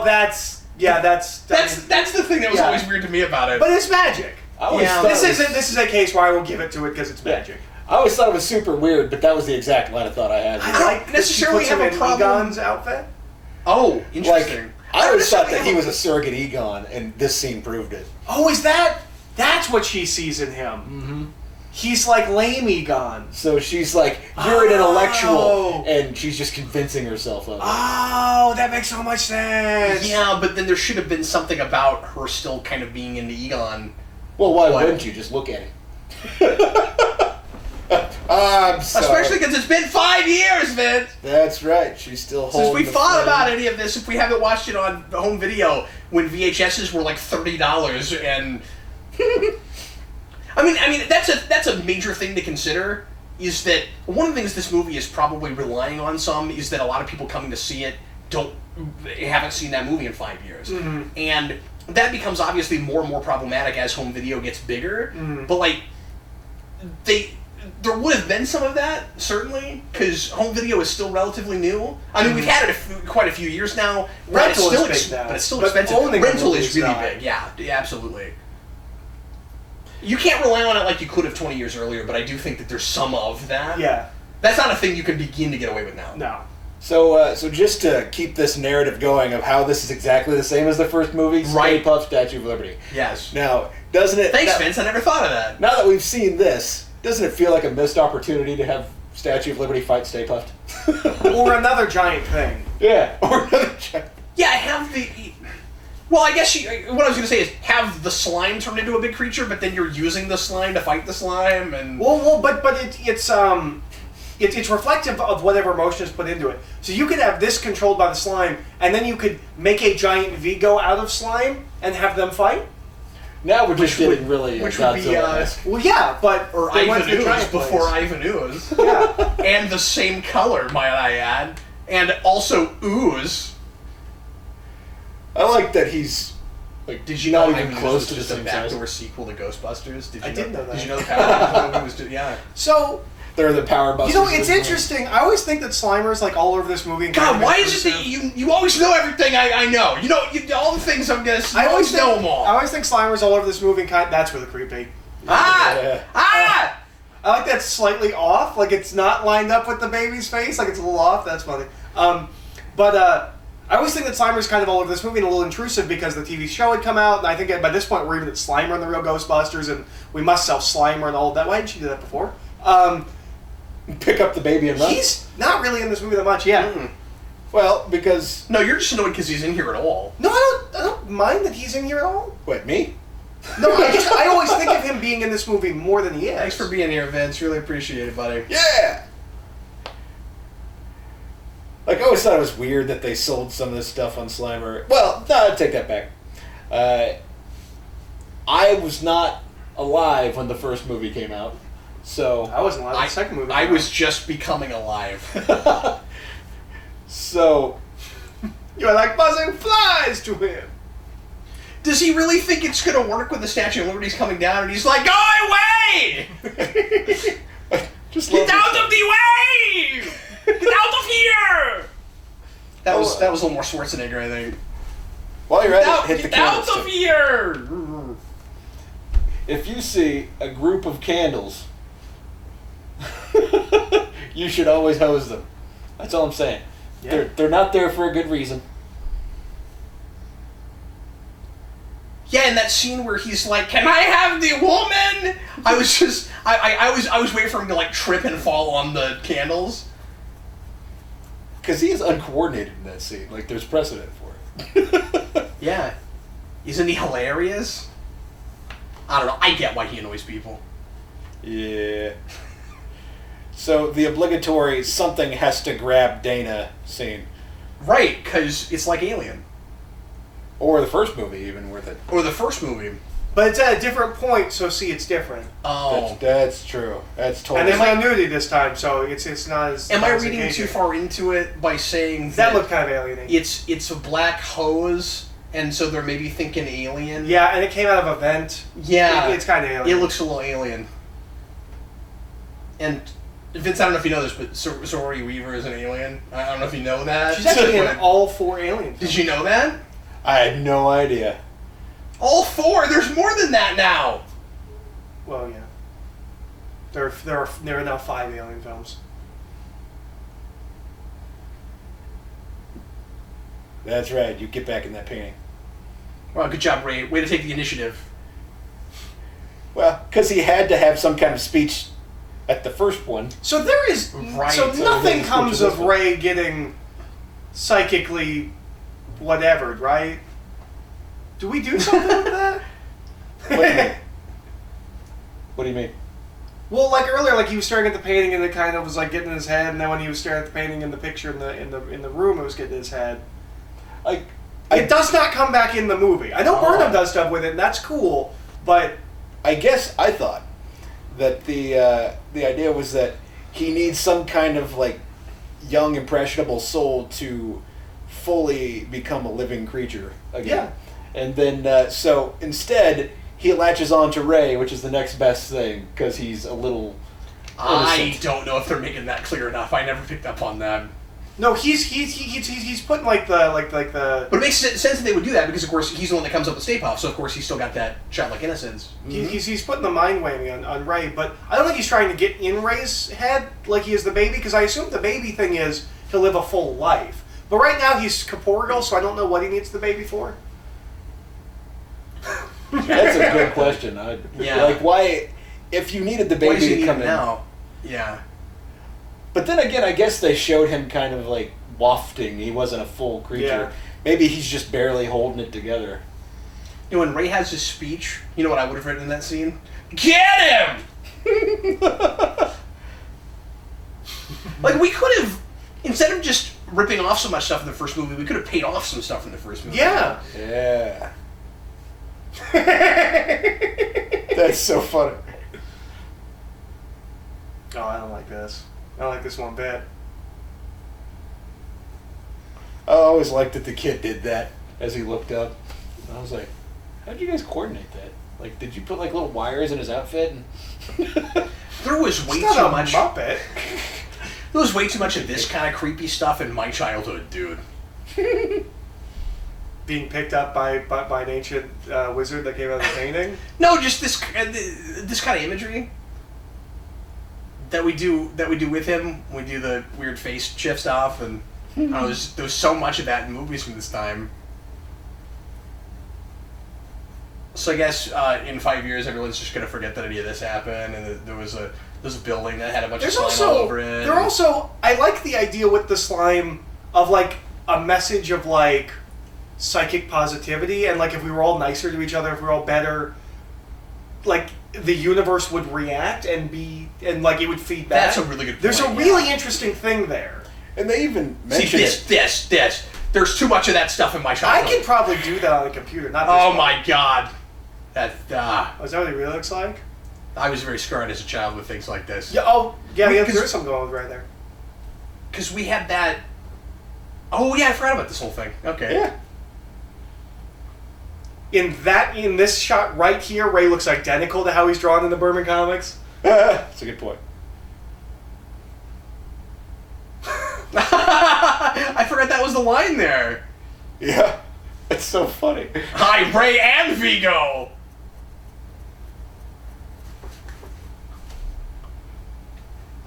Speaker 2: that's
Speaker 1: the thing that was always weird to me about it.
Speaker 2: But it's magic.
Speaker 3: This
Speaker 2: is a case where I will give it to it because it's magic.
Speaker 3: I always thought it was super weird, but that was the exact line of thought I had.
Speaker 2: I like
Speaker 1: necessarily have a problem.
Speaker 2: Egon's outfit.
Speaker 1: Oh, interesting.
Speaker 3: I always thought that he was a surrogate Egon, and this scene proved it.
Speaker 2: Oh, is that? That's what she sees in him.
Speaker 3: Mm-hmm.
Speaker 2: He's like lame Egon.
Speaker 3: So she's like, you're an intellectual, and she's just convincing herself of it.
Speaker 2: Oh, that makes so much sense.
Speaker 1: Yeah, but then there should have been something about her still kind of being into Egon.
Speaker 3: Well, why wouldn't you? Just look at it. I'm sorry.
Speaker 1: Especially because it's been 5 years, Vince.
Speaker 3: That's right. She's still holding.
Speaker 1: Since we
Speaker 3: the
Speaker 1: thought
Speaker 3: flame.
Speaker 1: about any of this, if we haven't watched it on home video, when VHSs were like $30, and I mean that's a major thing to consider. Is that one of the things this movie is probably relying on? Some is that a lot of people coming to see it haven't seen that movie in 5 years, and that becomes obviously more and more problematic as home video gets bigger. But like there would have been some of that, certainly, because home video is still relatively new. I mean, we've had it quite a few years now.
Speaker 2: Rental
Speaker 1: but
Speaker 2: is big now.
Speaker 1: But it's still
Speaker 2: But
Speaker 1: expensive.
Speaker 2: owning a
Speaker 1: Rental
Speaker 2: movie
Speaker 1: is
Speaker 2: is
Speaker 1: really
Speaker 2: not.
Speaker 1: big, yeah, absolutely. You can't rely on it like you could have 20 years earlier, but I do think that there's some of that.
Speaker 2: Yeah.
Speaker 1: That's not a thing you can begin to get away with now.
Speaker 2: No.
Speaker 3: So just to keep this narrative going of how this is exactly the same as the first movie, Stay
Speaker 1: Right.
Speaker 3: Puft, Statue of Liberty.
Speaker 1: Yes.
Speaker 3: Now, doesn't it...
Speaker 1: Thanks,
Speaker 3: now,
Speaker 1: Vince. I never thought of that.
Speaker 3: Now that we've seen this, doesn't it feel like a missed opportunity to have Statue of Liberty fight Stay Puft?
Speaker 2: Or another giant thing.
Speaker 3: Yeah, or another giant...
Speaker 1: Yeah, have the... Well, I guess what I was going to say is have the slime turn into a big creature, but then you're using the slime to fight the slime, and...
Speaker 2: Well, but it's reflective of whatever emotion is put into it. So you could have this controlled by the slime, and then you could make a giant Vigo out of slime and have them fight.
Speaker 3: Now we're just getting really
Speaker 1: which would be,
Speaker 3: Godzilla-esque.
Speaker 2: Well, yeah, but
Speaker 1: Or
Speaker 2: they went
Speaker 1: Ivan
Speaker 2: to the
Speaker 1: Ooze
Speaker 2: giant
Speaker 1: before
Speaker 2: place.
Speaker 1: Ivan Ooze.
Speaker 2: Yeah.
Speaker 1: And the same color, might I add. And also Ooze.
Speaker 3: I like that he's like
Speaker 1: Did you
Speaker 3: not
Speaker 1: know
Speaker 3: even
Speaker 1: Ivan
Speaker 3: close
Speaker 1: Ooze
Speaker 3: to
Speaker 1: was
Speaker 3: the
Speaker 1: just a
Speaker 3: same size.
Speaker 1: backdoor sequel to Ghostbusters?
Speaker 2: I didn't know that.
Speaker 1: Did you know the Power movie was yeah.
Speaker 2: So,
Speaker 3: They're the Power Busters.
Speaker 2: you know, it's interesting. I always think that Slimer's like all over this movie. And kind
Speaker 1: God,
Speaker 2: of
Speaker 1: why is it
Speaker 2: intrusive.
Speaker 1: that you always know everything I know? You know all the things I'm gonna say.
Speaker 2: I always think,
Speaker 1: know them all.
Speaker 2: I always think Slimer's all over this movie. And that's really creepy.
Speaker 1: Ah!
Speaker 3: Yeah.
Speaker 1: Ah!
Speaker 2: I like that slightly off, like it's not lined up with the baby's face, like it's a little off. That's funny. But I always think that Slimer's kind of all over this movie and a little intrusive because the TV show had come out, and I think by this point we're even at Slimer and the real Ghostbusters, and we must sell Slimer and all of that. Why didn't she do that before?
Speaker 3: Pick up the baby and run.
Speaker 2: He's not really in this movie that much, yeah.
Speaker 3: Well, because
Speaker 1: No, you're just annoyed because he's in here at all.
Speaker 2: No, I don't mind that he's in here at all.
Speaker 3: what, me?
Speaker 2: No, I always think of him being in this movie more than he is.
Speaker 1: Thanks for being here, Vince. Really appreciate it, buddy.
Speaker 3: Yeah. Like, I always thought it was weird that they sold some of this stuff on Slimer. Well, no, I'd take that back. I was not alive when the first movie came out, so
Speaker 2: I wasn't allowed in the second movie.
Speaker 1: I was just becoming alive.
Speaker 3: so
Speaker 2: You're like buzzing flies to him.
Speaker 1: Does he really think it's going to work when the Statue of Liberty's coming down and he's like, go away!
Speaker 3: just
Speaker 1: Get
Speaker 3: love
Speaker 1: out
Speaker 3: this
Speaker 1: of the way! Get out of here! That was a little more Schwarzenegger, I think.
Speaker 3: While you're at it, hit the
Speaker 1: Get out of
Speaker 3: candlestick.
Speaker 1: here!
Speaker 3: If you see a group of candles, you should always hose them. That's all I'm saying.
Speaker 2: Yeah.
Speaker 3: They're not there for a good reason.
Speaker 1: Yeah, and that scene where he's like, "Can I have the woman?" I was waiting for him to like trip and fall on the candles.
Speaker 3: Because he is uncoordinated in that scene. Like, there's precedent for it.
Speaker 1: Yeah, isn't he hilarious? I don't know. I get why he annoys people.
Speaker 3: Yeah. So, the obligatory something has to grab Dana scene.
Speaker 1: Right, because it's like Alien.
Speaker 3: Or the first movie, even worth it.
Speaker 1: Or the first movie.
Speaker 2: But it's at a different point, so see, it's different.
Speaker 1: Oh.
Speaker 3: That's true. That's
Speaker 2: And
Speaker 3: totally...
Speaker 2: there's no nudity this time, so it's not as...
Speaker 1: Am I
Speaker 2: not as
Speaker 1: reading
Speaker 2: engaging.
Speaker 1: too far into it by saying
Speaker 2: That looked kind of alienating.
Speaker 1: it's a black hose, and so they're maybe thinking Alien?
Speaker 2: Yeah, and it came out of a vent.
Speaker 1: Yeah.
Speaker 2: It's kind of alien.
Speaker 1: It looks a little alien. And Vince, I don't know if you know this, but Sorority Weaver is an alien. I don't know if you know that.
Speaker 2: She's actually in all 4 aliens.
Speaker 1: Did you know that?
Speaker 3: I had no idea.
Speaker 1: All 4? There's more than that now.
Speaker 2: Well, yeah. There are now 5 alien films.
Speaker 3: That's right. You get back in that painting.
Speaker 1: Well, good job, Ray. Way to take the initiative.
Speaker 3: Well, because he had to have some kind of speech at the first one.
Speaker 2: So there is...
Speaker 1: Right.
Speaker 2: So
Speaker 1: So
Speaker 2: nothing
Speaker 3: his
Speaker 2: comes
Speaker 3: speech was
Speaker 2: of
Speaker 3: this
Speaker 2: Rey getting psychically whatevered, right? Do we do something with that?
Speaker 3: What do you mean? What do you mean?
Speaker 2: Well, like earlier, like he was staring at the painting and it kind of was like getting in his head, and then when he was staring at the painting in the picture in the room, it was getting in his head. It does not come back in the movie. I know Burnham does stuff with it, and that's cool, but
Speaker 3: I guess I thought that the idea was that he needs some kind of like young impressionable soul to fully become a living creature again.
Speaker 2: Yeah.
Speaker 3: And then so instead he latches on to Rey, which is the next best thing because he's a little
Speaker 1: I
Speaker 3: innocent.
Speaker 1: don't know if they're making that clear enough. I never picked up on that.
Speaker 2: no, he's putting like the
Speaker 1: But it makes sense that they would do that because, of course, he's the one that comes up with Stay Puft, so of course he's still got that childlike innocence.
Speaker 2: he's putting the mind whammy on Rey, but I don't think he's trying to get in Rey's head like he is the baby, because I assume the baby thing is he'll live a full life. But right now he's corporeal, so I don't know what he needs the baby for.
Speaker 3: That's a good question.
Speaker 1: Yeah.
Speaker 3: Like why, if you needed the
Speaker 1: Why does
Speaker 3: baby
Speaker 1: he
Speaker 3: to
Speaker 1: need
Speaker 3: come
Speaker 1: him
Speaker 3: in
Speaker 1: now? Yeah.
Speaker 3: But then again, I guess they showed him kind of like wafting. He wasn't a full creature.
Speaker 2: Yeah.
Speaker 3: Maybe he's just barely holding it together.
Speaker 1: You know, when Rey has his speech, you know what I would have written in that scene? Get him! Like, we could have, instead of just ripping off so much stuff in the first movie, we could have paid off some stuff in the first movie.
Speaker 2: Yeah.
Speaker 3: Yeah. That's so funny.
Speaker 2: Oh, I don't like this. I don't like this one bit.
Speaker 3: I always liked that the kid did that as he looked up. I was like, how'd you guys coordinate that? Like, did you put like little wires in his outfit? And
Speaker 1: There was way
Speaker 2: It's
Speaker 1: too
Speaker 2: not a
Speaker 1: much.
Speaker 2: Muppet.
Speaker 1: There was way too much of this kind of creepy stuff in my childhood, dude.
Speaker 2: Being picked up by an ancient wizard that came out of the painting.
Speaker 1: No, just this kind of imagery that we do with him. We do the weird face shift stuff, and I don't know, there's so much of that in movies from this time. So I guess in 5 years, everyone's just gonna forget that any of this happened, and that there was a building that had a bunch of slime all over it.
Speaker 2: I like the idea with the slime of like a message of like psychic positivity, and like if we were all nicer to each other, if we were all better, like the universe would react and like it would feed back.
Speaker 1: That's a really good point.
Speaker 2: There's a really interesting thing there.
Speaker 3: and they even
Speaker 1: See
Speaker 3: mentioned
Speaker 1: this. There's too much of that stuff in my
Speaker 2: I
Speaker 1: childhood.
Speaker 2: could probably do that on a computer. Not this
Speaker 1: Oh
Speaker 2: one.
Speaker 1: my god. That
Speaker 2: Oh, is that what it really looks like?
Speaker 1: I was very scarred as a child with things like this.
Speaker 2: Yeah. Oh, yeah.
Speaker 1: Wait,
Speaker 2: Yeah,
Speaker 1: 'cause-
Speaker 2: there is something going on right there.
Speaker 1: Because we had that. Oh yeah, I forgot about this whole thing. Okay.
Speaker 3: Yeah.
Speaker 2: In this shot right here, Ray looks identical to how he's drawn in the Berman comics.
Speaker 3: That's a good point.
Speaker 1: I forgot that was the line there.
Speaker 3: Yeah. It's so funny.
Speaker 1: Hi, Ray and Vigo.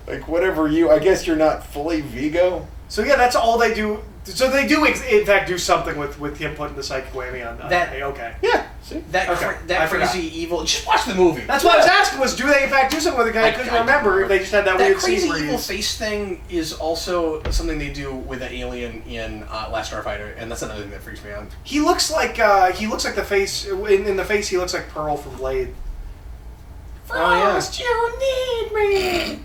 Speaker 3: Like whatever I guess you're not fully Vigo.
Speaker 2: So yeah, that's all they do. So they do, in fact, do something with him putting the psychic whammy on
Speaker 1: That-
Speaker 2: hey, okay.
Speaker 3: Yeah. See?
Speaker 1: That
Speaker 2: Okay, I
Speaker 1: that
Speaker 2: forgot.
Speaker 1: crazy evil. Just watch the movie.
Speaker 2: That's what I was asking was, do they in fact do something with it? I couldn't remember if they just had that
Speaker 1: That
Speaker 2: weird
Speaker 1: crazy
Speaker 2: scene where
Speaker 1: evil
Speaker 2: he's...
Speaker 1: face thing is also something they do with an alien in Last Starfighter, and that's another thing that freaks me out.
Speaker 2: He looks like the face in the face. He looks like Pearl from Blade.
Speaker 1: Frost,
Speaker 2: you need me.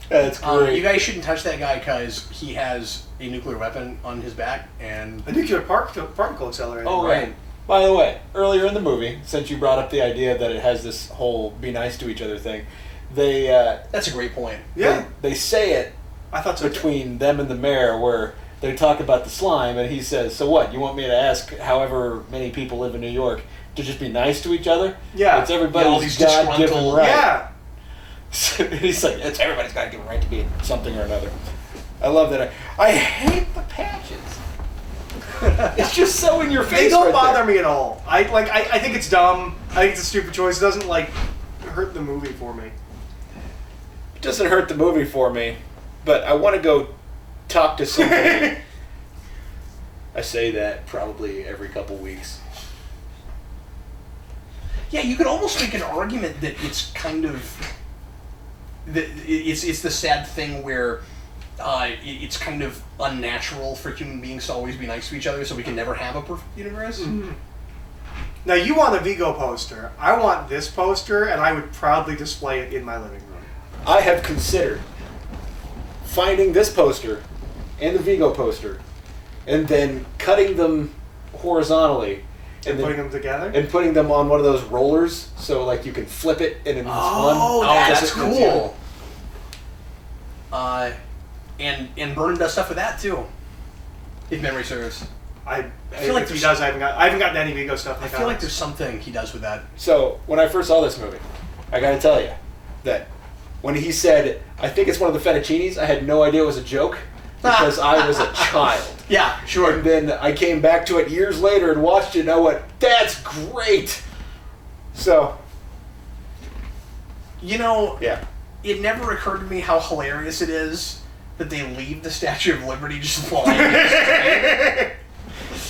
Speaker 3: That's great.
Speaker 1: You guys shouldn't touch that guy because he has a nuclear weapon on his back, and
Speaker 2: A nuclear particle accelerator.
Speaker 3: Oh, right. By the way, earlier in the movie, since you brought up the idea that it has this whole be nice to each other thing, they
Speaker 1: that's a great point.
Speaker 2: Yeah,
Speaker 3: they say it
Speaker 2: I thought so.
Speaker 3: between them and the mayor where they talk about the slime and he says, so what, you want me to ask however many people live in New York to just be nice to each other?
Speaker 2: Yeah.
Speaker 3: It's everybody's
Speaker 1: all these
Speaker 3: God-given
Speaker 1: disgruntled-
Speaker 3: right.
Speaker 2: Yeah.
Speaker 3: He's like, it's everybody's got to give a right to be something or another. I love that. I hate the patches. It's just so in your face.
Speaker 2: They don't
Speaker 3: right
Speaker 2: bother
Speaker 3: there.
Speaker 2: me at all. I think it's dumb. I think it's a stupid choice. It doesn't like hurt the movie for me.
Speaker 3: It doesn't hurt the movie for me, but I want to go talk to somebody. I say that probably every couple weeks.
Speaker 1: Yeah, you could almost make an argument that it's kind of it's the sad thing where it's kind of unnatural for human beings to always be nice to each other, so we can never have a perfect universe.
Speaker 2: Mm-hmm. Now, you want a Vigo poster. I want this poster, and I would proudly display it in my living room.
Speaker 3: I have considered finding this poster and the Vigo poster, and then cutting them horizontally,
Speaker 2: And
Speaker 3: then
Speaker 2: putting them together?
Speaker 3: and putting them on one of those rollers, so like you can flip it and it's
Speaker 1: Oh,
Speaker 3: fun.
Speaker 1: that's
Speaker 3: Just-
Speaker 1: cool. And Burn does stuff with that too, if memory serves.
Speaker 2: I
Speaker 1: feel like
Speaker 2: if he
Speaker 1: there's-
Speaker 2: does, I haven't gotten any Vigo stuff.
Speaker 1: I feel like there's something he does with that.
Speaker 3: So when I first saw this movie, I gotta tell you that when he said, "I think it's one of the fettuccinis," I had no idea it was a joke because I was a child.
Speaker 1: Yeah, sure.
Speaker 3: And then I came back to it years later and watched it, and I went, "That's great." So
Speaker 1: You know,
Speaker 3: yeah,
Speaker 1: it never occurred to me how hilarious it is that they leave the Statue of Liberty just flying.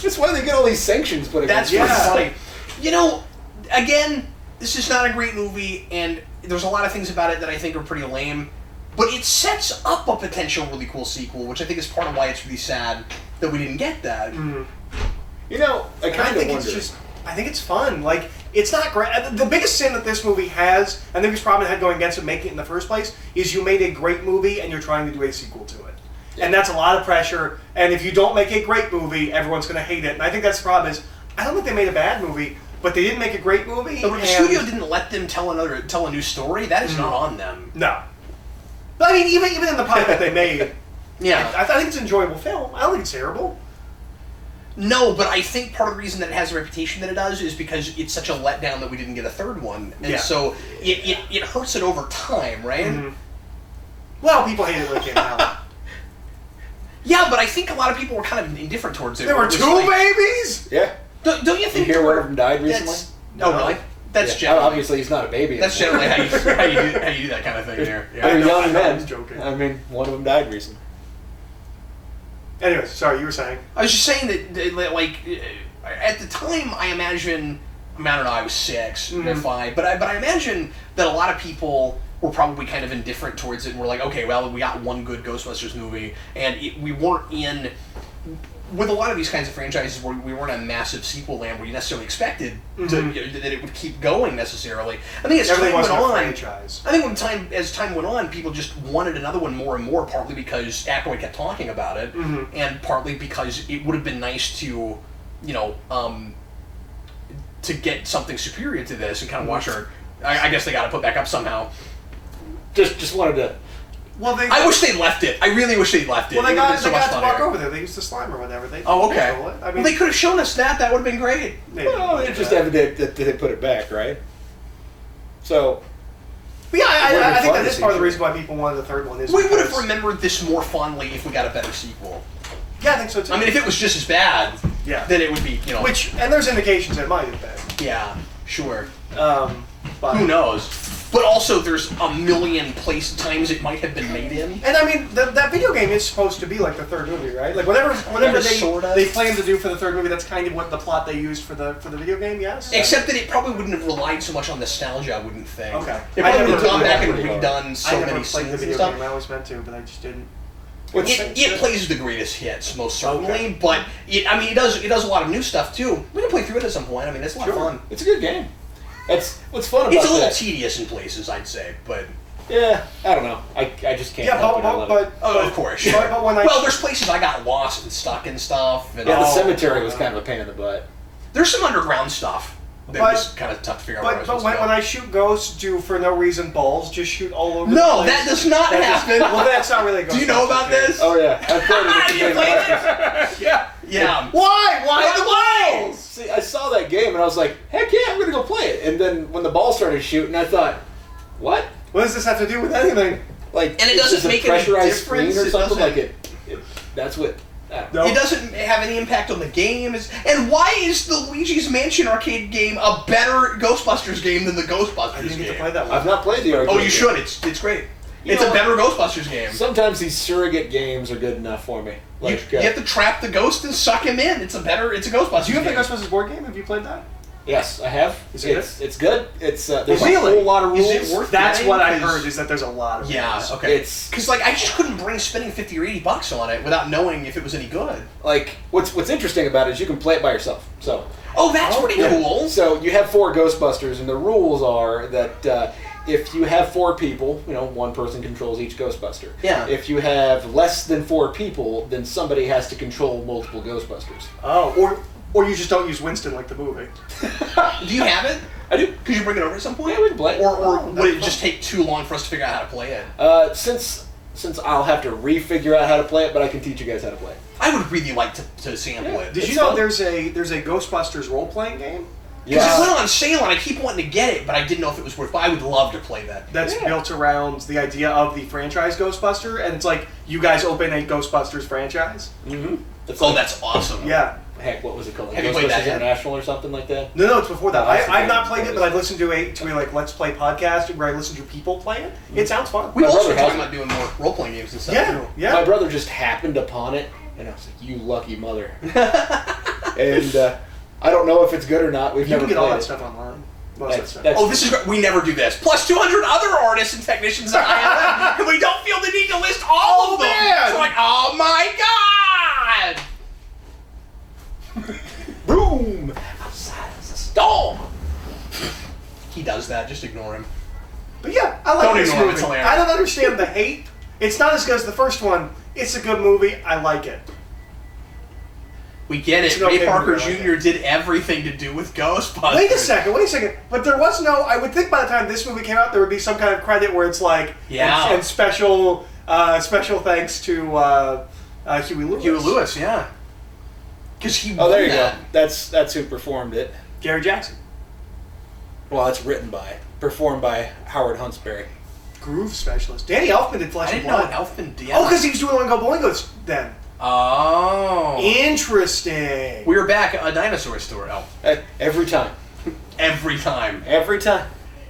Speaker 3: that's why they get all these sanctions put
Speaker 1: That's
Speaker 3: against
Speaker 1: what's
Speaker 3: it.
Speaker 1: funny. You know, again, this is not a great movie, and there's a lot of things about it that I think are pretty lame, but it sets up a potential really cool sequel, which I think is part of why it's really sad that we didn't get that.
Speaker 2: Mm.
Speaker 3: You know, I
Speaker 2: And I
Speaker 3: kind of
Speaker 2: think
Speaker 3: wonder.
Speaker 2: I think it's fun. Like, it's not great. The biggest sin that this movie has, and the biggest problem it had going against it making it in the first place, is you made a great movie and you're trying to do a sequel to it.
Speaker 3: Yeah.
Speaker 2: And that's a lot of pressure, and if you don't make a great movie, everyone's going to hate it. And I think that's the problem is, I don't think they made a bad movie, but they didn't make a great movie.
Speaker 1: But the
Speaker 2: and-
Speaker 1: studio didn't let them tell a new story. That is not on them.
Speaker 2: No. But I mean, even in the pilot that they made,
Speaker 1: Yeah.
Speaker 2: I think it's an enjoyable film. I don't think it's terrible.
Speaker 1: No, but I think part of the reason that it has the reputation that it does is because it's such a letdown that we didn't get a third one. And
Speaker 2: Yeah.
Speaker 1: so it hurts it over time, right?
Speaker 2: Mm-hmm. Well, people hated it when it came out.
Speaker 1: Yeah, but I think a lot of people were kind of indifferent towards it.
Speaker 2: There
Speaker 1: where
Speaker 2: were
Speaker 1: it was
Speaker 2: two
Speaker 1: like-
Speaker 2: babies?
Speaker 3: Yeah.
Speaker 1: Don't you
Speaker 3: You
Speaker 1: think
Speaker 3: hear
Speaker 1: there
Speaker 3: one
Speaker 1: were-
Speaker 3: of them died recently?
Speaker 1: that's- Oh, really? That's
Speaker 3: Yeah.
Speaker 1: generally...
Speaker 3: Obviously, he's not a baby.
Speaker 1: That's
Speaker 3: anymore.
Speaker 1: generally how you do that kind of thing here.
Speaker 3: They're
Speaker 1: Yeah.
Speaker 2: I know,
Speaker 3: young
Speaker 2: I
Speaker 3: men.
Speaker 2: was joking.
Speaker 3: I mean, one of them died recently.
Speaker 2: Anyways, sorry, you were saying.
Speaker 1: I was just saying that like, at the time, I imagine... I don't know, I was 6 or 5, but I imagine that a lot of people were probably kind of indifferent towards it and were like, okay, well, we got one good Ghostbusters movie, and we weren't in... With a lot of these kinds of franchises where we weren't a massive sequel land where you necessarily expected that it would keep going necessarily. I think as
Speaker 2: Everything
Speaker 1: time went
Speaker 2: wasn't a
Speaker 1: on...
Speaker 2: franchise.
Speaker 1: I think as time went on, people just wanted another one more and more, partly because Aykroyd kept talking about it, and partly because it would have been nice to, to get something superior to this and kind of watch her. I guess they got to put back up somehow.
Speaker 3: Just wanted to.
Speaker 2: Well,
Speaker 1: I wish they'd left it. I really wish they'd left it.
Speaker 2: Well, they
Speaker 1: It would've
Speaker 2: got,
Speaker 1: been so
Speaker 2: they
Speaker 1: much
Speaker 2: got to walk
Speaker 1: funnier.
Speaker 2: over there. They used the slime or whatever. They
Speaker 1: Oh, okay.
Speaker 2: control it. I mean,
Speaker 1: Well, they could have shown us that. That would have been great.
Speaker 2: maybe
Speaker 3: Well,
Speaker 2: like
Speaker 3: it's just
Speaker 2: that.
Speaker 3: evident that they put it back, right? So.
Speaker 2: But yeah,
Speaker 3: It would've
Speaker 2: I
Speaker 3: been
Speaker 2: think
Speaker 3: fun
Speaker 2: that
Speaker 3: to
Speaker 2: is part of
Speaker 3: see.
Speaker 2: the reason why people wanted the third one. Is
Speaker 1: We would have
Speaker 2: because-
Speaker 1: remembered this more fondly if we got a better sequel.
Speaker 2: Yeah, I think so too.
Speaker 1: I mean, if it was just as bad,
Speaker 2: yeah,
Speaker 1: then it would be,
Speaker 2: which and there's indications it might have been.
Speaker 1: yeah, sure.
Speaker 2: But
Speaker 1: Who knows? But also, there's a million times it might have been made in.
Speaker 2: And I mean, that video game is supposed to be like the third movie, right? Like whatever
Speaker 1: Yeah, sorta.
Speaker 2: they plan to do for the third movie, that's kind of what the plot they used for the video game. Yes.
Speaker 1: Except that it probably wouldn't have relied so much on nostalgia, I wouldn't think.
Speaker 2: Okay.
Speaker 1: It
Speaker 2: I
Speaker 1: probably
Speaker 2: never
Speaker 1: would have gone
Speaker 3: did
Speaker 1: back
Speaker 3: that
Speaker 1: and
Speaker 3: pretty hard.
Speaker 1: redone so
Speaker 2: I never
Speaker 1: many
Speaker 2: played
Speaker 1: scenes
Speaker 2: the
Speaker 1: and
Speaker 2: video
Speaker 1: stuff.
Speaker 2: game. I always meant to, but I just didn't.
Speaker 1: It plays the greatest hits, most certainly,
Speaker 2: Okay.
Speaker 1: but it does a lot of new stuff too. We can play through it at some point. I mean, it's a lot of fun.
Speaker 3: It's a good game. That's what's fun about
Speaker 1: It's a little
Speaker 3: that.
Speaker 1: tedious in places, I'd say, but
Speaker 3: Yeah, I don't know. I just can't.
Speaker 2: Yeah,
Speaker 3: help it. I love it.
Speaker 1: of course.
Speaker 2: But when
Speaker 1: Well, there's places I got lost and stuck and stuff. And
Speaker 3: Yeah, the
Speaker 2: Oh,
Speaker 3: cemetery was
Speaker 2: yeah.
Speaker 3: kind of a pain in the butt.
Speaker 1: there's some underground stuff that
Speaker 2: But-
Speaker 1: was kind of tough to figure out. where I was
Speaker 2: But
Speaker 1: supposed to
Speaker 2: when
Speaker 1: go.
Speaker 2: I shoot ghosts, do for no reason balls just shoot all over?
Speaker 1: No,
Speaker 2: the place?
Speaker 1: that does not happen.
Speaker 2: Well, that's not really. A
Speaker 1: Do you know
Speaker 2: Ghostbusters
Speaker 1: about
Speaker 2: game.
Speaker 1: this?
Speaker 3: Oh yeah, I played it. It's a
Speaker 1: You
Speaker 3: big
Speaker 1: played
Speaker 3: practice.
Speaker 2: Yeah.
Speaker 1: Yeah.
Speaker 2: Why? Why the balls?
Speaker 3: See, I saw that game and I was like, heck yeah, I'm gonna go play it. And then when the ball started shooting, I thought, what?
Speaker 2: What does this have to do with anything?
Speaker 3: Like,
Speaker 1: And it
Speaker 3: it's
Speaker 1: doesn't
Speaker 3: just a
Speaker 1: make any
Speaker 3: pressurized
Speaker 1: difference,
Speaker 3: screen or
Speaker 1: it
Speaker 3: something
Speaker 1: doesn't-
Speaker 3: like it. That's what. I don't know.
Speaker 2: No.
Speaker 1: It doesn't have any impact on the game. And why is the Luigi's Mansion arcade game a better Ghostbusters game than the Ghostbusters
Speaker 2: I didn't
Speaker 1: game?
Speaker 2: get to play that one.
Speaker 3: I've not played the arcade.
Speaker 1: Oh, you
Speaker 3: game.
Speaker 1: should. It's great.
Speaker 3: You
Speaker 1: It's
Speaker 3: know
Speaker 1: a better Ghostbusters game.
Speaker 3: Sometimes these surrogate games are good enough for me.
Speaker 1: You
Speaker 3: Like,
Speaker 1: have to trap the ghost and suck him in. It's a Ghostbusters
Speaker 2: Do you have the
Speaker 1: game.
Speaker 2: Ghostbusters board game? Have you played that?
Speaker 3: Yes, I have.
Speaker 2: Is it
Speaker 3: It's good. It's there's
Speaker 2: Really?
Speaker 3: a whole lot of rules.
Speaker 1: Is it worth
Speaker 2: That's
Speaker 1: getting?
Speaker 2: what I
Speaker 1: 'Cause-
Speaker 2: heard, is that there's a lot of
Speaker 1: Yeah,
Speaker 2: rules.
Speaker 1: okay.
Speaker 3: It's
Speaker 1: Because, like, I just couldn't bring spending $50 or $80 on it without knowing if it was any good.
Speaker 3: like what's interesting about it is you can play it by yourself. So
Speaker 1: Oh, that's pretty cool.
Speaker 3: So you have 4 Ghostbusters, and the rules are that if you have 4 people, one person controls each Ghostbuster.
Speaker 1: Yeah.
Speaker 3: If you have less than 4 people, then somebody has to control multiple Ghostbusters.
Speaker 2: Oh, or you just don't use Winston like the movie.
Speaker 1: Do you have it?
Speaker 3: I do.
Speaker 1: Could you bring it over at some point?
Speaker 3: Yeah, we can play it.
Speaker 1: Or
Speaker 2: Oh,
Speaker 1: would it
Speaker 2: that's
Speaker 1: just take too long for us to figure out how to play it?
Speaker 3: Since I'll have to re-figure out how to play it, but I can teach you guys how to play it.
Speaker 1: I would really like to sample it.
Speaker 2: Did
Speaker 1: It's
Speaker 2: you know
Speaker 1: fun.
Speaker 2: there's a Ghostbusters role-playing game?
Speaker 1: Because it went on sale and I keep wanting to get it, but I didn't know if it was worth. But I would love to play that.
Speaker 2: That's built around the idea of the franchise Ghostbuster, and it's like you guys open a Ghostbusters franchise.
Speaker 3: Mm-hmm.
Speaker 1: That's awesome.
Speaker 2: Yeah.
Speaker 3: Heck, what was it called?
Speaker 1: Have you played that
Speaker 3: Ghostbusters
Speaker 1: yet?
Speaker 3: International or something like that?
Speaker 2: No, it's before that.
Speaker 3: No, that's the
Speaker 2: I've
Speaker 3: game.
Speaker 2: not played it, but I've listened to a like Let's Play podcast where I listen to people play it. It sounds fun.
Speaker 1: We've
Speaker 3: My
Speaker 1: also
Speaker 3: brother
Speaker 1: talking
Speaker 3: has
Speaker 1: about doing more role playing games and stuff
Speaker 2: Yeah,
Speaker 1: too.
Speaker 2: yeah.
Speaker 3: My brother just happened upon it, and I was like, "You lucky mother!" And I don't know if it's good or not. We've
Speaker 2: You
Speaker 3: never
Speaker 2: can get
Speaker 3: played
Speaker 2: all that
Speaker 3: it.
Speaker 2: stuff online. Most of that stuff.
Speaker 3: That's-
Speaker 1: Oh, this is great. We never do this. Plus 200 other artists and technicians at ILM, and we don't feel the need to list all of them.
Speaker 2: man.
Speaker 1: So like, oh my god!
Speaker 3: Boom! Outside is a storm.
Speaker 1: He does that. Just ignore him.
Speaker 2: But yeah, I like
Speaker 1: Don't
Speaker 2: this
Speaker 1: ignore it,
Speaker 2: movie.
Speaker 1: it's hilarious.
Speaker 2: I don't understand the hate. It's not as good as the first one. It's a good movie. I like it.
Speaker 1: We get it.
Speaker 2: It's an okay
Speaker 1: Ray Parker
Speaker 2: movie, I like
Speaker 1: Jr. did everything to do with Ghostbusters.
Speaker 2: Wait a second. But there was no. I would think by the time this movie came out, there would be some kind of credit where it's like,
Speaker 1: Yeah.
Speaker 2: and special thanks to Huey Lewis.
Speaker 1: Huey Lewis, yeah. Because he
Speaker 3: Oh,
Speaker 1: won
Speaker 3: there you
Speaker 1: that.
Speaker 3: go. That's who performed it.
Speaker 2: Gary Jackson.
Speaker 3: Well, it's performed by Howard Huntsberry.
Speaker 2: Groove specialist. Danny Elfman did Flesh
Speaker 1: I
Speaker 2: and
Speaker 1: didn't know
Speaker 2: Blood.
Speaker 1: Elfman did.
Speaker 2: Oh, because he was doing Oingo Boingos then.
Speaker 1: Oh.
Speaker 2: Interesting.
Speaker 1: We were back at a dinosaur store, Elf.
Speaker 3: Every time.
Speaker 1: Every time.
Speaker 3: Every time.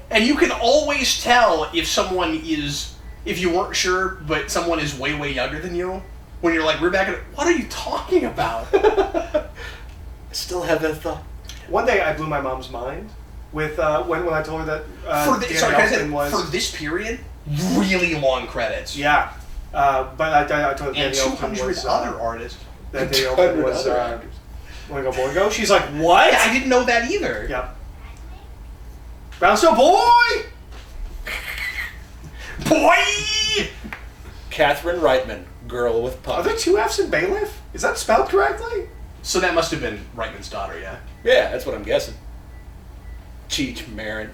Speaker 1: And you can always tell if someone is, if you weren't sure, but someone is way, way younger than you. When you're like, we're back at, what are you talking about?
Speaker 3: I still have that thought.
Speaker 2: One day I blew my mom's mind with when I told her that Danny
Speaker 1: Sorry, can I say,
Speaker 2: Elfman was.
Speaker 1: for this period, really long credits.
Speaker 2: Yeah. But I told her
Speaker 1: And
Speaker 2: Danny Elfman
Speaker 1: 200
Speaker 2: was
Speaker 1: other artists.
Speaker 2: that Danny
Speaker 3: 200
Speaker 2: Elfman was
Speaker 3: other actors.
Speaker 2: Oingo Boingo. She's like, what?
Speaker 1: Yeah, I didn't know that either.
Speaker 2: Yep. Brownstone boy.
Speaker 1: Boy!
Speaker 3: Catherine Reitman, girl with
Speaker 2: Are
Speaker 3: puff.
Speaker 2: there 2 F's in bailiff? Is that spelled correctly?
Speaker 1: So that must have been Reitman's daughter, yeah?
Speaker 3: Yeah, that's what I'm guessing. Cheech Marin.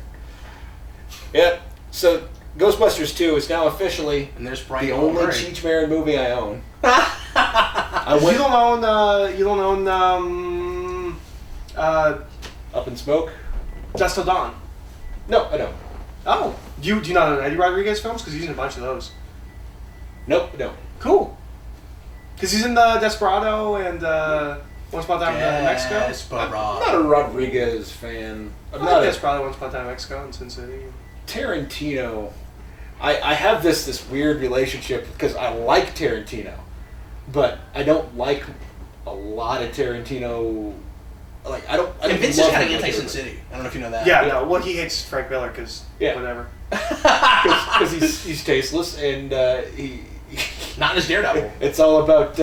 Speaker 3: Yep. So Ghostbusters 2 is now officially
Speaker 1: And there's Brian
Speaker 3: the only
Speaker 1: Murray.
Speaker 3: Cheech Marin movie I own.
Speaker 2: You don't own
Speaker 3: Up in Smoke?
Speaker 2: Dust Till Dawn.
Speaker 3: No, I don't.
Speaker 2: Oh. Do you not own Eddie Rodriguez films? Because he's in a bunch of those.
Speaker 3: Nope, I don't.
Speaker 2: Cool. Because he's in the Desperado and Once Upon a Time in Mexico.
Speaker 3: I'm not a Rodriguez fan. I'm not a
Speaker 2: Desperado, Once Upon a Time in Mexico, and Sin City.
Speaker 3: Tarantino. I have this weird relationship because I like Tarantino, but I don't like a lot of Tarantino. Like I don't
Speaker 1: And Vince is
Speaker 3: love
Speaker 1: kind of
Speaker 3: him
Speaker 1: anti-Sin
Speaker 3: like
Speaker 1: City. I don't know if you know that.
Speaker 2: Yeah, no. Well, he hates Frank Miller because whatever.
Speaker 3: because he's tasteless and he.
Speaker 1: Not as Daredevil.
Speaker 3: It's all about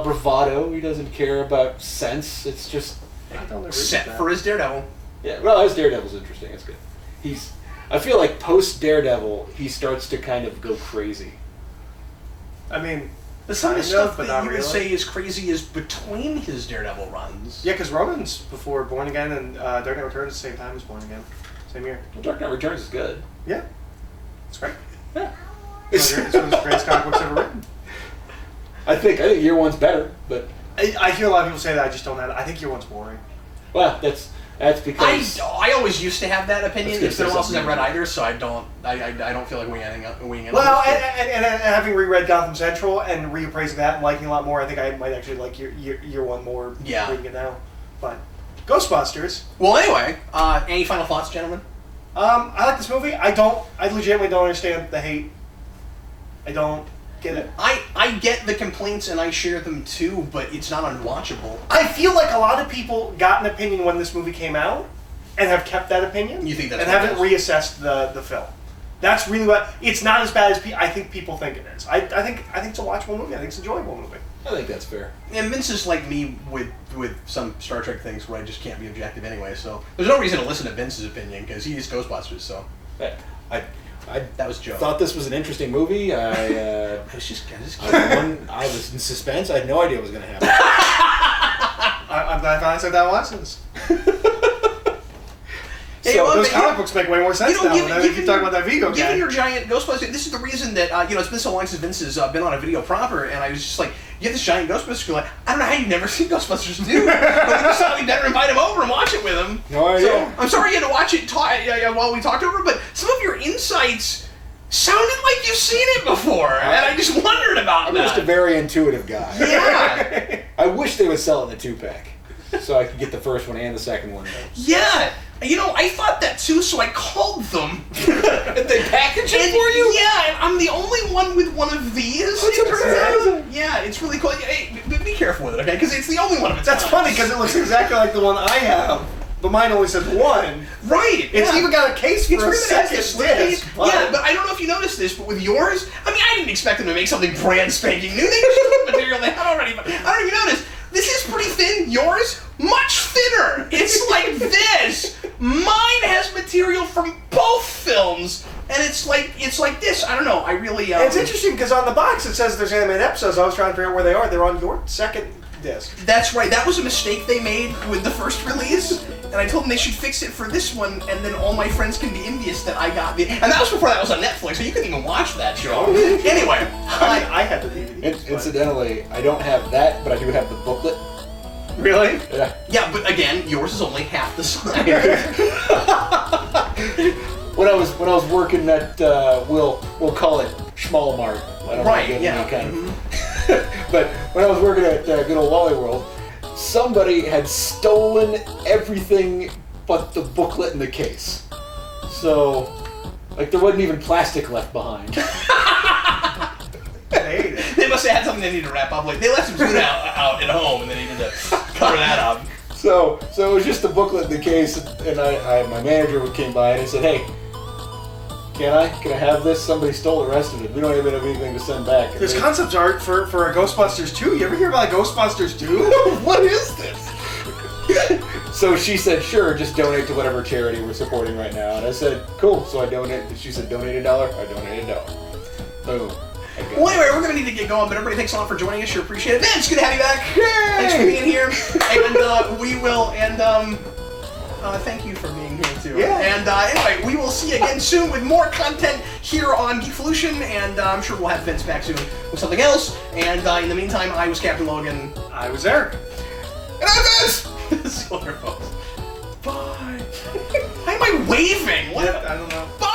Speaker 3: bravado. He doesn't care about sense. It's just
Speaker 2: I don't agree with
Speaker 1: Except
Speaker 2: that.
Speaker 1: for his Daredevil.
Speaker 3: yeah. Well, his Daredevil's interesting. It's good. I feel like post Daredevil he starts to kind of go crazy.
Speaker 2: I mean,
Speaker 1: Some of the
Speaker 2: kind
Speaker 1: stuff
Speaker 2: but
Speaker 1: that
Speaker 2: not
Speaker 1: you
Speaker 2: really.
Speaker 1: can say is crazy is between his Daredevil runs.
Speaker 2: Yeah, because Ronan's before Born Again and Dark Knight Returns the same time as Born Again. Same year.
Speaker 3: Well, Dark Knight Returns is good.
Speaker 2: Yeah. It's great.
Speaker 3: Yeah.
Speaker 2: It's one of the greatest comic books ever written.
Speaker 3: I think year one's better, but
Speaker 2: I hear a lot of people say that. I just don't have it. I think year one's boring.
Speaker 3: well, that's because
Speaker 1: I always used to have that opinion.
Speaker 3: That's
Speaker 1: It's been a
Speaker 3: good
Speaker 1: while since I've read
Speaker 3: something.
Speaker 1: either, so I don't feel like winging it.
Speaker 2: Well,
Speaker 1: on this.
Speaker 2: and having reread Gotham Central and reappraising that and liking it a lot more, I think I might actually like year one more
Speaker 1: Yeah.
Speaker 2: reading it now. But Ghostbusters.
Speaker 1: Well, anyway, any final thoughts, gentlemen?
Speaker 2: I like this movie. I legitimately don't understand the hate. I don't get it.
Speaker 1: I get the complaints and I share them too, but it's not unwatchable.
Speaker 2: I feel like a lot of people got an opinion when this movie came out and have kept that opinion.
Speaker 1: You think that's
Speaker 2: and
Speaker 1: what
Speaker 2: haven't
Speaker 1: it
Speaker 2: reassessed the film. That's really what it's not as bad as I think people think it is. I think it's a watchable movie. I think it's an enjoyable movie.
Speaker 3: I think that's fair.
Speaker 1: And Vince is like me with some Star Trek things where I just can't be objective anyway. So there's no reason to listen to Vince's opinion because he is Ghostbusters. So
Speaker 3: I
Speaker 1: that was Joe.
Speaker 3: thought this was an interesting movie.
Speaker 1: I was just
Speaker 3: I was in suspense. I had no idea what was going to happen.
Speaker 2: I'm glad I finally said that once.
Speaker 1: Hey,
Speaker 2: So
Speaker 1: well,
Speaker 2: those
Speaker 1: but
Speaker 2: comic books make way more sense now. When you keep talking about that Vigo guy.
Speaker 1: Given your giant Ghostbusters, this is the reason that it's been so long since Vince has been on a video proper, and I was just like, you have this giant Ghostbusters. You're like, I don't know how you've never seen Ghostbusters 2. But we just thought we'd better invite him over and watch it with him.
Speaker 3: No idea.
Speaker 1: So I'm sorry you had to watch it while we talked over, but some of your insights sounded like you've seen it before, and I just wondered about
Speaker 3: I'm
Speaker 1: that.
Speaker 3: just a very intuitive guy.
Speaker 1: Yeah.
Speaker 3: I wish they would sell it in a 2-pack, so I could get the first one and the second one.
Speaker 1: Yeah. I thought that too, so I called them.
Speaker 3: And they package it for you?
Speaker 1: Yeah, and I'm the only one with one of these.
Speaker 3: That's amazing.
Speaker 1: Yeah, it's really cool. Hey, be careful with it, okay? Because it's the only one of its
Speaker 2: That's
Speaker 1: kind.
Speaker 2: funny because it looks exactly like the one I have, but mine only says 1.
Speaker 1: Right.
Speaker 2: It's
Speaker 1: yeah.
Speaker 2: even got a case for
Speaker 1: It's
Speaker 2: a
Speaker 1: weird that
Speaker 2: second
Speaker 1: it has this
Speaker 2: disc.
Speaker 1: Yeah, but I don't know if you noticed this, but with yours, I mean, I didn't expect them to make something brand spanking new. They just took material they had already, but I don't even notice. This is pretty thin. Yours, much thinner. It's like this. Mine has material from both films, and it's like this. I don't know. I really.
Speaker 2: It's interesting because on the box it says there's animated episodes. I was trying to figure out where they are. They're on your second disc.
Speaker 1: That's right. That was a mistake they made with the first release, and I told them they should fix it for this one, and then all my friends can be envious that I got the. And that was before that was on Netflix, so you couldn't even watch that show. Anyway,
Speaker 2: I had the DVD.
Speaker 3: Incidentally, I don't have that, but I do have the booklet.
Speaker 2: Really?
Speaker 3: Yeah.
Speaker 1: yeah, but again, yours is only half the size.
Speaker 3: When I was working at we'll call it Schmall Mart. I don't
Speaker 1: Right,
Speaker 3: know if
Speaker 1: yeah.
Speaker 3: any kind of. But when I was working at good old Wally World, somebody had stolen everything but the booklet and the case. So, like, there wasn't even plastic left behind.
Speaker 1: They must have had something they needed to wrap up. Like they left some food out at home, and they needed to cover that up.
Speaker 3: So it was just the booklet in the case, and my manager came by and he said, "Hey, can I have this? Somebody stole the rest of it. We don't even have anything to send back." And
Speaker 2: There's concept art for a Ghostbusters 2. You ever hear about Ghostbusters 2?
Speaker 3: What is this? So she said, "Sure, just donate to whatever charity we're supporting right now." And I said, "Cool." So I donated. She said, "Donate $1." I donated $1. Boom.
Speaker 1: Well, anyway, we're going to need to get going, but everybody, thanks a lot for joining us. Sure appreciate it. Vince, good to have you back.
Speaker 3: Yay!
Speaker 1: Thanks for being here. And we will, thank you for being here, too.
Speaker 2: Yeah.
Speaker 1: And anyway, we will see you again soon with more content here on Geekvolution, and I'm sure we'll have Vince back soon with something else. And in the meantime, I was Captain Logan.
Speaker 2: I was Eric.
Speaker 3: And I'm Vince!
Speaker 1: See you later, folks. Bye. Why am I waving? What?
Speaker 2: I don't know.
Speaker 1: Bye!